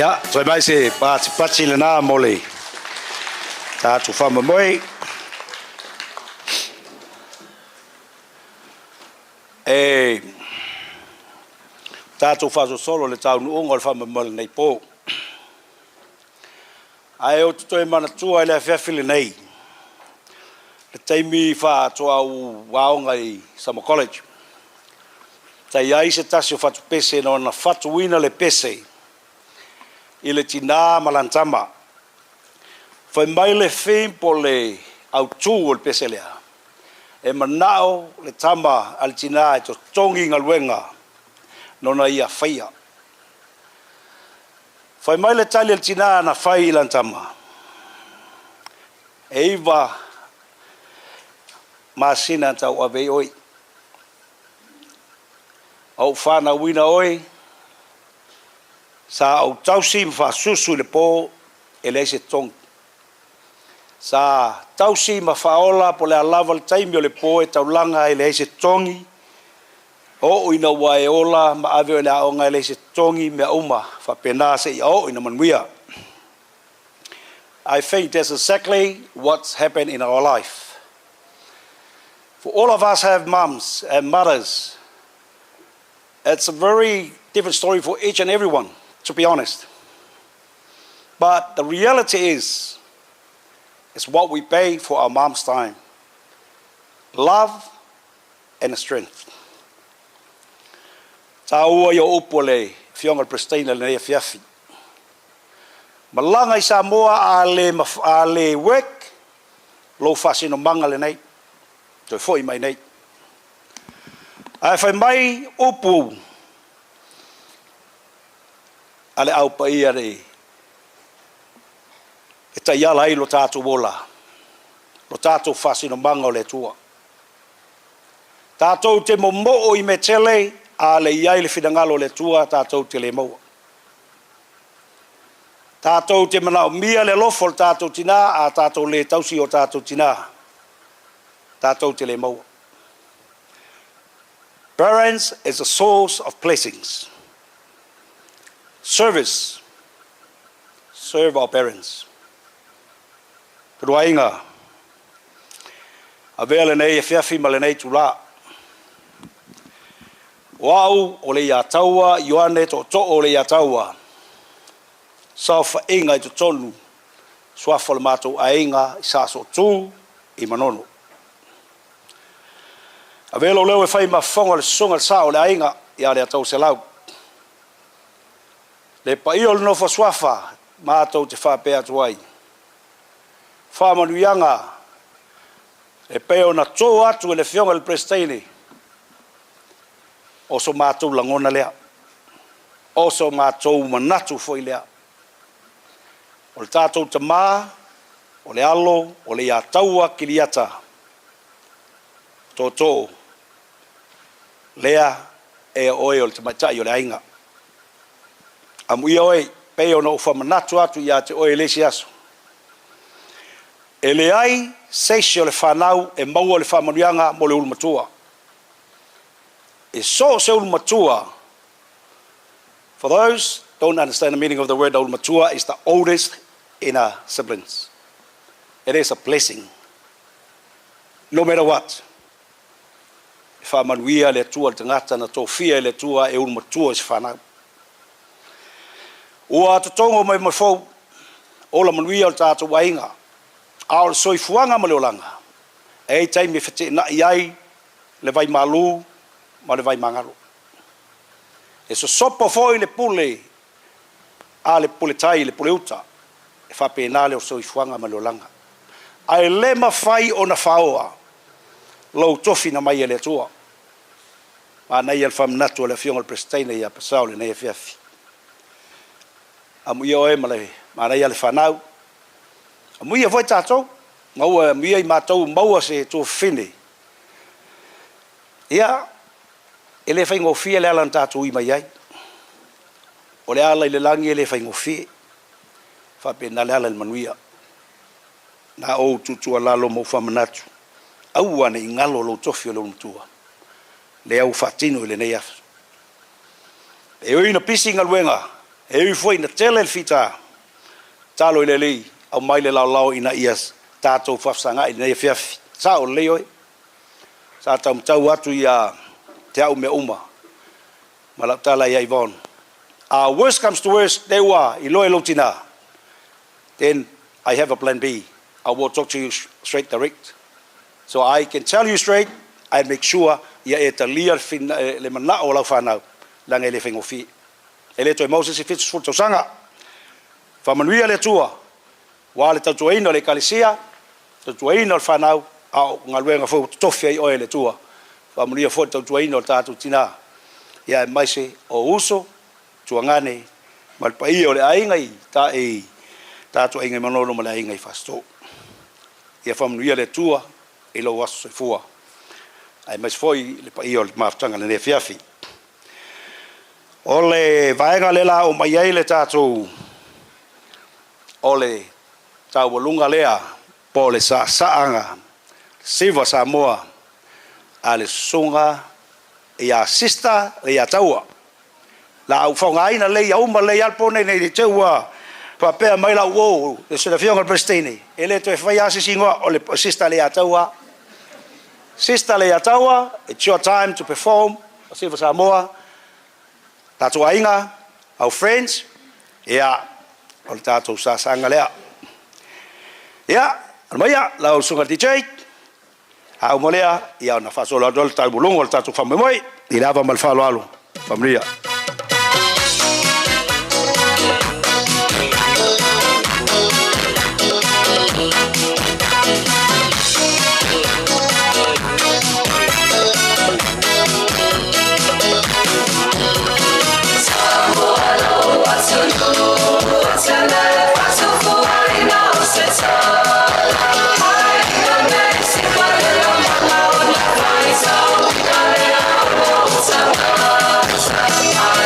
Ya, so mai se pachi le na mole. Ta tu fama moi. Ta tu fa solo le tau nu ngol fama mole nei po. Ai o tu mana tua le fa fili nei. Le taimi fa to au wao ngai Sama College. Tai ai se tasio fa tu pese no na fa tu wina le pese. Ile tina malantama. Fai mai le fim po le au tu le pese lea. E manao le tama al tina e to tongi ngalwenga. Nona ia faia. Fai mai le tali al tina na fai ilantama. E iwa masina tau ave oi. Au whana wina oi. Sa au tausi ma susu le po e le se tong. Sa tausi ma faola po le alava le taimi o le po e taulanga e le se tongi. O ina wae ola ma ave o le aonga e le se tongi mea uma fa pena se i o ina manuia. I think that's exactly what's happened in our life. For all of us have mums and mothers. It's a very different story for each and everyone, to be honest. But the reality is what we pay for our mom's time. Love and strength. Taua yo upole fionga pristine le fiafi. Malanga I Samoa ale wek lo fasino manga le nei. To foi mai nei. Ai fai mai upu ale au paia re e tai ala i lo tātou wola lo tātou fasino manga o le tua tātou te momo o I me tele a le iai le whidangalo le tua tātou te le maua tātou te mana o mia le lofo le tātou tina a tātou le tausi o tātou tina tātou te le maua. Parents is a source of blessings. Serve our parents. Ruainga. Avea le nei e whiawhi ma le nei tula. Wau o le ia taua, Ioane to o le ia taua. Sao whainga I to tonu. Swafa le mātou ainga I saso tū I manono. Avea lo leo e whai ma whonga le sunga le sao le ainga ia le atau se lau. Le paio le nofo swafa mātou te whapea tuai. Whamanuianga le peo na tō atu e le whionga le presteini. Oso mātou langona lea. Oso mātou manatu foi lea. O le tātou te mā, o le alo, o le ia taua kiliata. Tō. Lea e oe o le te maitai o le ainga. Amuia oe, peo na ufa manatu atu ia te oe lesi aso. E le ai, seisi o le whanau e maua le whamanuianga mo le ulumatua. E so se ulumatua. For those don't understand the meaning of the word ulumatua, is the oldest in our siblings. It is a blessing. No matter what. E whamanuia le tua le tangata na tō fia le tua e ulumatua se whanau. Ua tutongo mai fau, ola manuia o tātou wainga. Ao soi fuanga ma leolanga. E taimi whete na iai le vai malu ma le vai mangaro. E so sopo foi le pule a le pule tai le pule uta. E whape nā leo soi fuanga ma leolanga. Ai le mawhai o na whaoa. Lau tofi na mai e le tua. Ma nei al whamnatu le fionga le presteina ia pasau le nei e whiawhi. Amu ia oe ma nei ale whanau. Amuia voi tātou, maua muia I mātou maua se tō whine. Ia, e le whaingo whia le ala tātou I mai ai. O le ala I le langi e le whaingo whia. Whape na le ala le manuia. Nā o tutua lalo mo whamanatu. Au ane I ngalo lo tofi o lo mtua. Le au whatino I le nei afu. E oi na pisi ngaluenga. E foi na tele fita. Talo ile li au mai le lau ina ias tatou fafsanga ina ia fiafi. Sa o leo sa tau atu ia te au me uma. Malaptala ia Yvonne. Worst comes to worst, they were ilo tina. Then I have a plan B. I will talk to you straight direct. So I can tell you straight, I make sure ia e ta lia fin le mana o lau whanau lang ele whengo fi. Ele toi Moses i fitu futu sanga. Whamanuia le tua. Wa le tautuaina le kalisia, tautuaina le whanau, au ngaluenga fau tofi ai oe le tua. Whamanuia fau tautuaina le tātu tina. Ia e maise o uso, tuangane, malpai o le aingai, ta e tātu aingai manolo ma le aingai fasto. Ia whamanuia le tua, e lo waso se fua. Ai maise foi le pai o le maftanga le ne fiafi. O le vaenga le la o mai ai le tātu o le tau walunga lea po le saanga siva Samoa a le sunga e a sista e a taua la au whaungaina le ia uma le alpone nei teua pa pea mai la uo e se la fionga prestini e le to e whai asi singoa o le sista le a taua it's your time to perform o siva Samoa tātou ainga our friends ea o le tātou sāsanga lea. Ia, anamaia, lau sunga DJ, hau molea, ia na whasola adol tau mulungo le tātou whamemoi, i lava mal whalo alu, whamria. Bye.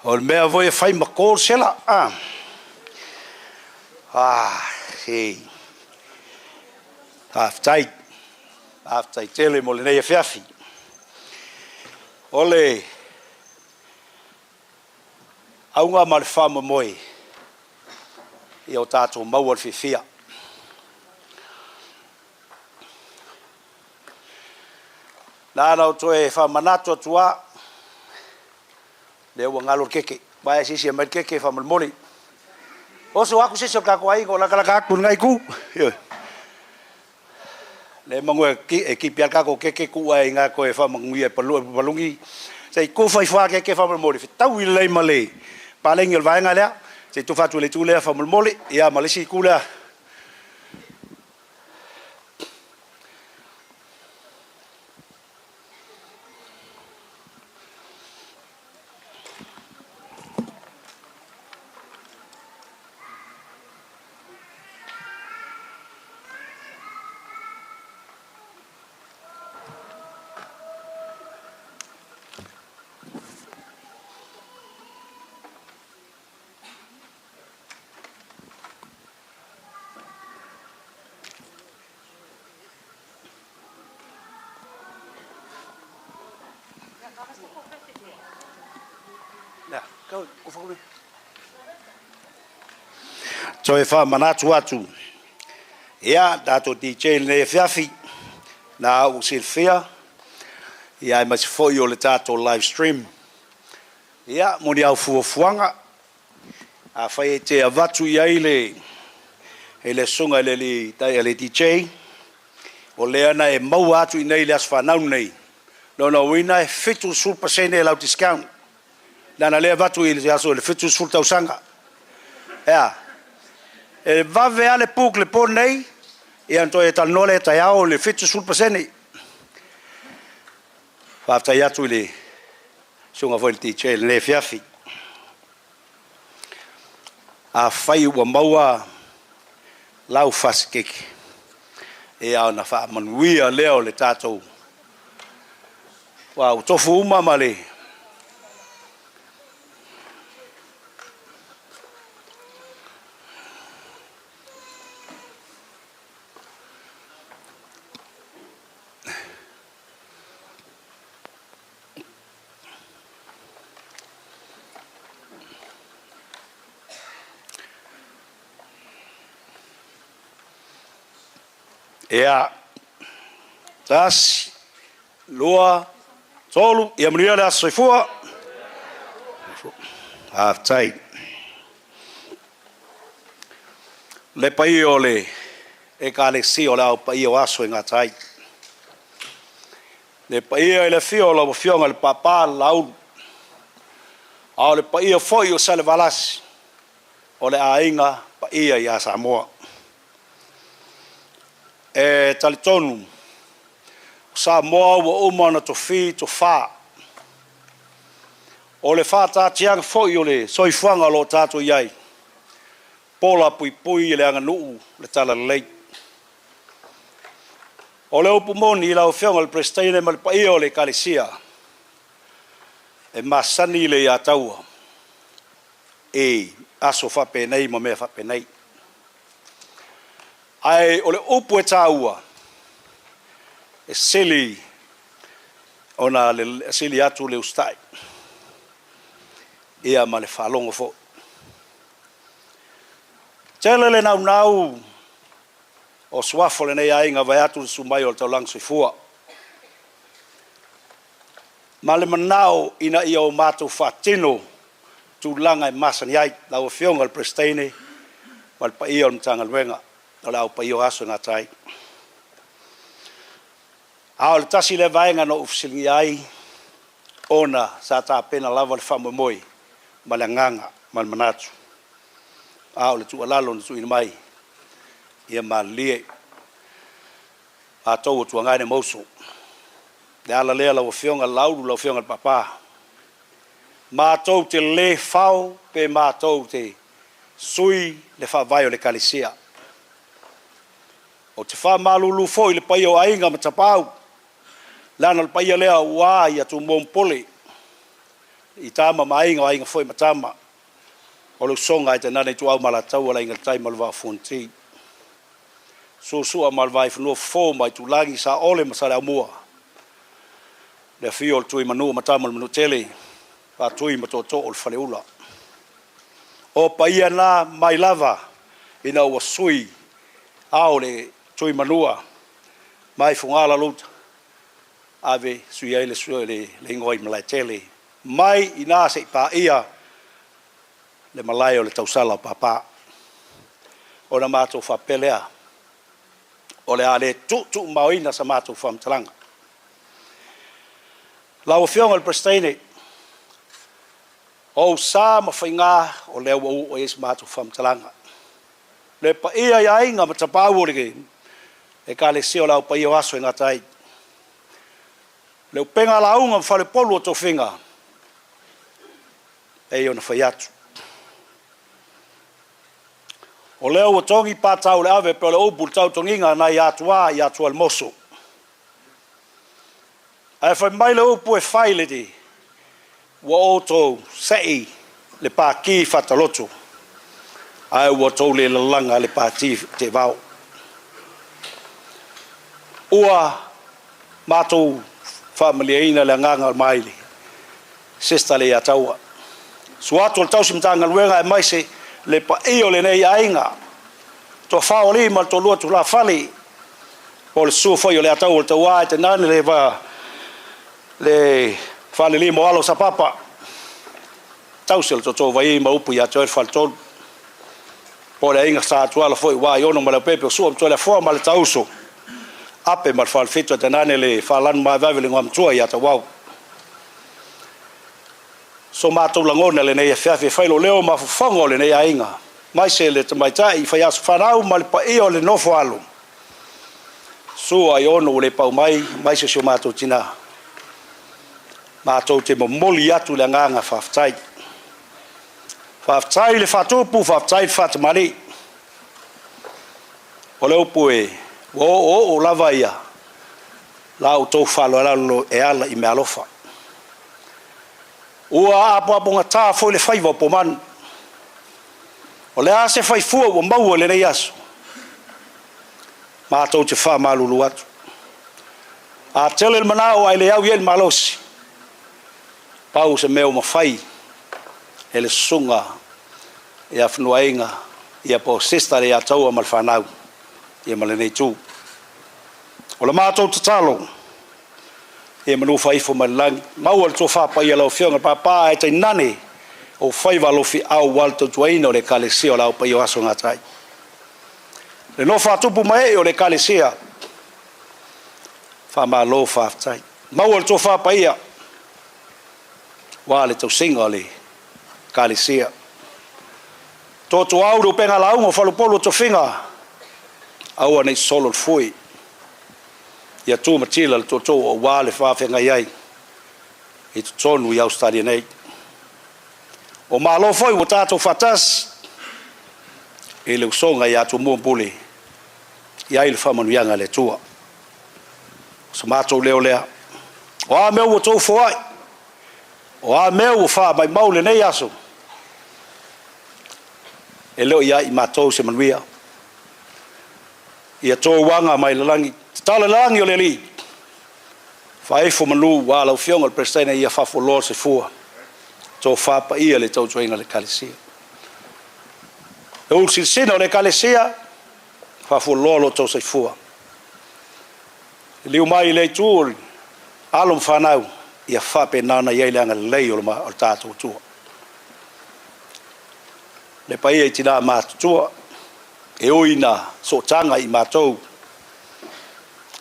O le mea voi fai makol sela. Hei. Aftai tele mo le nei fiafi. Ole aunga mal fama moi. I o tātou mau al fifia. Nāna o toe whamanato atua, leo wa ngalo keke, mai sisi a mai keke whamalmoni. Oso aku sisi o kako ai, ko lakalaka aku ngai ku. Le mangu e kipi al kako keke ku ai ngā koe whamangungi e palungi. Sei ku whai wha keke whamalmoni, tau i lei male, palengi al vaenga lea, sei tu fatu le tūlea whamalmoni, ia malisi kulea. So e wha manatu atu. Ia, dato DJ le fiafi, na au silfia. Ia, mas foi o le tato live stream. Ia, moni au fuafuanga. A whai e te avatu iai le sunga le DJ. O le ana e mau atu i nei le aswhanau nei. Lona wina e fitu sulpa sene lau discount. Nana le avatu i le aso le fitu sulta usanga. Ia. E vave ale puk le pon nei, e anto e tal nole e taiao le fitu sulpa sene. Whaftai atu i le sunga voi le DJ le fiafi. A whai ua maua lau fasikeke. E au na wha manuia leo le tātou. Wow, tofu uma male. Ea, tasi, lua, tolu, ia maria le aso soifua. Aftai. Le pai o le, e ka le si o le au pai o aso e ngatai. Le pai e le fio la fionga le papa lau. Au le pai o foi o sale valasi. O le ainga pai ia Samoa. E talitonu Samoa wa umana to fi to fa o le fa ta tiang foi o le soifuanga lo tato iai pola pui pui le anga nuu le tala lei o le upumoni la ofionga le prestene mal pai o le kalisia e masani le ya taua e aso fa pe nei mo me fa pe nei ai o le upu e tāua e sili ona le sili atu le ustai ia ma le whalongo fo tele le nau o swafo le nei ainga vai atu le sumai o le tau lang soifua ma le manao ina ia o mātou whatino tu langa e masani ai lau o fionga le prestene ma le pa ia o mtanga luenga o lau pa io aso ngā tai. Ao le tasi le vaenga no ufisilingi ai, ona sa tā pena lava le whamu moi, ma le nganga, ma le manatu. Ao le tua lalo na tuina mai, ia ma lie, a tau o tua ngai ne mauso. Le ala lea lau fionga lauru, lau fionga le papa. Ma tau te le fau, pe ma tau te sui le whawai o le kalisia. O te wha malulu foi le pai o ainga ma tapau. Lana le pai lea ua ia tu mompole. i tama mai nga inga foi matama o lo songa i te nane tu au mala tau ala inga tai malwa fonti so a malwai fno fo mai tu langi sa ole masara mua le fiol tu i manu matama manu tele pa tu i matoto o faleula o paia na mai lava ina o sui aole tu i manua mai fungala luta ave sui ele sui le ngoi malai tele mai ina se pa ia le malai o le tausala papa o na mato fa pelea o le ale tu maoina sa mato fa mtalanga la o fiong al prestene o sa ma fainga o le o es mato fa mtalanga le pa ia inga ma tapau le e ka le sio la pa ia aso inga tai le penga la unga fa le polo to finga e ona fai atu o leo o tongi patau le ave pe le opu tau tonginga na i atua al moso ai fai mai le opu e fai le di wa oto sei le pa ki fataloto ai wa to le langa le pa ti te vau ua matou familiaina le nganga maili sister le ataua suato le tau simtanga luenga e mai se le pa io le nei ainga to fa oli mal to lu tu la fali o le su foi le atau te wa te nane le va le fali li mo alo sa papa tau sel to vai ma upu ya to falton po le inga sa tu ala foi wa io no ma le pepe su to le forma le tauso ape mal fal fito te nane le falan ma va le ngam tua ya te wa so matou langona le nei fe failo leo ma fongo le nei ainga mai se le mai tai fa ya fanau mal pa io le no falo so ai ono le pa mai se so matou tina matou te moli atu le nganga fa tai le fatopu fa tai fat mali o le opue o lava ia la auto falo la e ala I me alofa ua apo ngata foi le faiva po man o le ase fai fu o mau le nei aso ma to te fa malulu atu a tele manao ai le au yel malosi pau se meu ma fai ele sunga e afnuainga ia po sister ia tau mal fanau ia mal nei tu o le ma to talo e manu fai fo malang mau al tofa pa ia lo fiona papa e te nane o fai valo fi au walto tuaino le kalesio la pa ia so ngatai le no fa tupu mai o le kalesia fa ma lo fa tai mau al tofa pa ia wale to singa le kalesia to au do penga la un falo polo to finga au nei solo foi ia tu matila to o wale fa fenga yai e to tonu ia Australia nei o malo foi o tato fatas ele usonga ia tu mompuli ia il famanu yanga le tua so mato leo o a meu o to foi o a meu fa mai maule nei aso ele ia I mato se manuia ia to wanga mai langi tala langi o le li fai fo manu wala o fiong al prestena ia fa fo lo se fua to fa pa ia le tau joina le kalesia o silsina le kalesia fa fo lo to se fua liu mai le tu alum fanau ia fa pe nana ia le ngai o ma o tato tu le pa ia tina ma tu e oina so tanga I matou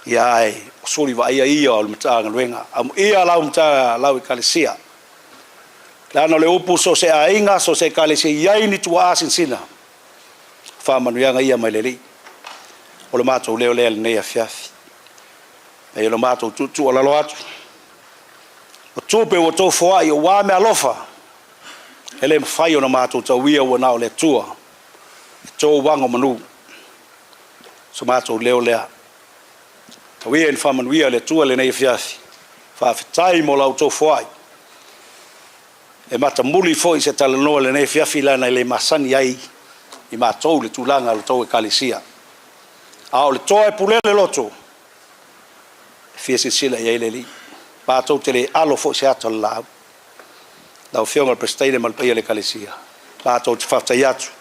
ia ai soli va ia o mtanga luenga am ia la mtanga la kalesia la no le upu so se ainga so se kalesia ia ni tu asin sina fa manu ia ia mai leli o le matou leo le nei afiafi e le matou tu ala lo atu o tupe o to foa I o wa me alofa ele fai o na matou tawia o na o le tua to wango manu so matou leo lea we en faman we le tua le nei fiafi fa tai mo la auto foi e mata muli foi se tala no le ne fiafi lana le masani ai I matou le tulanga le tau e kalisia a o le toa e pulele loto fia sila ia le li patou te le alo fo se ata la la fionga le prestaile mal paia le kalisia patou te fafta yatu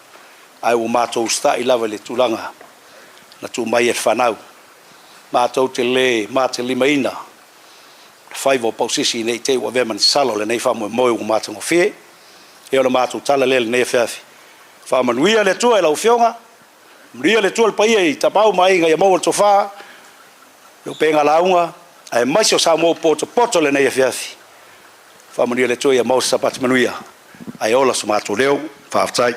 ai o matou sta I lava le tulanga na tu mai e fanau matou te le mate limaina fai vo posisi nei te wa veman salo le nei famo mo o matou fie e o le matou tala le nei fiafi fa manuia le tua la fionga mria le tua le paia I tapau mai nga ia mo to fa yo penga launga ai mai so sa mo poto le nei fiafi fa manuia le tua ia mo sapat manuia ai ola so matou leo fa aftai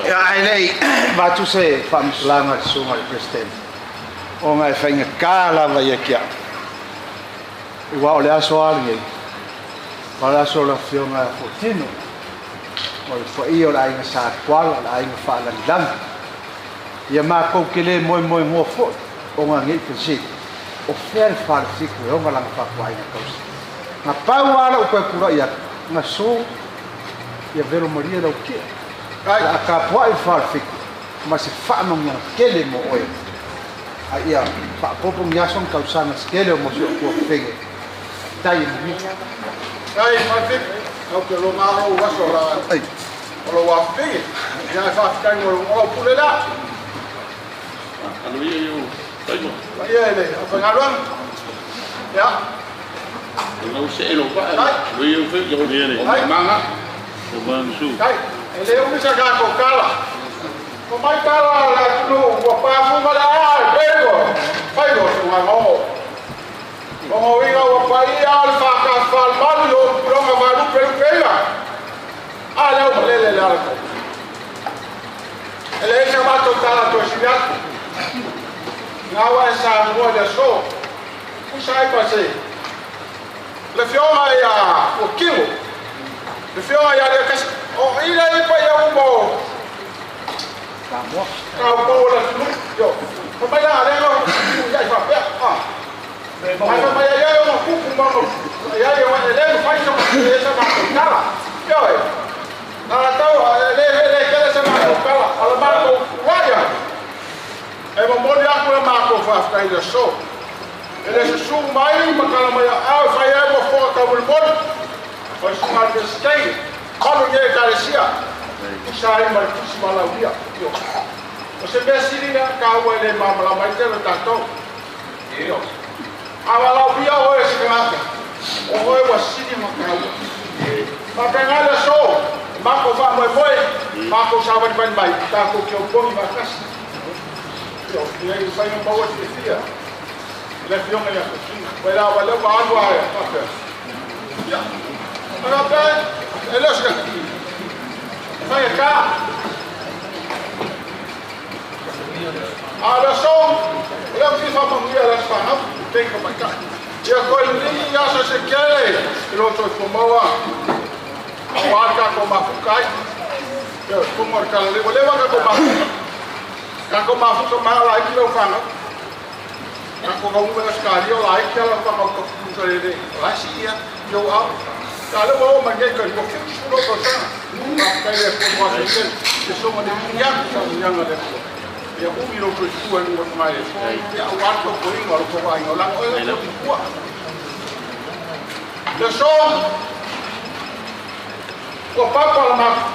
Ai vatu se famslanga sunga president o ngai fainga kala va yakia ua ole aso ali para so la fiona fortino o fo io la inga sa kwala la inga fa la dan ia ma ko kele moi mo fo o nga ngi pisi o fer fa fiku o nga lang fa kwai na kos na pa wala o pe pura ia na so ia vero moria da o que a ka poi fa fiku ma se fa no nga kele mo oi ia pa popo nga son kausana skele mo so ko fege dai mi dai ma fik au ke lo ngaro wa so la ai lo wa fege ya fa ka ngo o pule la alo yo tai mo ia le fa ngalon ya no se lo pa lo yo fe yo viene manga o bansu dai ele o misa ga ko kala ko mai kala la no wa pa fu mala bego fai go so ngamo como viva o país alfa cafal mario broma maru perfeita ale o lele la ele chama total a torcida na wa esa mo de so Sai pase. Le fiona ya o kilo. Le fiona ya le kas o ila e pa ya mo. Vamos. Ka mo la tu yo. Pa pa ya le no. Ya fa pe. Ah. Ma pa ya yo no ku ku ma mo. Ya yo le no fa yo esa ma kala. Yo. Na tau le kele sa ma kala. Ala ma ko waya. E mo mo ya ku ma ko fa fa ida so. Ele se sum mai makala mai a vai a mo fo ka mo mo. Vai sumar de stay. Quando ele carecia. Sai mai tu se mala via. Yo. Você vê se liga carro ele mamla mai te no tato. Yo. Awala via o esse cara. O oi was sidi makala. Ma pengala so. Mako va mo moi. Mako sabe ban mai. Ta ko que o bom vai cas. Yo, e aí vai no baú de fia. Le fiona ya vai lá vai levar água aí café já agora bem ele chega vai cá olha só eu fiz uma mulher lá para tem que marcar e a coisa nem já se quer ele outro como a marca como a fucai eu como marcar ele vou levar como a fucai lá que eu falo Ako kamu na sekali o lai kaya lang pang magkakulere. Wala siya, yo out. Kala mo magay ka, yo fix mo ko sa. Kaya po mo sa ikin. Gusto mo din yan sa yang ada po. Ya umi lo ko tuan mo mai. Ya awat ko ko ingol ko ay lang o lang ko. Ya so. Ko papa ma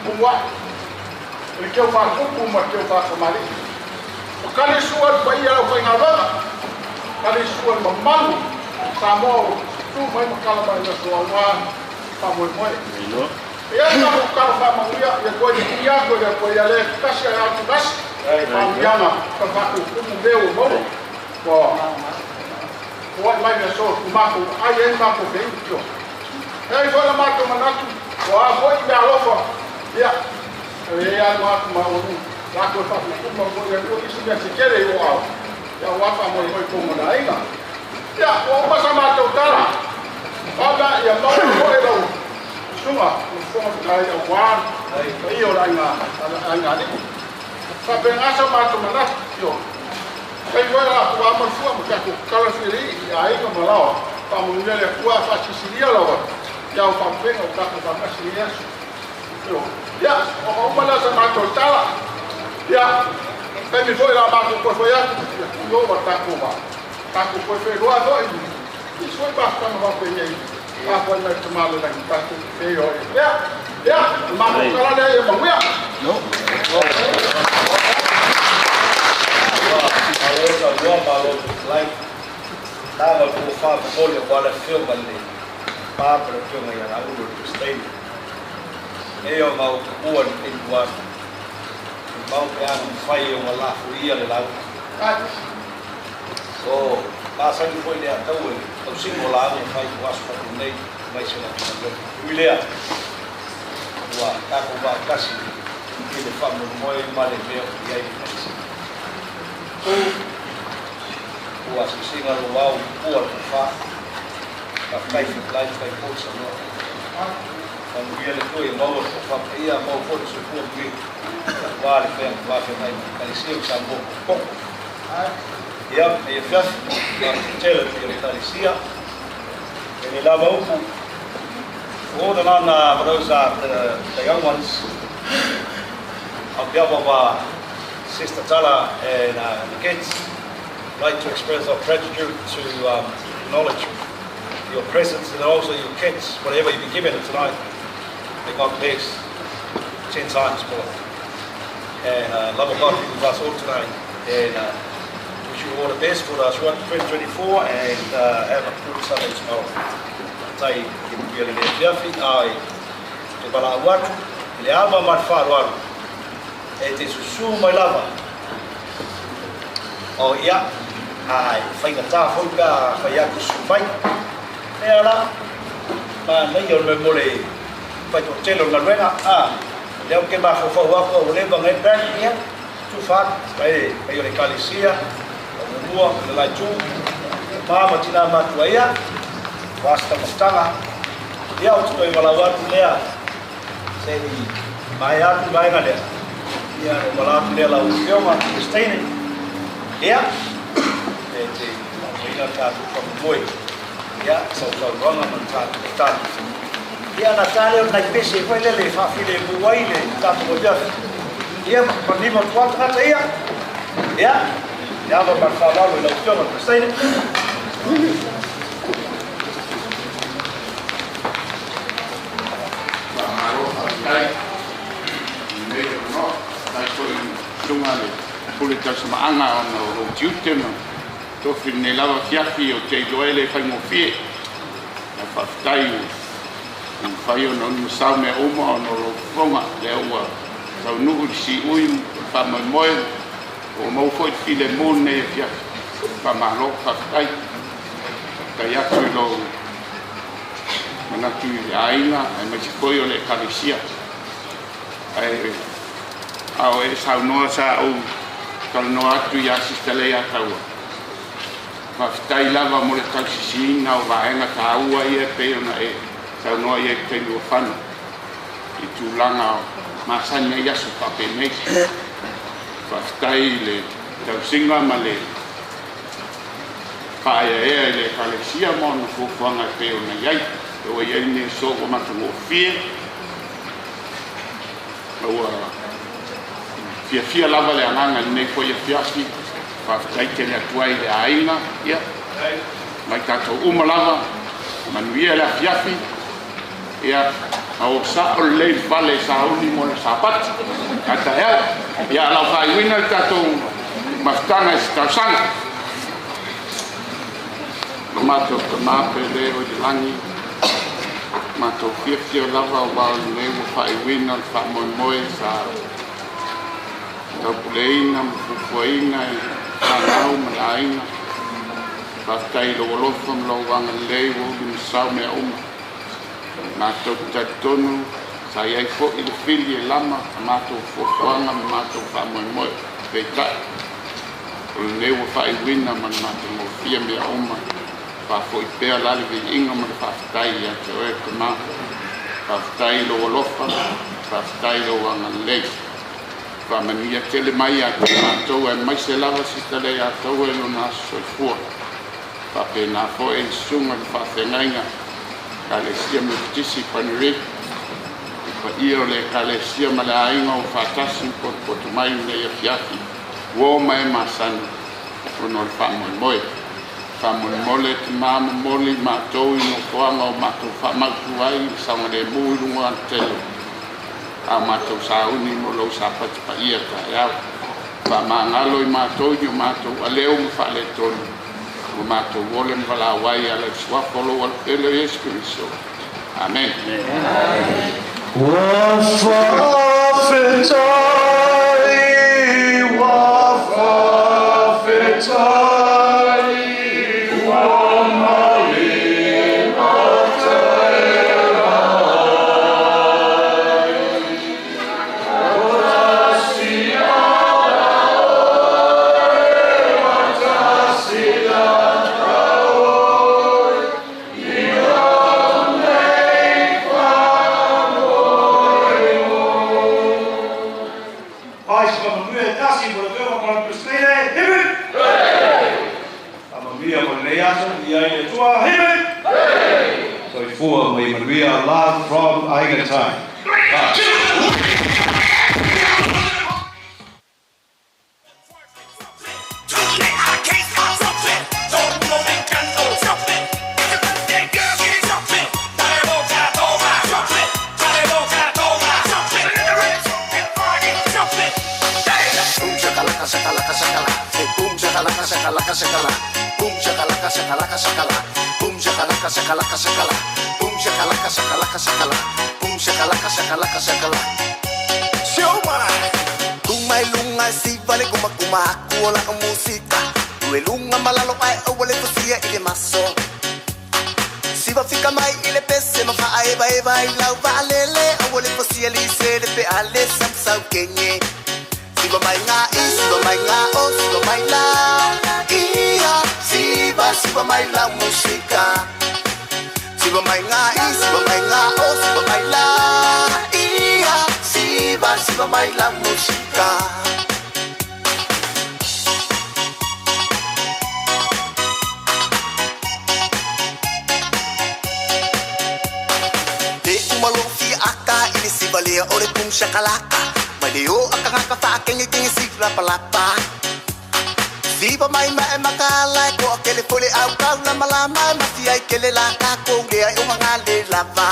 buwa. Ele que eu faço com uma que eu faço mais. O cara suas vai ela foi na roda. Kali suan memang samo tu mai makala ba ya suawa pamoi moi ya na makala ba mawia ya ko ya le kasya ya tugas pamjana pa ku meu mo ko mai ya so mako ai mako bem jo ai foi na mako manatu wa foi da lofa ya ya mako ma onu la ko fa ku mo ya ko isu ya se kere yo ao ya wapa mo como na ainda ya o passa mata o tala baba ya mau ko elo suma o fomo da ya wan ai o ranga ni fa ben asa mata mana yo kai ko la ko mo fu mo ka ko kala fili ai ko malao pa mo le le ku fa sisilia lo ya o pa ben o ka ko pa sisilia yo ya o mala sa mata o tala ya Kami foi lá para o foi aqui, não vai estar com o tá com o foi lá dois, isso foi bastante uma coisa aí, lá foi na tomada da tá com feio, mas o cara daí é bom, não? Valeu, like, tava com o Fábio Folha, agora filma ali, para o filme aí, na rua do Estado, eu mal boa tem duas mau que ano fai uma lá furia le lá so passa que foi dia tão o simulado fai o acho que nem mais se lá William wa tá com va casi que ele faz no moi male meu e aí o acho que singa no uau por fa a fai lá fai força não quando ele foi mau fa ia mau força por mim vale bem mais parecia que sambo pouco ya e faz tele que parecia ele lava o na rosa the young ones of Yababa Sister Tala and the kids like to express our gratitude to acknowledge your presence and also your kids whatever you've been given tonight may God bless 10 times more. And love of God be with us all tonight. And wish you all the best for 2024 and have a good Sunday tomorrow. Tai ke pia le fiafi ai te bala watu le ava matfaru e te susu mai lava. O ia ai fai ngata fonka fai aku sumai. E ala ma nei yo me mole fai to telo na ruena leo que va fo wako le ba ngai brand ia tu fa ai ai le kalisia o mua le la chu mama tina matua ia wasta mastanga ia o toi wala watu lea se ni mai atu mai ngale ia o wala atu lea la o fioma Christine ia te ina tatu kwa ia so ronga man tatu ia na tale o nai pese foi lele fa file buaile tatu o dia ia panima tuata ia ia va par favor la opción Christine Pule ta sama anga no tiute no to fine lava fiafi o te doele fai mo fie na fatai un faio no sa me uma no lo fonga le ua sa nu si ui pa mo mo o mo foi file mon ne fiafi pa ma lo fatai ta ya tu lo mana tu aina e me foi o le kalisia ai ao e sa no sa o tal no atu ya sistele ya taua ma fitai lava mo le kalsisina o vaenga taua ia pe ona e sa no ia te lu fana i tu langa ma sanya ya su pa pe me fa fitai le tau singa ma le pa ia le kalisia mo no fu fanga pe ona ia o ia ni so o ma tu fie o fia lava le anganga nei foi e fiasi fa tai te le tuai le aina ia mai tato uma lava manuia la fiafi ia au sa o le vale sa uni mo le sapat kata ia la fai wina tato mastanga sta sanga mato mape le o de langi mato fia lava o ba le fai wina fa mo sa Tapuleina, Fufuaina, Tanau, Malaina, Pastai, Logolofam, Loganga, Levo, Sao, Mea Uma, Mato Tatonu, Sayai Fo, Il Fili, Lama, Mato Fufuanga, Mato Famoy, Peta, Levo Fai Wina, Mato Mofia, Mea Uma, Fafo Ipea, Lalivi, Inga, Pastai, Atoe, Kama, Pastai, Logolofam, Pastai, Loganga, Levo. Fa mania tele mai a to e mai se lava si tele a to e no na so fu fa pe na fo e sunga fa tenanga kale sia me tisi panre fa io le kale sia mala inga o fa tasi por mai ne ia fiafi wo mai masan no fa moi fa mole ti mam moli ma to no fa ma to fa ma tu ai sa ma de mu lu an tele a matou sauni mo lo sapat pa ia ka ya pa mangalo I matou yo matou aleu mo fa le tonu o matou volem vala wai ala swa follow ele espiriso amen We are live from Aiga time. Boom shakalaka shakalaka shakala. Boom shakalaka shakalaka shakala. Shomara. Kumai lunga si vale kuma kuma kuola musika. Ue lunga malalo ai awale kusia ile maso. Siva fika mai ile pese mafa eva eva ilau valele awale kusia li se de pe ale samsau kenye. Siva mai nga o siva mai la. Iya. Siva mai la música. Siva mai nga o siva mai la ia. Siva mai la música. De umalofi aka ini siva lea ore pum shakalaka. Maleo aka ka fa kengi siva palapa. Siva mai mai makala ko akele pole au kau na malama mafia ikele la ka ko ngea o mangale lava.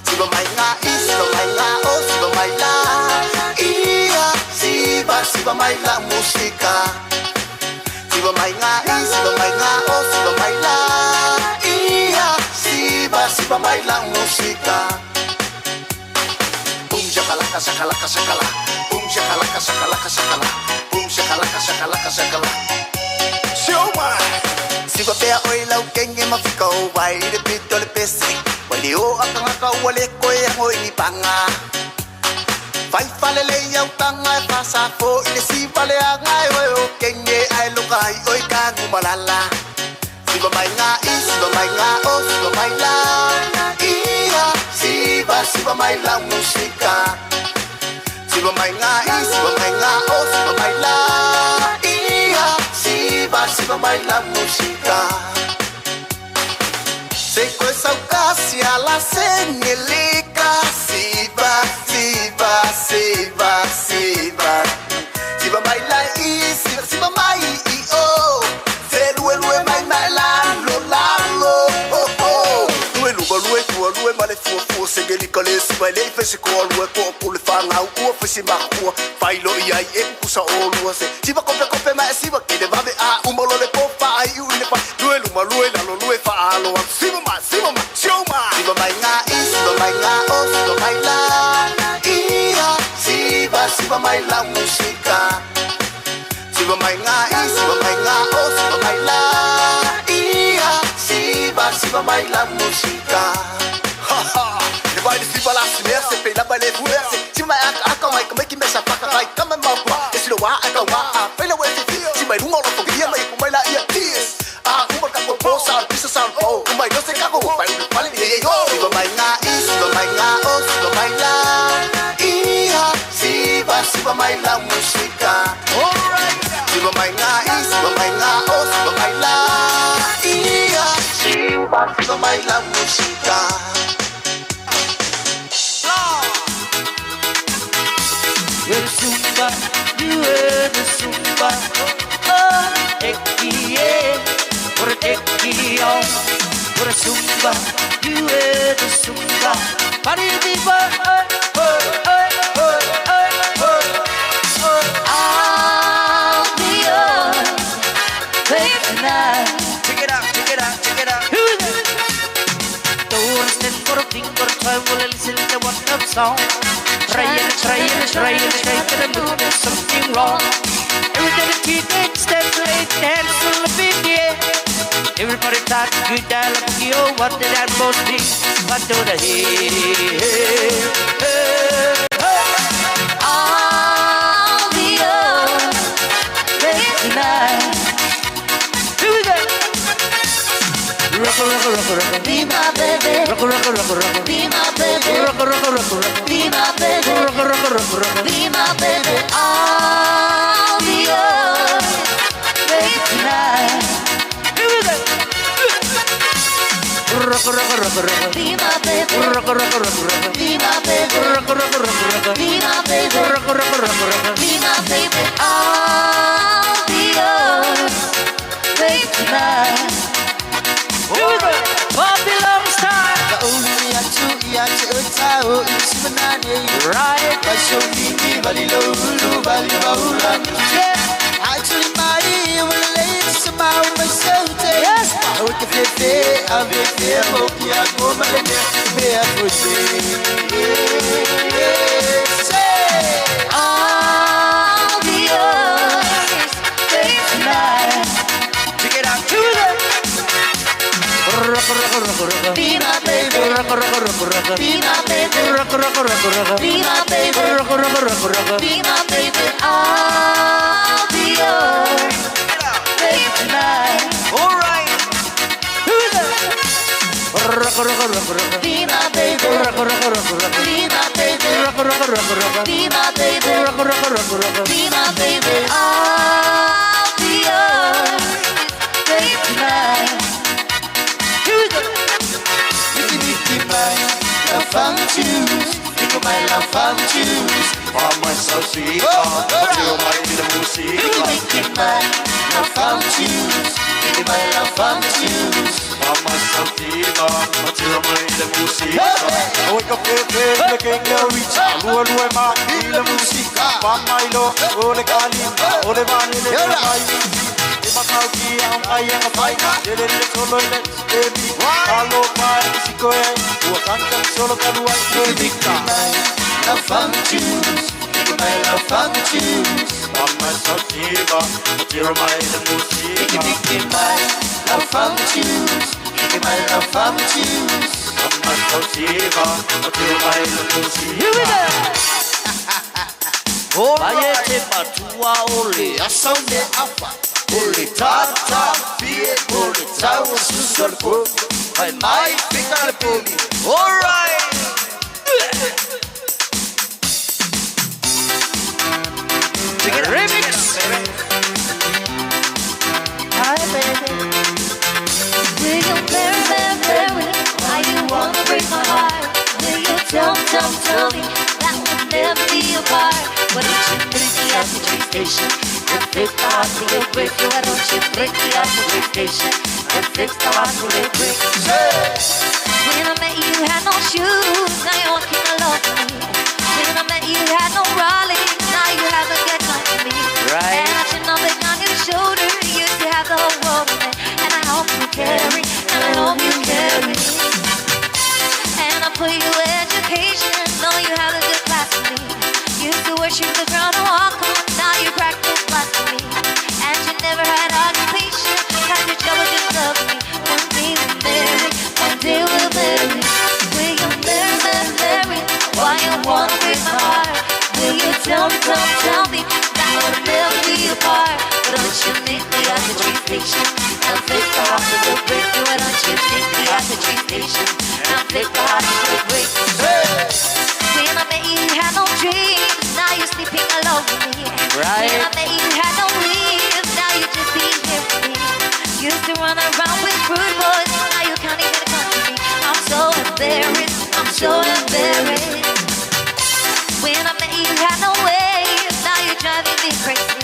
Siva mai nga o siva mai la ia. Siva mai la música. Siva mai nga o siva mai la ia. Siva mai la música. Boom shakalaka shakalaka shakala. Boom shakalaka shakalaka shakala. Boom shakalaka shakalaka shakala. Show my. Siva pea oi lau kenge mafika o vai de pito le pese. Wali o akanga wale ko e ngoi ni panga. Vai fale le yau tanga pasa fo ile siva le anga o kenge ai lukai oi kanu malala. Siva mai nga o siva mai la ia. Siva mai la música. Siva mai nga o siva mai la ia. Siva mai la música. Se coisa o casia la senelica. Siva Siva mai la i. Siva mai i o. Lue mai la lo oh oh. Lue male fu segeli kale siva le fese ko lue ko le fanga u fese ma ko failo ia e kusa o lue se siva kope ma siva ke de vabe a umolo le kopa ai u le fa lue la lo lue fa alo siva ma show ma siva mai nga o siva mai la ia. Siva mai la música. Siva mai nga o siva mai la ia. Siva mai la música. Le vai de siva la sinerse pe la bale fuerse. Siva mai aka mai como que me sapaca vai kama ma kwa. Esse lo wa aka wa pe la wese. Siva mai rungo lo fogia mai como la ia ties. Uma ka ko posa pisa san o. Mai no se cago vai de pale de yo. Siva mai nga o siva mai la ia. Siva mai la música. Alright. Siva mai nga o siva mai la ia. Siva mai la música. You're the Zumba, you are the Zumba. Oh, take what a take on. You're the Zumba, you are the Zumba. Party people, I'll be yours, baby tonight. Check it out. Don't stand for a finger, try to listen to one of song. Try to do there's something wrong. Every day the teenage steps late dance on the big yeah. Everybody talk good dialogue, you what did that most be? What do they hear? I'll be yours, baby tonight. Here we go. Rock, be my baby. Rock, be my baby. Rock, be my baby. Rock, be my baby. I'll be yours, baby tonight. Here we go. Rock, be my baby. Rock, be my baby. Rock, be my baby. Rock, be my baby. I'll be yours, baby tonight. Here we go. Babylon style. Right. Yeah. Actually, my will lay about myself. Yes. I would give it I'll be there. Okay, I go my barefoot. I'll be yours, baby tonight. Check it out. Be my baby. Be my baby. Be my baby. Be my baby. I'll be yours, baby tonight. Be my baby. Be my baby. Be my baby. Be my baby. I'll be yours, baby tonight. Here we go. It's my love from choose. Think of my love from choose. For myself, sweet God, you're my little music. Think my love from choose. Think my love from choose. For myself, sweet God, you're my little music. Wake up, making your reach. Lua, ma, la musica. Pamailo, ole kalimba, ole vanille, Makauki, I am a fighter. Solo, baby. Hello, my Mexico, Wakanka, solo, can watch big time. Love from choose. Think my love from choose. For myself, Eva, but you're my music. Think my love from choose. Think my love from choose. For myself, Eva, but you're my music. Here we go. Bayete patua ole, asonde afa. Ole tata, fie, ole tawo susol po. My finger poli. All right. Remix. Hi, baby. Will you marry? Why you wanna break my heart? Will you tell me that we'll never be apart? Why don't you meet me at the train station and fix the heart to your break? Why don't you meet me at the train station and fix the heart to your break? When I met you, had no shoes. Now you're walking along with me. When I met you, had no Raleigh. Now you have a good time with me. Right. And I should know that on your shoulder, you used to have the whole world in it. And I hope you carry, and I hope you carry. And I put you education, know you have a good class with me. Used to worship the ground and walk on, now you practice blasphemy. And you never had occupation, had your trouble just loving me. One day we'll marry, one day we'll marry. Will you marry? Why you wanna break my heart? Will you tell me that we'll never be apart? Why don't you meet me at the train station and fix the heart to the break? Why don't you meet me at the train station and fix the heart to the break? When I met you, you had no dreams. Now you're sleeping alone with me. Right. When I met you, you had no leaves. Now you just be here for me. Used to run around with rude boys. Now you can't even come to me. I'm so embarrassed. I'm so embarrassed. When I met you, you had no waves. Now you're driving me crazy.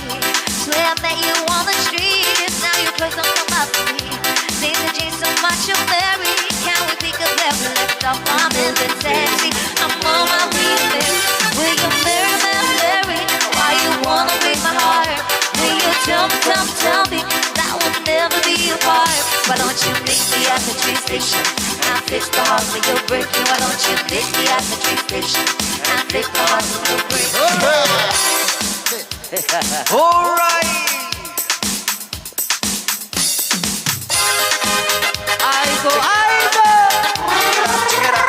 Swear I met you on the streets. Now your clothes don't come up to me. Seems to change so much, you're married. Can we pick up where we left off? I'm in the taxi. I'm on my way there. Will you marry? Why you wanna break my heart? Will you tell me that we'll never be apart? Why don't you meet me at the train station and fix the heart for your break? Why don't you meet me at the train station and fix the heart for your break? All right. I go. Check it out.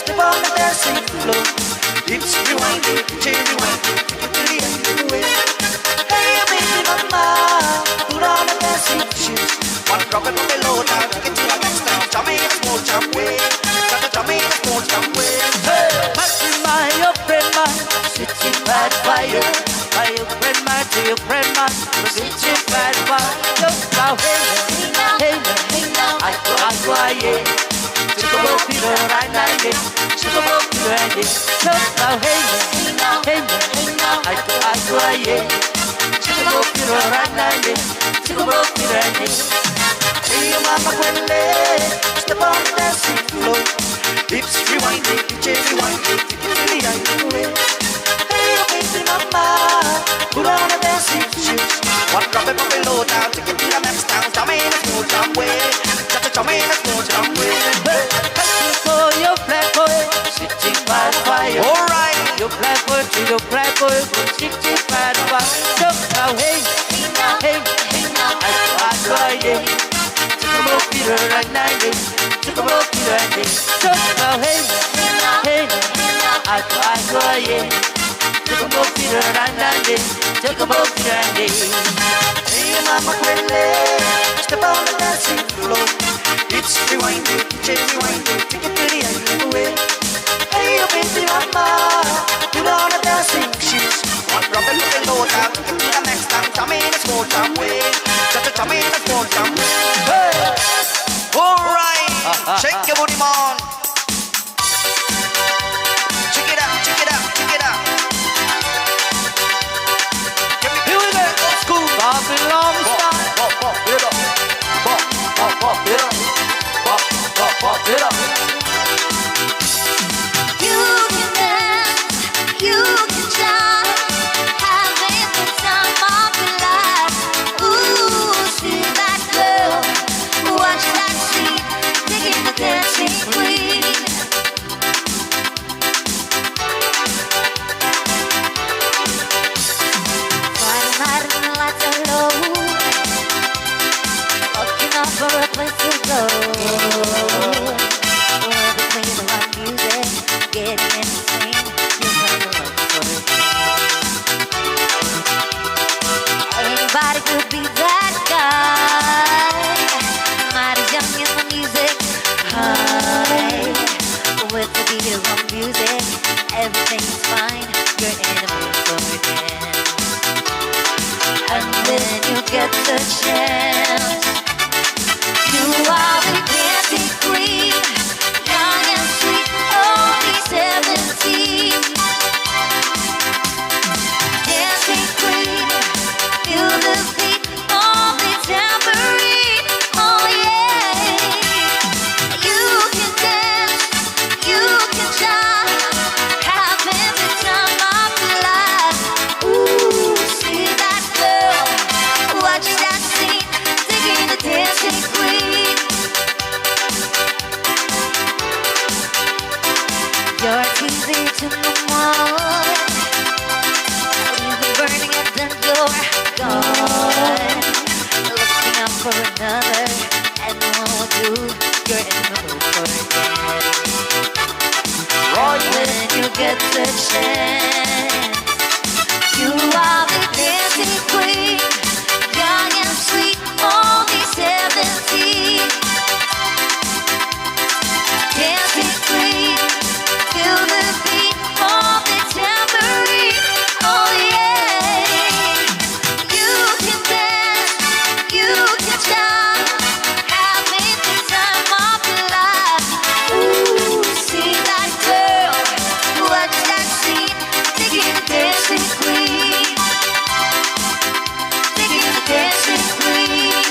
Step on the dancing floor. Hips rewinding, chain rewinding, take it to the end of the way. Hey, baby mama, put on the dancing shoes. One drop it on the low down, take it to the next down. Jump in a small jump way, jump in a small jump way. Hey, my your friend man, sitting by the fire. My your friend man, to your friend man, sitting by the fire. Now hey now, I go yeah. Chico Peter right now, Chico Peter and now hey now, I go yeah. Chico Peter right now, Chico Peter and hey mama quelle, step on the dancing floor. Hips rewinding, DJ rewinding, take it to the end way. Hey baby mama, put on the dancing shoes. One drop it below down, take it to the next town. Jump in a small jump way, jump in a small jump way. For your black boy, sitting by the fire. All right, your black boy to your black boy, sitting by the fire. Jump now, hey now, I go yeah. Chico Peter right now, Chico Peter and jump now, hey. yeah. Took a boat to the Randande, took a boat to the Randande. Hey, Mama Quelle, step on the dancing floor. It's rewinding, take it to the island away. Hey, you baby mama, put on the dancing shoes. One drop and look low down, to the next time, jump in a small jump way. Just a jump in a small jump. Hey, all right, shake your booty, man. Check it out, check it out, check it out. Here we go, old school. Babylon style. Pop it up. Pop it up. Pop it up. You can dance, you can shout, having the time of your life. Ooh, see that girl, watch that scene, digging the dancing queen. Friday night and the lights are low, looking up for a place to go. Where they play the right music, getting in the swing, you find the love for it. Anybody could be that guy, might as young in the music, high. With the beat of our music, everything's fine, you're in the mood for it. And then you get the chance. You are the dancing queen, young and sweet, only 17. Dancing queen, feel the beat of the tambourine. Oh yeah, you can dance, you can shine, having the time of your life. Ooh, see that girl, watch that scene, digging the dancing queen. You're easy to move on, even burning it, then you're gone. Looking out for another, and what will do, you're in the mood for it. Right when you get the chance, you are the dancing queen, young and sweet, only 17. Dancing queen, feel the beat of the tambourine. Oh yeah, you can dance, you can shine, having the time of your life. Ooh, see that girl, watch that scene, digging the dancing queen, digging the dancing queen,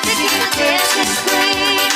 digging the dancing queen.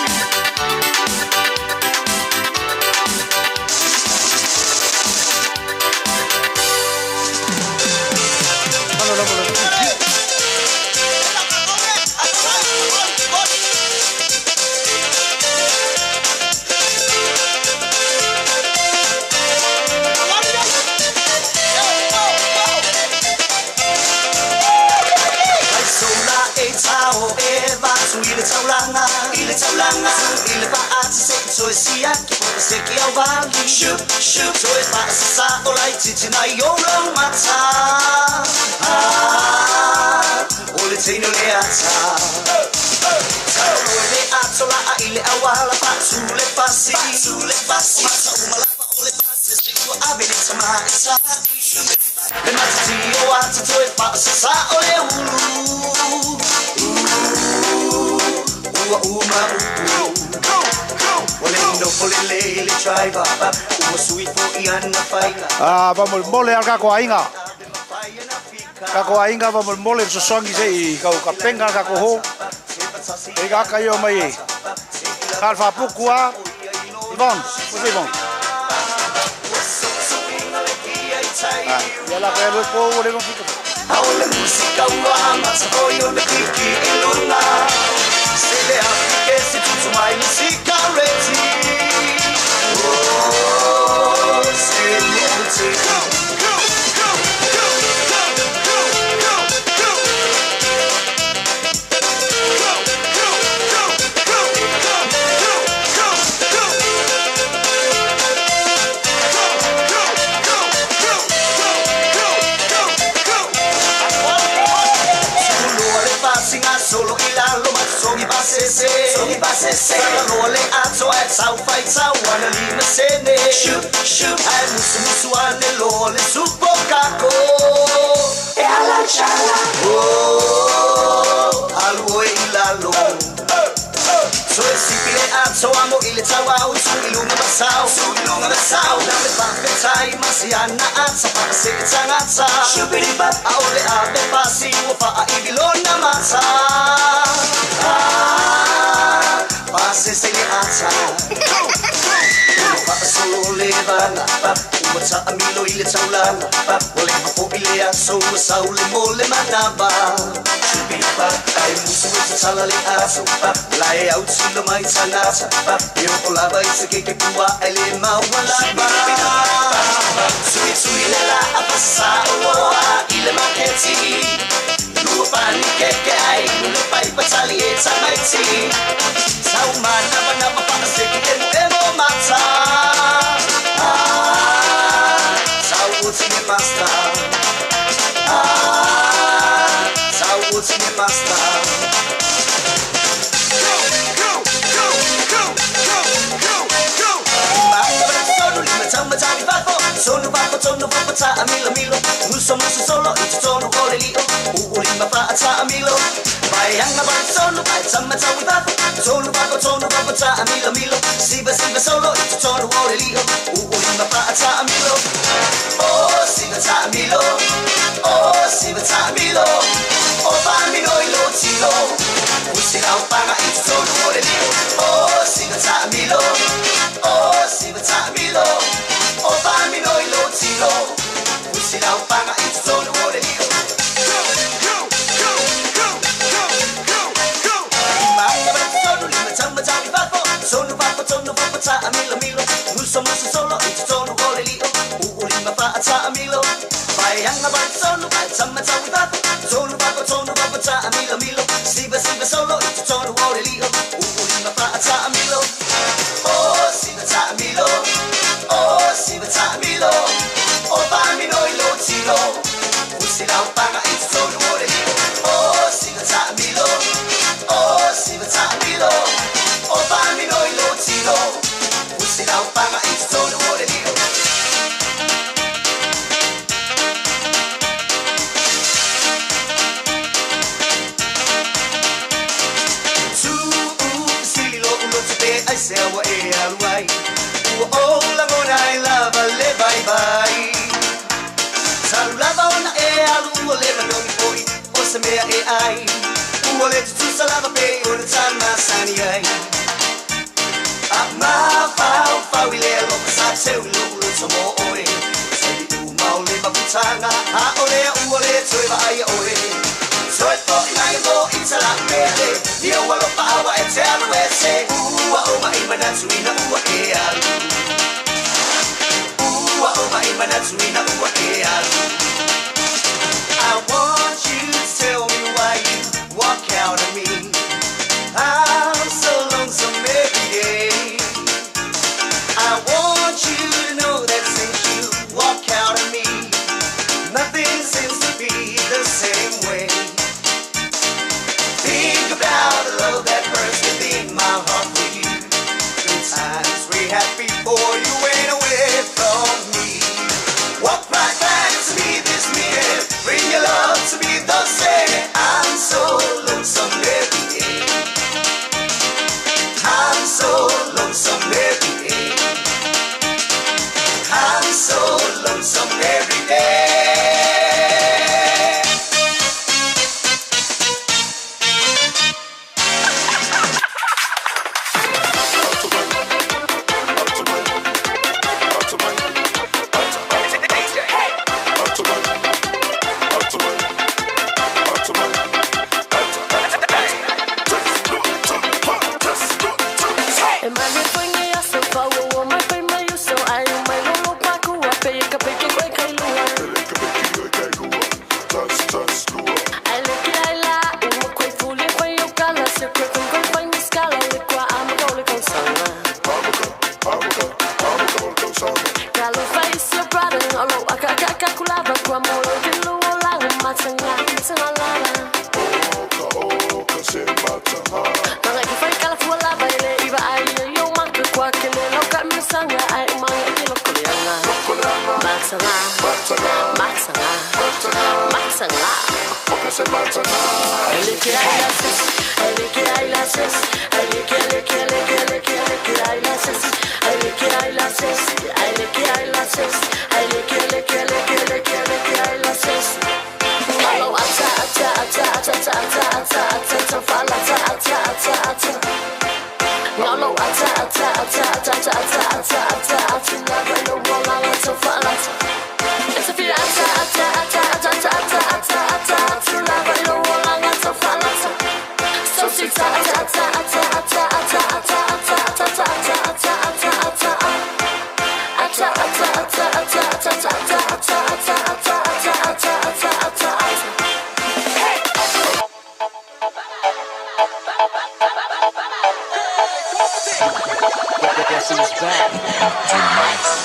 Shoot, shoot, so it's my satellite, it's in a young matter. All it's in a leata. Ole atola ile awala pasule pasi, mata umalapa ole pasi, siku abili tamasa. Le matati o ata so it's my sa ole ulu. Uma. Vamos mole al kako ainga. Kako ainga vamos mole so songi sei kau ka penga kako ho. E ga ka yo mai. Kalfa pukua. Ivon, você Ivon. Ya la que lo puedo le confito. Ahora música uama saboyo le kiki eluna. Se le aplique si tu mai música ready. Oh, celebrity. se lo le ato ai sau fai sau wana lima sene shoot ai musu ane lo le supo kako e ala chala oh alwo ilalo so sipile ato amo ile tawa usu ilunga masau na me pake tai masiana atsa pa se tsangatsa shubiri ba aule ave pasi wo fa ibilona masa pase se le atsa pa solo levana pa umata amilo ile taulana pa wole po ile aso saule mole manaba shubiri ba ai musu tsala le aso pa lai out silo mai sanasa pa yo kolaba ise ke kuwa ele mawala ba sui la apasa oa ile maketi pani keke ai le pai pasali e samaiti saumana mana papa seki emo mata sauti ne masta sauti ne masta Sono vapo ta amilo muso solo itu sono kole lio uli mapa ta amilo bayang abang sono bai sama ta vapo sono vapo ta amilo siba solo itu sono kole lio uli mapa ta amilo oh siba ta amilo oh pa amilo ilo tilo usi au panga itu sono kole lio oh siba ta amilo oh pa amilo ilo tilo usi au panga itu sono kole lio sono vapo ta amilo muso solo itu sono kole lio uli mapa ta amilo bayang abang sono bai sama ta vapo sono vapo ta amilo siba solo itu sono kole lio uli mapa ta amilo oh siba ta amilo oh pa amilo ilo tilo usi au panga itu sono kole lio oh siba ta amilo oh pa amilo ilo tilo usi au panga itu sono kole lio I say wa e alwai o la mona I love le bye bye salava ona e alu le manoni poi o se me e ai o le tu salava pe o le tama sani ai ama fa wile lo sa se u lo so mo ore se tu mau le babutanga a ore o le tui va ai ore so e to nai go insala mele io walo pa wa e te alu e se ua o mai manatsuina ua e alu ua o mai manatsuina ua e alu I want you to tell me why you walk out on me I'm so lonesome every day I want you to know that since you walk out on me nothing seems to be the same way think about the love that burns within my heart for you the times we had before you went away from me walk right back to me this minute bring your love to me the same I'm so lonesome every day I'm so lonesome every day I'm so lonesome every day Bye. Guess who's back? Tonight.